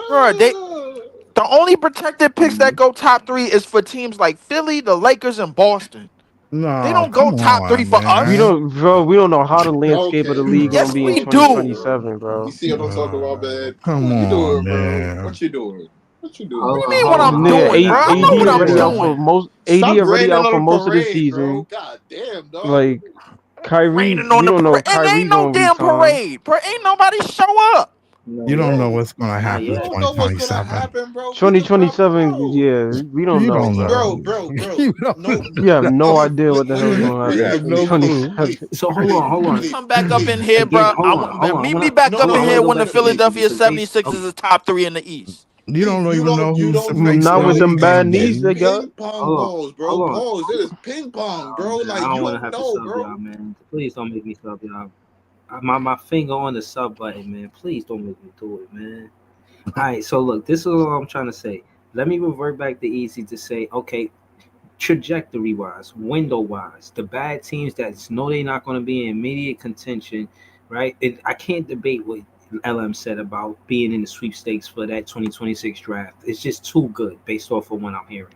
Bro, the only protected picks that go top 3 is for teams like Philly, the Lakers, and Boston. No, they don't go top 3 for us. We don't know how the landscape of the league gonna be in 2027, bro. You see what I'm talking about, man? Come on, man. What you doing? What you mean what I'm doing, bro? I know what I'm doing. AD already out for most of the season. God damn, dog. Like Kyrie, on the parade. And ain't no damn parade. Ain't nobody show up. You don't know what's gonna happen in 2027. 2027, yeah, we don't know. Bro. You have no idea what the hell is gonna happen. So hold on. Come back up in here, bro. Meet me back up in here when the Philadelphia 76ers is top 3 in the East. You don't even know who's not with them bad knees they got. Ping pong balls, bro. Balls. It is ping pong, bro. Like I don't want to have to sub y'all, man. Please don't make me sub y'all. My finger on the sub button, man. Please don't make me do it, man. All right, so look, this is what I'm trying to say. Let me revert back to Easy to say, okay, trajectory-wise, window-wise, the bad teams that know they're not going to be in immediate contention, right? I can't debate what LM said about being in the sweepstakes for that 2026 draft. It's just too good based off of what I'm hearing.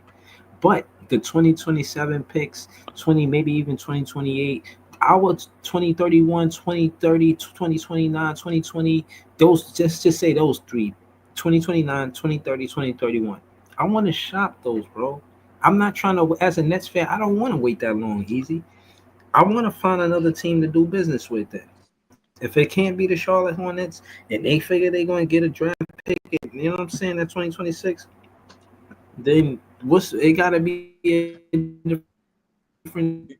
But the 2027 picks, maybe even 2028, our 2031, 2030, 2029, 2020, those just say those 3, 2029, 2030, 2031. I want to shop those, bro. I'm not trying to, as a Nets fan, I don't want to wait that long, Easy. I want to find another team to do business with then. If it can't be the Charlotte Hornets and they figure they're going to get a draft pick, you know what I'm saying, at 2026, then it got to be a different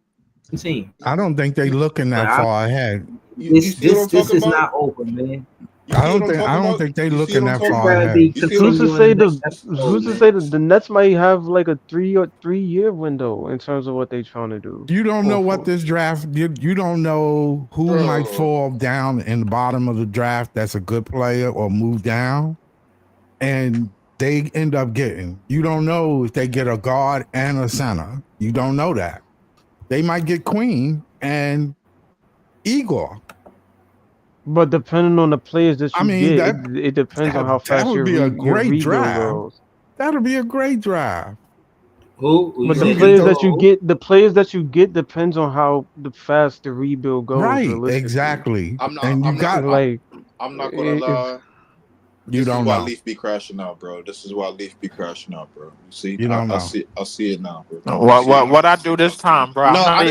team. I don't think they looking that far ahead. This is not over, man. I don't think they looking that far ahead. Who's to say the Nets might have like a 3-year window in terms of what they're trying to do? You don't know what this draft. You don't know who might fall down in the bottom of the draft. That's a good player or move down, and they end up getting. You don't know if they get a guard and a center. You don't know that. They might get Queen and Igor. But depending on the players that you get, it depends on how fast your rebuild goes. That'll be a great draft. But the players that you get depends on how fast the rebuild goes. Right, exactly. I'm not gonna lie. You don't know. Leaf be crashing out, bro. This is why Leaf be crashing out, bro. You see, you don't know. I see it now, bro. What I do this time, bro? No, I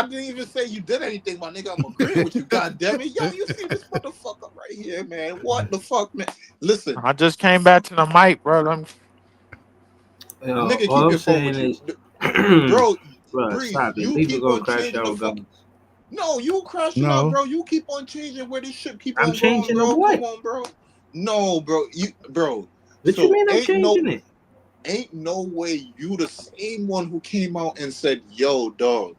didn't even say you did anything, my nigga. I'm agreeing with you. God damn it, yo, you see this motherfucker right here, man? What the fuck, man? Listen, I just came back to the mic, bro. Nigga, keep your phone with you, bro. Breeze, you keep on changing the fuck. No, you crashing out, bro. You keep on changing where this shit keep on changing going, bro. What? Come on, bro. No, bro. What you mean I'm changing it? Ain't no way you the same one who came out and said, "Yo, dog,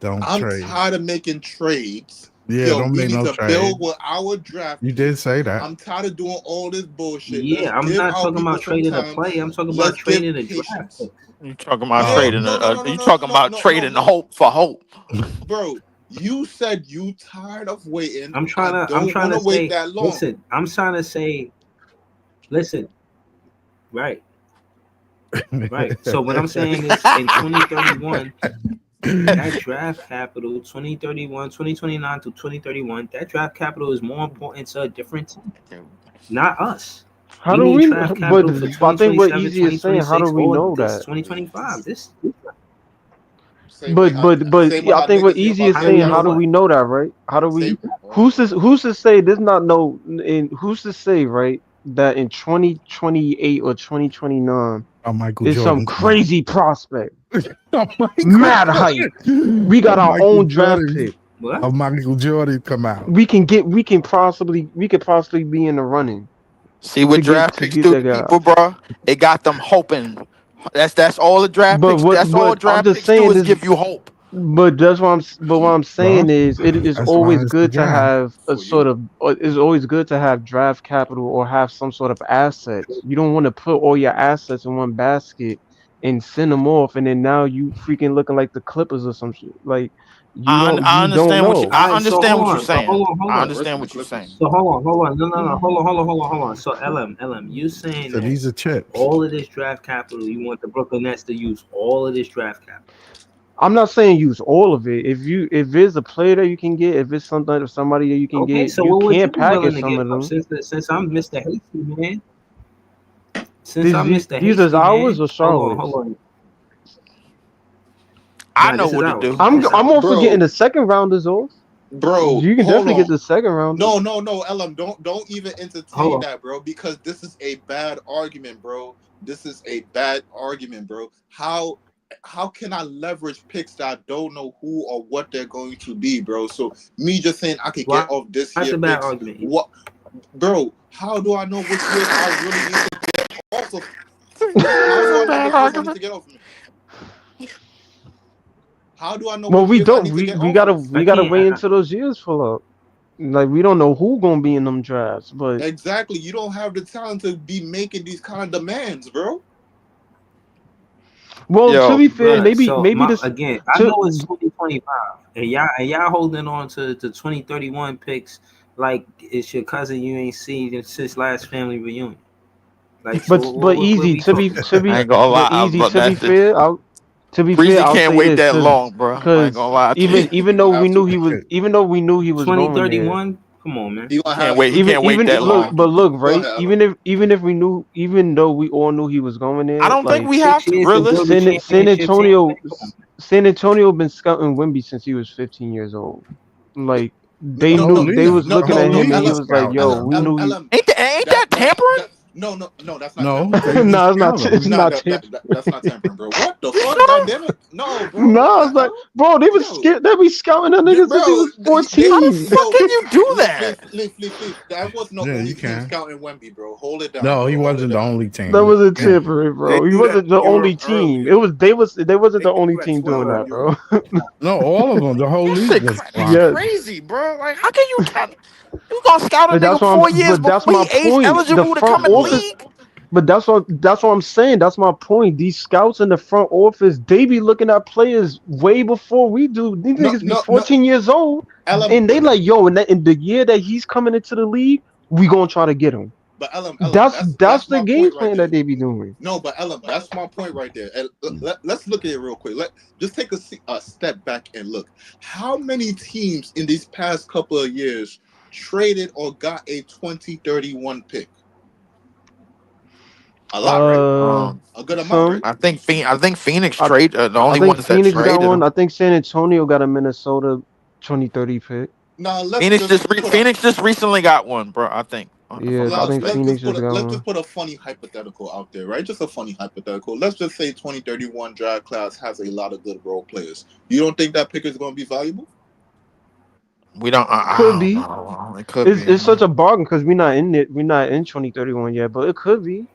I'm tired of making trades. Yeah, yo, don't we make need no to trade. build with our draft. You did say that. I'm tired of doing all this bullshit. Yeah, I'm not talking about trading a play. I'm talking about trading a draft. You talking about trading? You talking about trading hope for hope, bro? You said you tired of waiting. I'm trying to wait that long. Listen, I'm trying to say, listen, right. So what I'm saying is in 2031, that draft capital, 2031, 2029 to 2031, that draft capital is more important to a different team, not us. How do we? But I think what Easy is saying, how do we know that? 2025. But I think what Easy is saying, how do we know that, right? How do we? Who's to say? There's not no. And who's to say, right, that in 2028 or 2029, it's some crazy prospect, mad hype. We got our own draft pick. Of Michael Jordan come out. We could possibly be in the running. See what draft picks do to people, bro? It got them hoping. That's all the draft picks. That's all draft picks do is give you hope. But what I'm saying is, it is always good to have a sort of. It's always good to have draft capital or have some sort of assets. You don't want to put all your assets in one basket and send them off, and then now you freaking looking like the Clippers or some shit. Like I understand what you're saying. I understand what you're saying. So hold on. No. Hold on. So LM, you saying so these are chips. All of this draft capital, you want the Brooklyn Nets to use all of this draft capital? I'm not saying use all of it. If there's a player that you can get, if it's somebody that you can get, so you can't package some of them. Since I'm Mr. Hasty, man. These are ours or Charlotte's? Hold on. I know what to do. I'm also getting the second rounders off. Bro, you can definitely get the second round. No, LM, don't even entertain that, bro, because this is a bad argument, bro. How can I leverage picks that I don't know who or what they're going to be, bro? So me just saying I could get off this year. That's a bad argument. What, bro? How do I know which years I really need to get off of? How do I know? Well, we don't. We gotta wait until those years fill up. Like we don't know who gonna be in them drafts, but exactly, you don't have the talent to be making these kind of demands, bro. Well, to be fair, maybe this again. I know it's 2025, and y'all holding on to the 2031 picks like it's your cousin you ain't seen since last family reunion. Like, but easy to be I ain't gonna lie, easy to be fair. To be Breezy fair, can't wait that long, bro. Because even though we knew he was 2031. Come on, man. He can't wait that long. But look, right? Even if we knew, even though we all knew he was going there, I don't think we have to. Really, San Antonio been scouting Wemby since he was 15 years old. Like they was looking at him and he was like, "Yo, we knew." Ain't that tampering? No, that's not. No, it's not tampering. That's not tampering, bro. What the fuck? Goddamn it! No, bro. No, it's like, bro, they was scared. They be scouting that nigga since he was 14. How the fuck can you do that? Please. That was no only team scouting Wemby, bro. Hold it down. No, he wasn't the only team. That was a tampering, bro. He wasn't the only team. It was they wasn't the only team doing that, bro. No, all of them. The whole league was crazy, bro. Like, how can you count? You gonna scout a nigga 4 years before he age eligible to come in the league? But that's what I'm saying. That's my point. These scouts in the front office, they be looking at players way before we do. These niggas be 14 years old, and they like, yo, in the year that he's coming into the league, we gonna try to get him. But that's the game plan that they be doing. No, but that's my point right there. And let's look at it real quick. Just take a step back and look. How many teams in these past couple of years traded or got a 2031 pick? A lot, right? A good amount, right? I think Phoenix trade the only I think ones Phoenix that got traded one. him. I think San Antonio got a Minnesota 2030 pick. Now Phoenix just recently got one, bro. I think. Yeah, I think Phoenix just got let's one. just put a funny hypothetical out there, right? Just a funny hypothetical. Let's just say 2031 draft class has a lot of good role players. You don't think that pick is going to be valuable? We don't. Could be. It could be. It's such a bargain because we're not in it. We're not in 2031 yet, but it could be.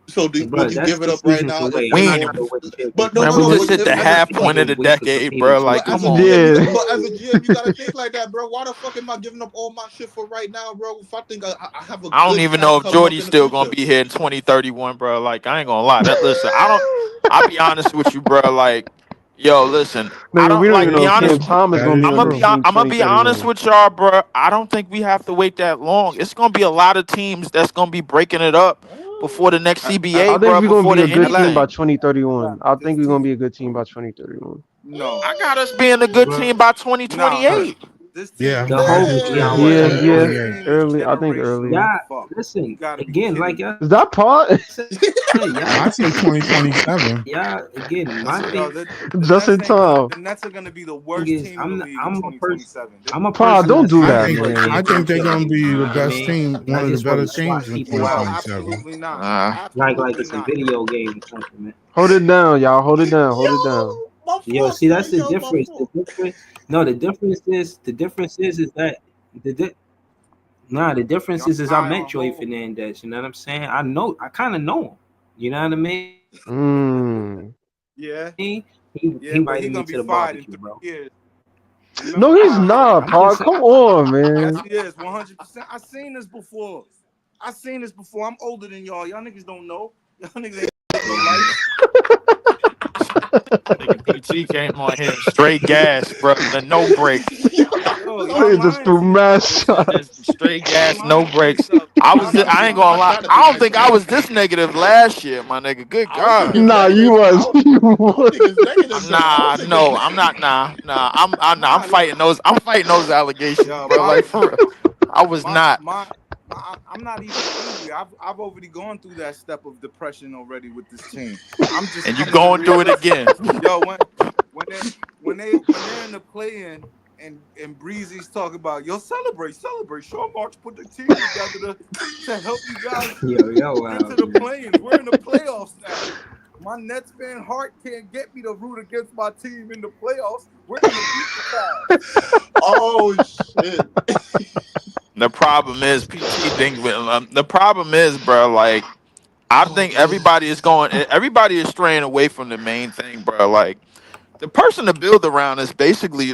So would you give it up right now? But no, we just hit the half point of the decade, bro. Like, come on. But as a GM, you gotta think like that, bro. Why the fuck am I giving up all my shit for right now, bro? If I think I have a I don't even know if Jordy's still gonna be here in 2031, bro. Like, I ain't gonna lie. Listen, I'll be honest with you, bro. Like, yo, listen. Man, I don't we don't like even be know honest. Cam Thomas gonna be I'm gonna be honest with y'all, bro. I don't think we have to wait that long. It's gonna be a lot of teams that's gonna be breaking it up before the next CBA, I think bro. we're gonna Before be a the good team anything. by 2031. I think we're gonna be a good team by 2031. No, I got us being a good team by 2028. Yeah, early. I think early. Yeah, listen again, like is that part? I say 2027. Yeah, again, my thing. Just in time. The Nets are gonna be the worst team in the league in 2027. I'm a Pa, person. don't do that, I think they're gonna be the best team, one of the better teams in 2027. Absolutely not. Like it's a video game or something, man. Hold it down, y'all. Hold it down. Hold it down. Yo, see, that's the difference. The difference is that the difference is I met Joey Fernandez. You know what I'm saying? I kind of know him. You know what I mean? Yeah. He invited me to the barbecue, bro. No, he's not, Pa. Come on, man. Yes, he is. 100%. I seen this before. I'm older than y'all. Y'all niggas don't know. Y'all niggas ain't life. PT came on here straight gas, bro. The no brakes. They just threw mass shots. Straight gas, no brakes. I ain't gonna lie. I don't think I was this negative last year, my nigga. Good God. Nah, you was. Nah, no, I'm not. Nah. I'm fighting those. I'm fighting those allegations, bro. Like for real. I was not. I'm not even angry. I've already gone through that step of depression already with this team. And you going through it again. Yo, when they're in the play-in and Breezy's talking about, yo, celebrate. Sean Marks put the team together to help you guys into the play-ins. We're in the playoffs now. My Nets fan heart can't get me to root against my team in the playoffs. We're gonna beat the Cavs. Oh shit. The problem is, the problem is, bro, like, I think everybody is straying away from the main thing, bro. Like, the person to build around is basically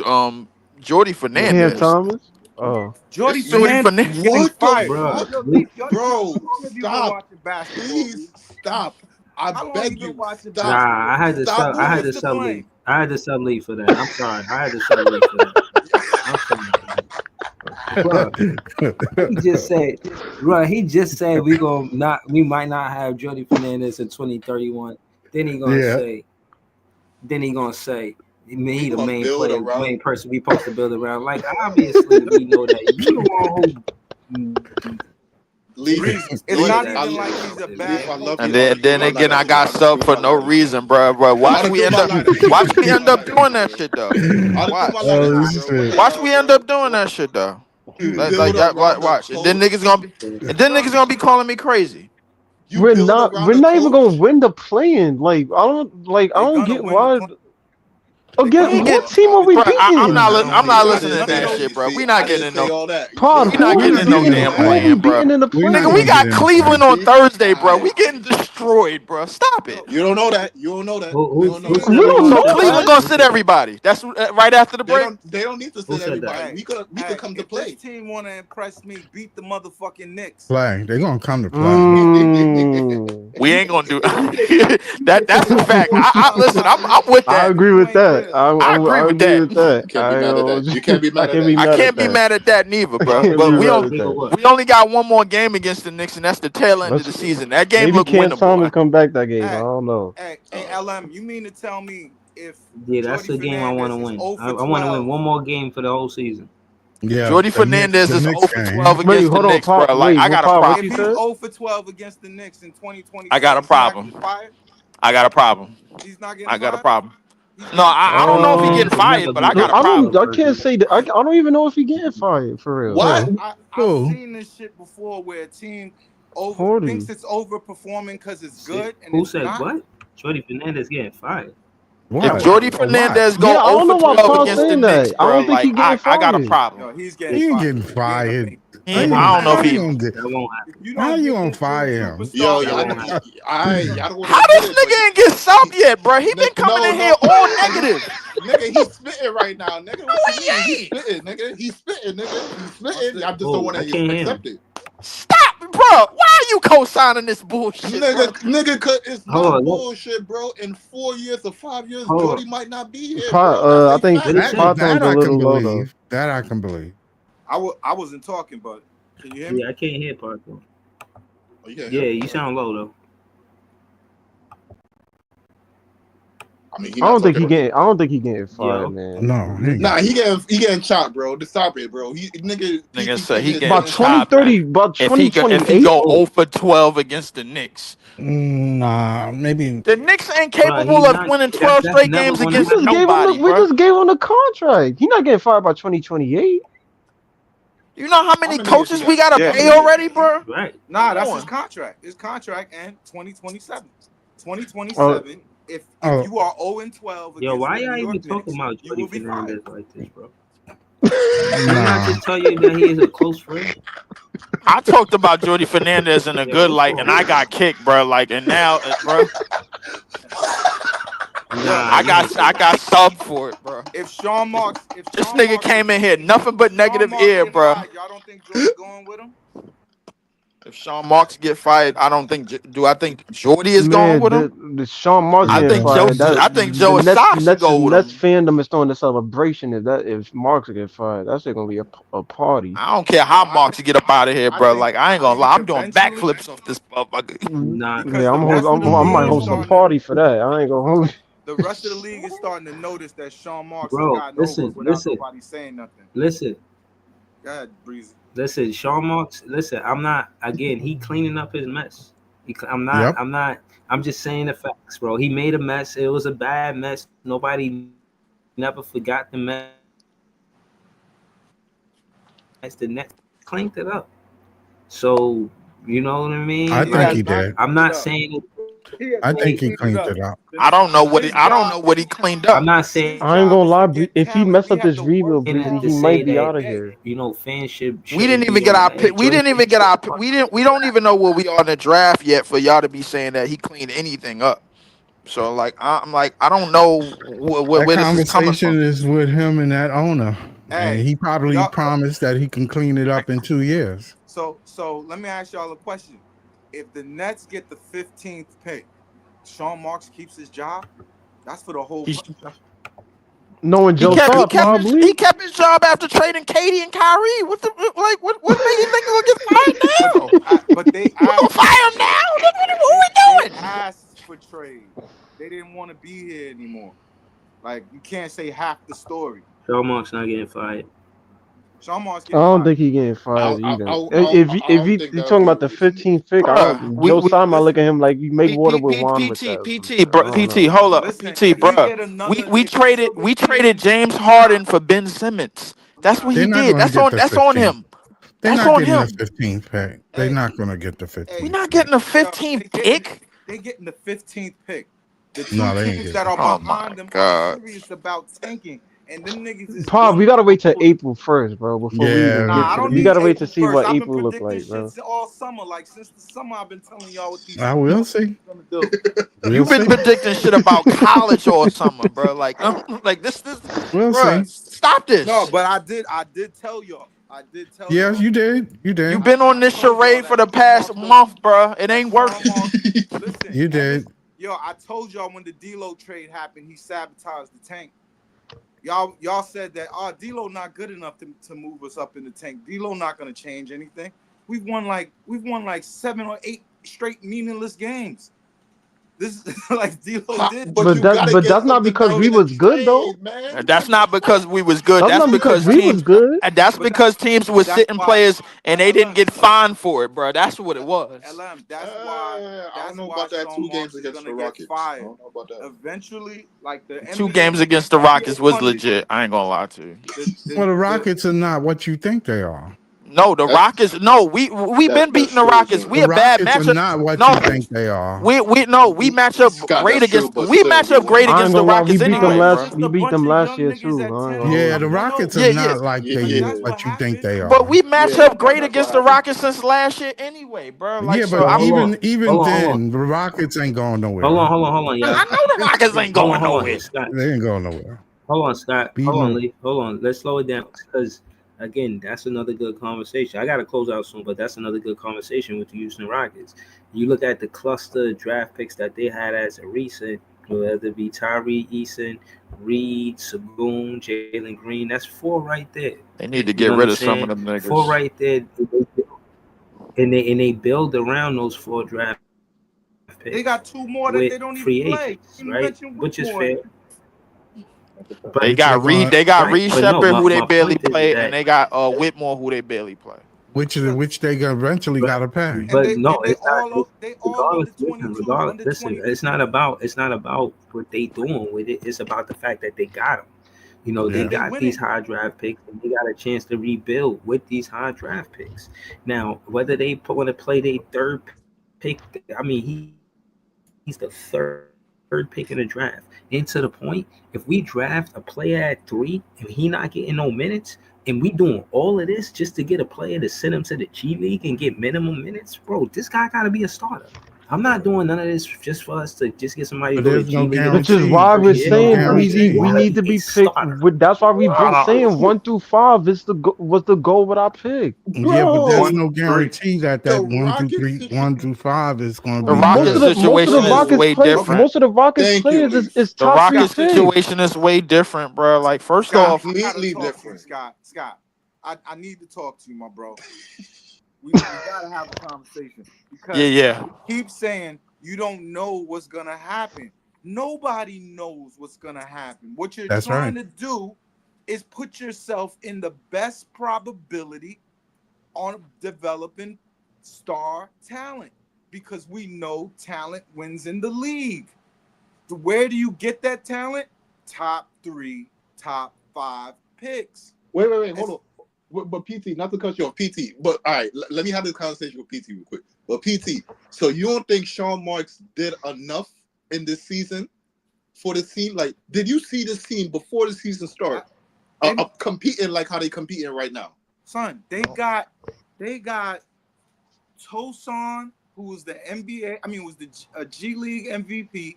Jordy Fernandez. Cam Thomas? Oh. Jordy Fernandez getting fired. Bro, stop. Please stop. I beg you. Nah, I had to sub leave. I had to sub leave for that. I'm sorry. I had to sub leave for that. I'm sorry. Bro, he just said we might not have Jordy Fernandez in 2031. Then he gonna say he the main player, main person we supposed to build around. Like, obviously we know that you the one who it's not even like he's a bad. And then again, I got sub for no reason, bro. Watch me end up doing that shit though. Watch me end up doing that shit though. Watch. And then niggas gonna be calling me crazy. We're not even gonna win the play-in. Like, I don't get why. Again, what team are we beating? I'm not listening to that shit, bro. We not getting no. Pod, we not getting no damn plan, bro. Nigga, we got Cleveland on Thursday, bro. We getting destroyed, bro. Stop it. You don't know that. You don't know that. Cleveland gonna sit everybody. That's right after the break. They don't need to sit everybody. We could come to play. This team wanna impress me. Beat the motherfucking Knicks. Play. They gonna come to play. We ain't gonna do that's a fact. Listen, I'm with that. I agree with that. I agree with that. You can't be mad at that. I can't be mad at that neither, bro. But we only got one more game against the Knicks, and that's the tail end of the season. That game looked winnable. Maybe Cam Thomas come back that game. I don't know. Hey, LM, you mean to tell me if that's the game I want to win. I want to win one more game for the whole season. Yeah, Jordy Fernandez is 0 for 12 against the Knicks, bro. Like, I got a problem. If he's 0 for 12 against the Knicks in 2020, I got a problem. I got a problem. He's not getting I got a fired? problem. No, I don't know if he's getting fired, but I got a problem. I can't say that. I don't even know if he's getting fired for real. What? I've seen this shit before where a team thinks it's overperforming because it's good. And Who it's said not. what? Jordy Fernandez getting fired. If Jordy Fernandez go 0 for 12 against the Knicks, bro, like, I got a problem. No, he's He ain't getting fired. I don't know if he. How you gonna fire him? Yo, how this nigga ain't get subbed yet, bro? He been coming in here all negative. Nigga, he's spitting right now, nigga. What you mean? He's spitting, nigga. He's spitting, nigga. He's spitting. I just don't want to accept it. Stop, bro. Why are you co-signing this bullshit, Nigga, cause it's not bullshit, bro. In 4 years or 5 years, Jordy might not be here. Bro. I think that I can low, believe. That I can believe. I wasn't talking, but can you hear me? Yeah, I can't hear Parker. Oh, Yeah, you sound low though. I mean, I don't think he getting fired, man. No, nah, he getting chopped, bro. Just stop it, bro. Nigga said he getting about 2030, about 2028. If he go 0 for 12 against the Knicks. Nah, maybe the Knicks ain't capable of winning 12 straight games against nobody. We just gave him a contract. He's not getting fired by 2028. You know how many coaches we gotta pay already, bro? Right. Nah, that's his contract. His contract and 2027. 2027. If you are 0 and 12 Yo, against why the y'all New York even talking about Knicks, Jordy you will be Fernandez fired. like this, bro? Didn't I just tell you that he is a close friend? I talked about Jordy Fernandez in a good light, and I got kicked, bro. Like, and now, bro, I got subbed for it, bro. If Sean Marks, This nigga came in here nothing but negative ear, bro. Y'all don't think Jordy's going with him? If Sean Marks get fired, I don't think. Do I think Jordy is going with him? The Sean Marks I getting think fired. I think Joe Assad should go with Nets him. fandom is throwing the celebration if Marks get fired. That's gonna be a party. I don't care how Marks get up out of here, bro. Like, I ain't gonna lie, I'm doing backflips off this motherfucker. Nah, yeah, I might host a party for that. I ain't gonna hold. The rest of the league is starting to notice that Sean Marks Bro, has gotten over without nobody saying nothing. Listen. Go ahead, Breezy. Listen, Sean Marks. Listen, I'm not. Again, he cleaning up his mess. I'm not. I'm just saying the facts, bro. He made a mess. It was a bad mess. Nobody never forgot the mess. The Nets cleaned it up. So you know what I mean? I think he did. I'm not saying. I think he cleaned it up. I don't know what he cleaned up. I'm not saying. I ain't gonna lie. If he messed up this rebuild, Breezy, he might be out of here. You know, fanship. We didn't even get our pick. We didn't even get our. We don't even know where we are in the draft yet for y'all to be saying that he cleaned anything up. So like, I'm like, I don't know where this is coming conversation from. is with him and that owner, and he probably y'all- promised that he can clean it up in 2 years. So let me ask y'all a question. If the Nets get the 15th pick, Sean Marks keeps his job? That's for the whole. Knowing Joe Tsai, probably. He kept his job after trading Katie and Kyrie. What made you think he'll get fired now? But they gonna fire him now? What we doing? They asked for trade. They didn't want to be here anymore. Like, you can't say half the story. Sean Marks not getting fired. Sean Marks I don't think he getting fired either. If you talking about the 15th pick, Joe Tsai might look at him like you make water with wine with that. PT, hold up, PT, bro. We traded James Harden for Ben Simmons. That's what he did. That's on him. They're That's not on getting him. the 15th pick. They're not going to get the 15th. We're not getting a 15th pick. They're getting the 15th pick. The two No, they ain't teams getting that it. are Oh behind my them are God. serious about tanking. And them niggas is Pop, we gotta wait till April 1st, bro. Before we Yeah. even Nah, I get to don't it. need You gotta wait to April see 1st. what I've been April look predicting like, bro. shit all summer. Like since the summer, I've been telling y'all what these. I will see. gonna do. You've been predicting shit about college all summer, bro. Like this. We'll Bruh, see. stop this. No, but I did tell y'all. I did tell Yes, y'all. you did. You did. You've been on this charade for the past month, bro. It ain't working. Listen, You did. Yo, I told y'all when the D-Lo trade happened, he sabotaged the tank. Y'all said that D-Lo not good enough to move us up in the tank. D-Lo not gonna change anything. We've won like 7 or 8 straight meaningless games. This like D-Lo did. But that's not because we was good though. And that's not because we was good. That's not because we was good. And that's because teams was sitting players and they didn't get fined for it, bro. That's what it was. LM, that's why. I don't know about that 2 games against the Rockets. I don't know about that. Eventually, like the 2 games against the Rockets was legit. I ain't gonna lie to you. Well, the Rockets are not what you think they are. No, the Rockets. No, we've been beating the Rockets. We a bad matchup. Not what you think they are. We match up great against. We match up great against the Rockets anyway. We beat them last year too. Yeah, the Rockets are not like what you think they are. But we match up great against the Rockets since last year anyway, bro. Like, yeah, but even then, the Rockets ain't going nowhere. Hold on, yeah. I know the Rockets ain't going nowhere. They ain't going nowhere. Hold on, Scott. Hold on. Let's slow it down because. Again, that's another good conversation. I got to close out soon, but that's another good conversation with the Houston Rockets. You look at the cluster draft picks that they had as a recent, whether it be Tyree Eason, Reed, Saboon, Jalen Green. That's 4 right there. They need to get rid of some of them niggas. 4 right there. And they build around those 4 draft picks. They got 2 more that they don't even play. Agents, right? Which is fair. But they got Reed Shepard, who they barely play, and they got Whitmore, who they barely play. Which they eventually got to pay. But no, it's not. Regardless, listen, it's not about what they doing with it. It's about the fact that they got them. You know, they got these high draft picks, and they got a chance to rebuild with these high draft picks. Now, whether they want to play their 3rd pick, I mean, he's the 3rd pick in the draft. And to the point, if we draft a player at 3 and he not getting no minutes, and we doing all of this just to get a player to send him to the G League and get minimum minutes, bro, this guy got to be a starter. I'm not doing none of this just for us to just get somebody to go to G League. Which is why we're saying we need to be picked. That's why we've been saying 1 through 5 was the goal with our pick. Yeah, but there's no guarantee that 1 through 5 is going to be. The Rockets situation is way different. Most of the Rockets players is top 3 picks. The Rockets situation is way different, bro. Like, first off, completely different. Scott, I need to talk to you, my bro. We gotta have a conversation because you keep saying you don't know what's gonna happen. Nobody knows what's gonna happen. What you're trying to do is put yourself in the best probability on developing star talent because we know talent wins in the league. Where do you get that talent? Top 3, top 5 picks. Wait, hold on. But PT, not to cut you off, PT. But all right, let me have this conversation with PT real quick. But PT, so you don't think Sean Marks did enough in this season for the team? Like, did you see this team before the season started competing like how they competing right now? Son, they got Tosan, who was the NBA, was the G League MVP,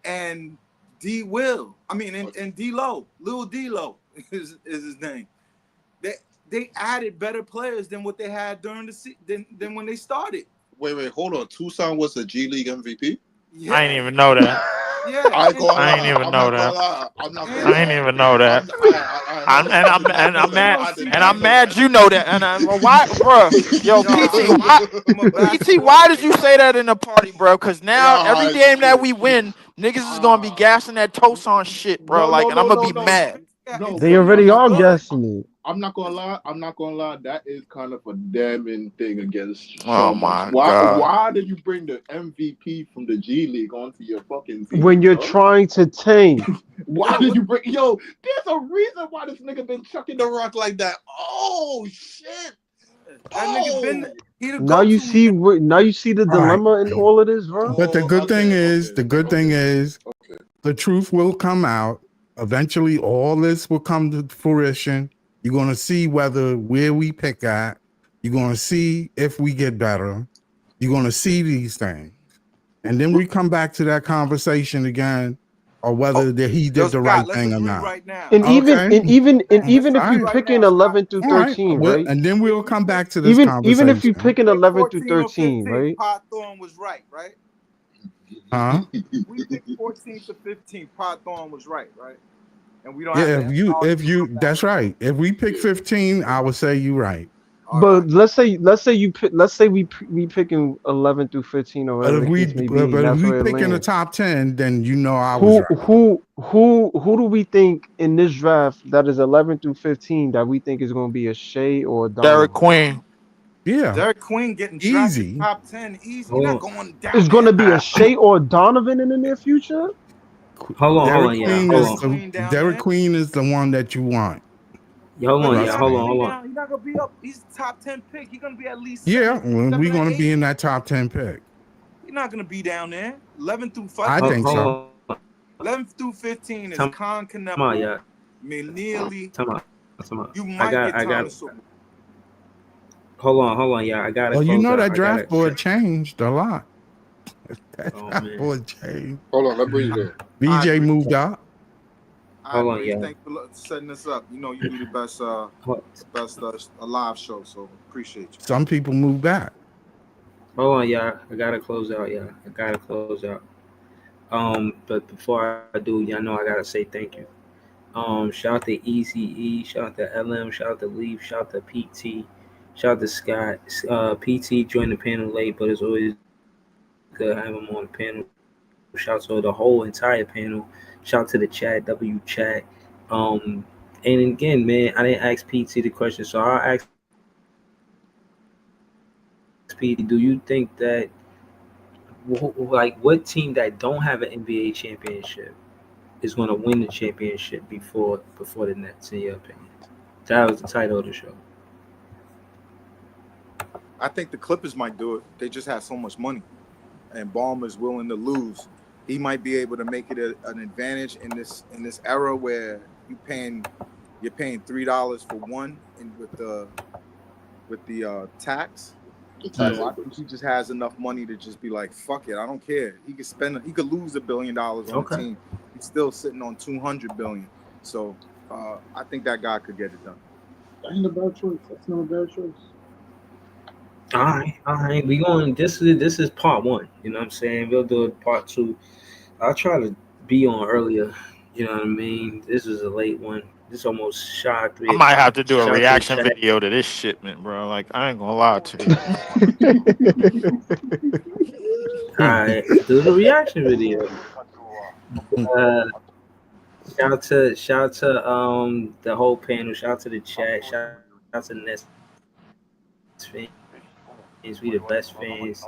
and D-Will. And D-Lo, Lil D-Lo is his name. They added better players than what they had during the than when they started. Wait, hold on. Tucson was a G League MVP? Yeah. I didn't even know that. Yeah, I ain't even know that. I ain't even know that. I'm mad you know that. And why, bro? Yo, PT, why did you say that in the party, bro? Because now every game that we win, niggas is gonna be gassing that Tosan shit, bro. And I'm gonna be mad. They already are gassing it. I'm not gonna lie. That is kind of a damning thing against. Oh my God! Why did you bring the MVP from the G League onto your fucking team? When you're trying to tank, why did you bring? Yo, there's a reason why this nigga been chucking the rock like that. Oh shit! Now you see the dilemma in all of this, bro. But the good thing is, the truth will come out. Eventually, all this will come to fruition. You're going to see where we pick at. You're going to see if we get better. You're going to see these things. And then we come back to that conversation again, or whether he did the right thing or not. Right now. And even if you're picking 11 through 13, right? And then we'll come back to this conversation. Even if you're picking 11 through 13, right? Pot Thorne was right? Huh? We picked 14 to 15. Pot Thorne was right? And we don't. If you, that's right. If we pick 15, I would say you're right. But let's say we picking 11 through 15 or whatever But the case may be. if we pick in the top 10, then you know I was right. Who do we think in this draft that is 11 through 15 that we think is going to be a Shea or a Donovan? Derek Queen. Yeah. Derek Queen getting easy. Top 10 easy. You're not going down. It's going to be a Shea or a Donovan in the near future? Hold on. Derek Queen is the one that you want. Hold on. He's not gonna be up. He's a top 10 pick. He's gonna be at least. Yeah, we're going to be in that top 10 pick. He's not gonna be down there. 11 through 5. I think so. 11 through 15 is Con Canepa. Come on, yeah. Nearly. Come on. You might get Thomas. Hold on, yeah. I got it. Well, you know that draft board changed a lot. That draft board changed. Hold on, let me read it. BJ moved out. Hold on, yeah. Thanks for setting this up. You know you do the best a live show, so appreciate you. Some people move back. Hold on, yeah. I gotta close out, yeah. But before I do, y'all know I gotta say thank you. Shout out to Easy E, shout out to LM, shout out to Leaf, shout out to PT, shout out to Scott. PT joined the panel late, but it's always good having him on the panel. Shout out to the whole entire panel. Shout out to the chat, W chat. And again, man, I didn't ask PT the question, so I'll ask PT, do you think that, like, what team that don't have an NBA championship is going to win the championship before the Nets, in your opinion? That was the title of the show. I think the Clippers might do it. They just have so much money, and Ballmer's willing to lose. He might be able to make it an advantage in this era where you're paying $3 for one, and with the tax. So I think he just has enough money to just be like, fuck it, I don't care. He could lose $1 billion on the team. He's still sitting on $200 billion. So I think that guy could get it done. That ain't a bad choice. That's not a bad choice. All right. We going. This is part 1. You know what I'm saying? We'll do it part 2. I'll try to be on earlier. You know what I mean? This is a late one. This almost shot 3. I might have to do a reaction video to this shipment, bro. Like, I ain't gonna lie to you. All right, do the reaction video. Shout out to the whole panel. Shout out to the chat. Shout out to the Nets fans. We the best fans.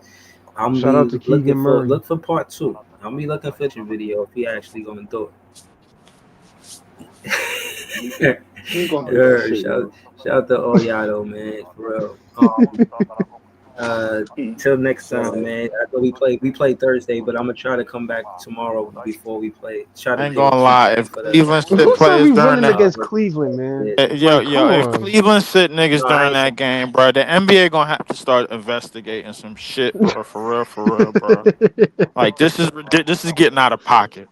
Shout out to Keegan Murray. Look for part 2. I'll be looking for your video if he actually gonna do it. Shout out to all y'all though, man, for real. Till next time, man. I know we play Thursday, but I'm gonna try to come back tomorrow before we play. I ain't gonna lie, if Cleveland sit Who said players we during winning that, against Cleveland, man? if Cleveland sit niggas during that game, bro, the NBA gonna have to start investigating some shit, bro, for real, bro. Like this is getting out of pocket.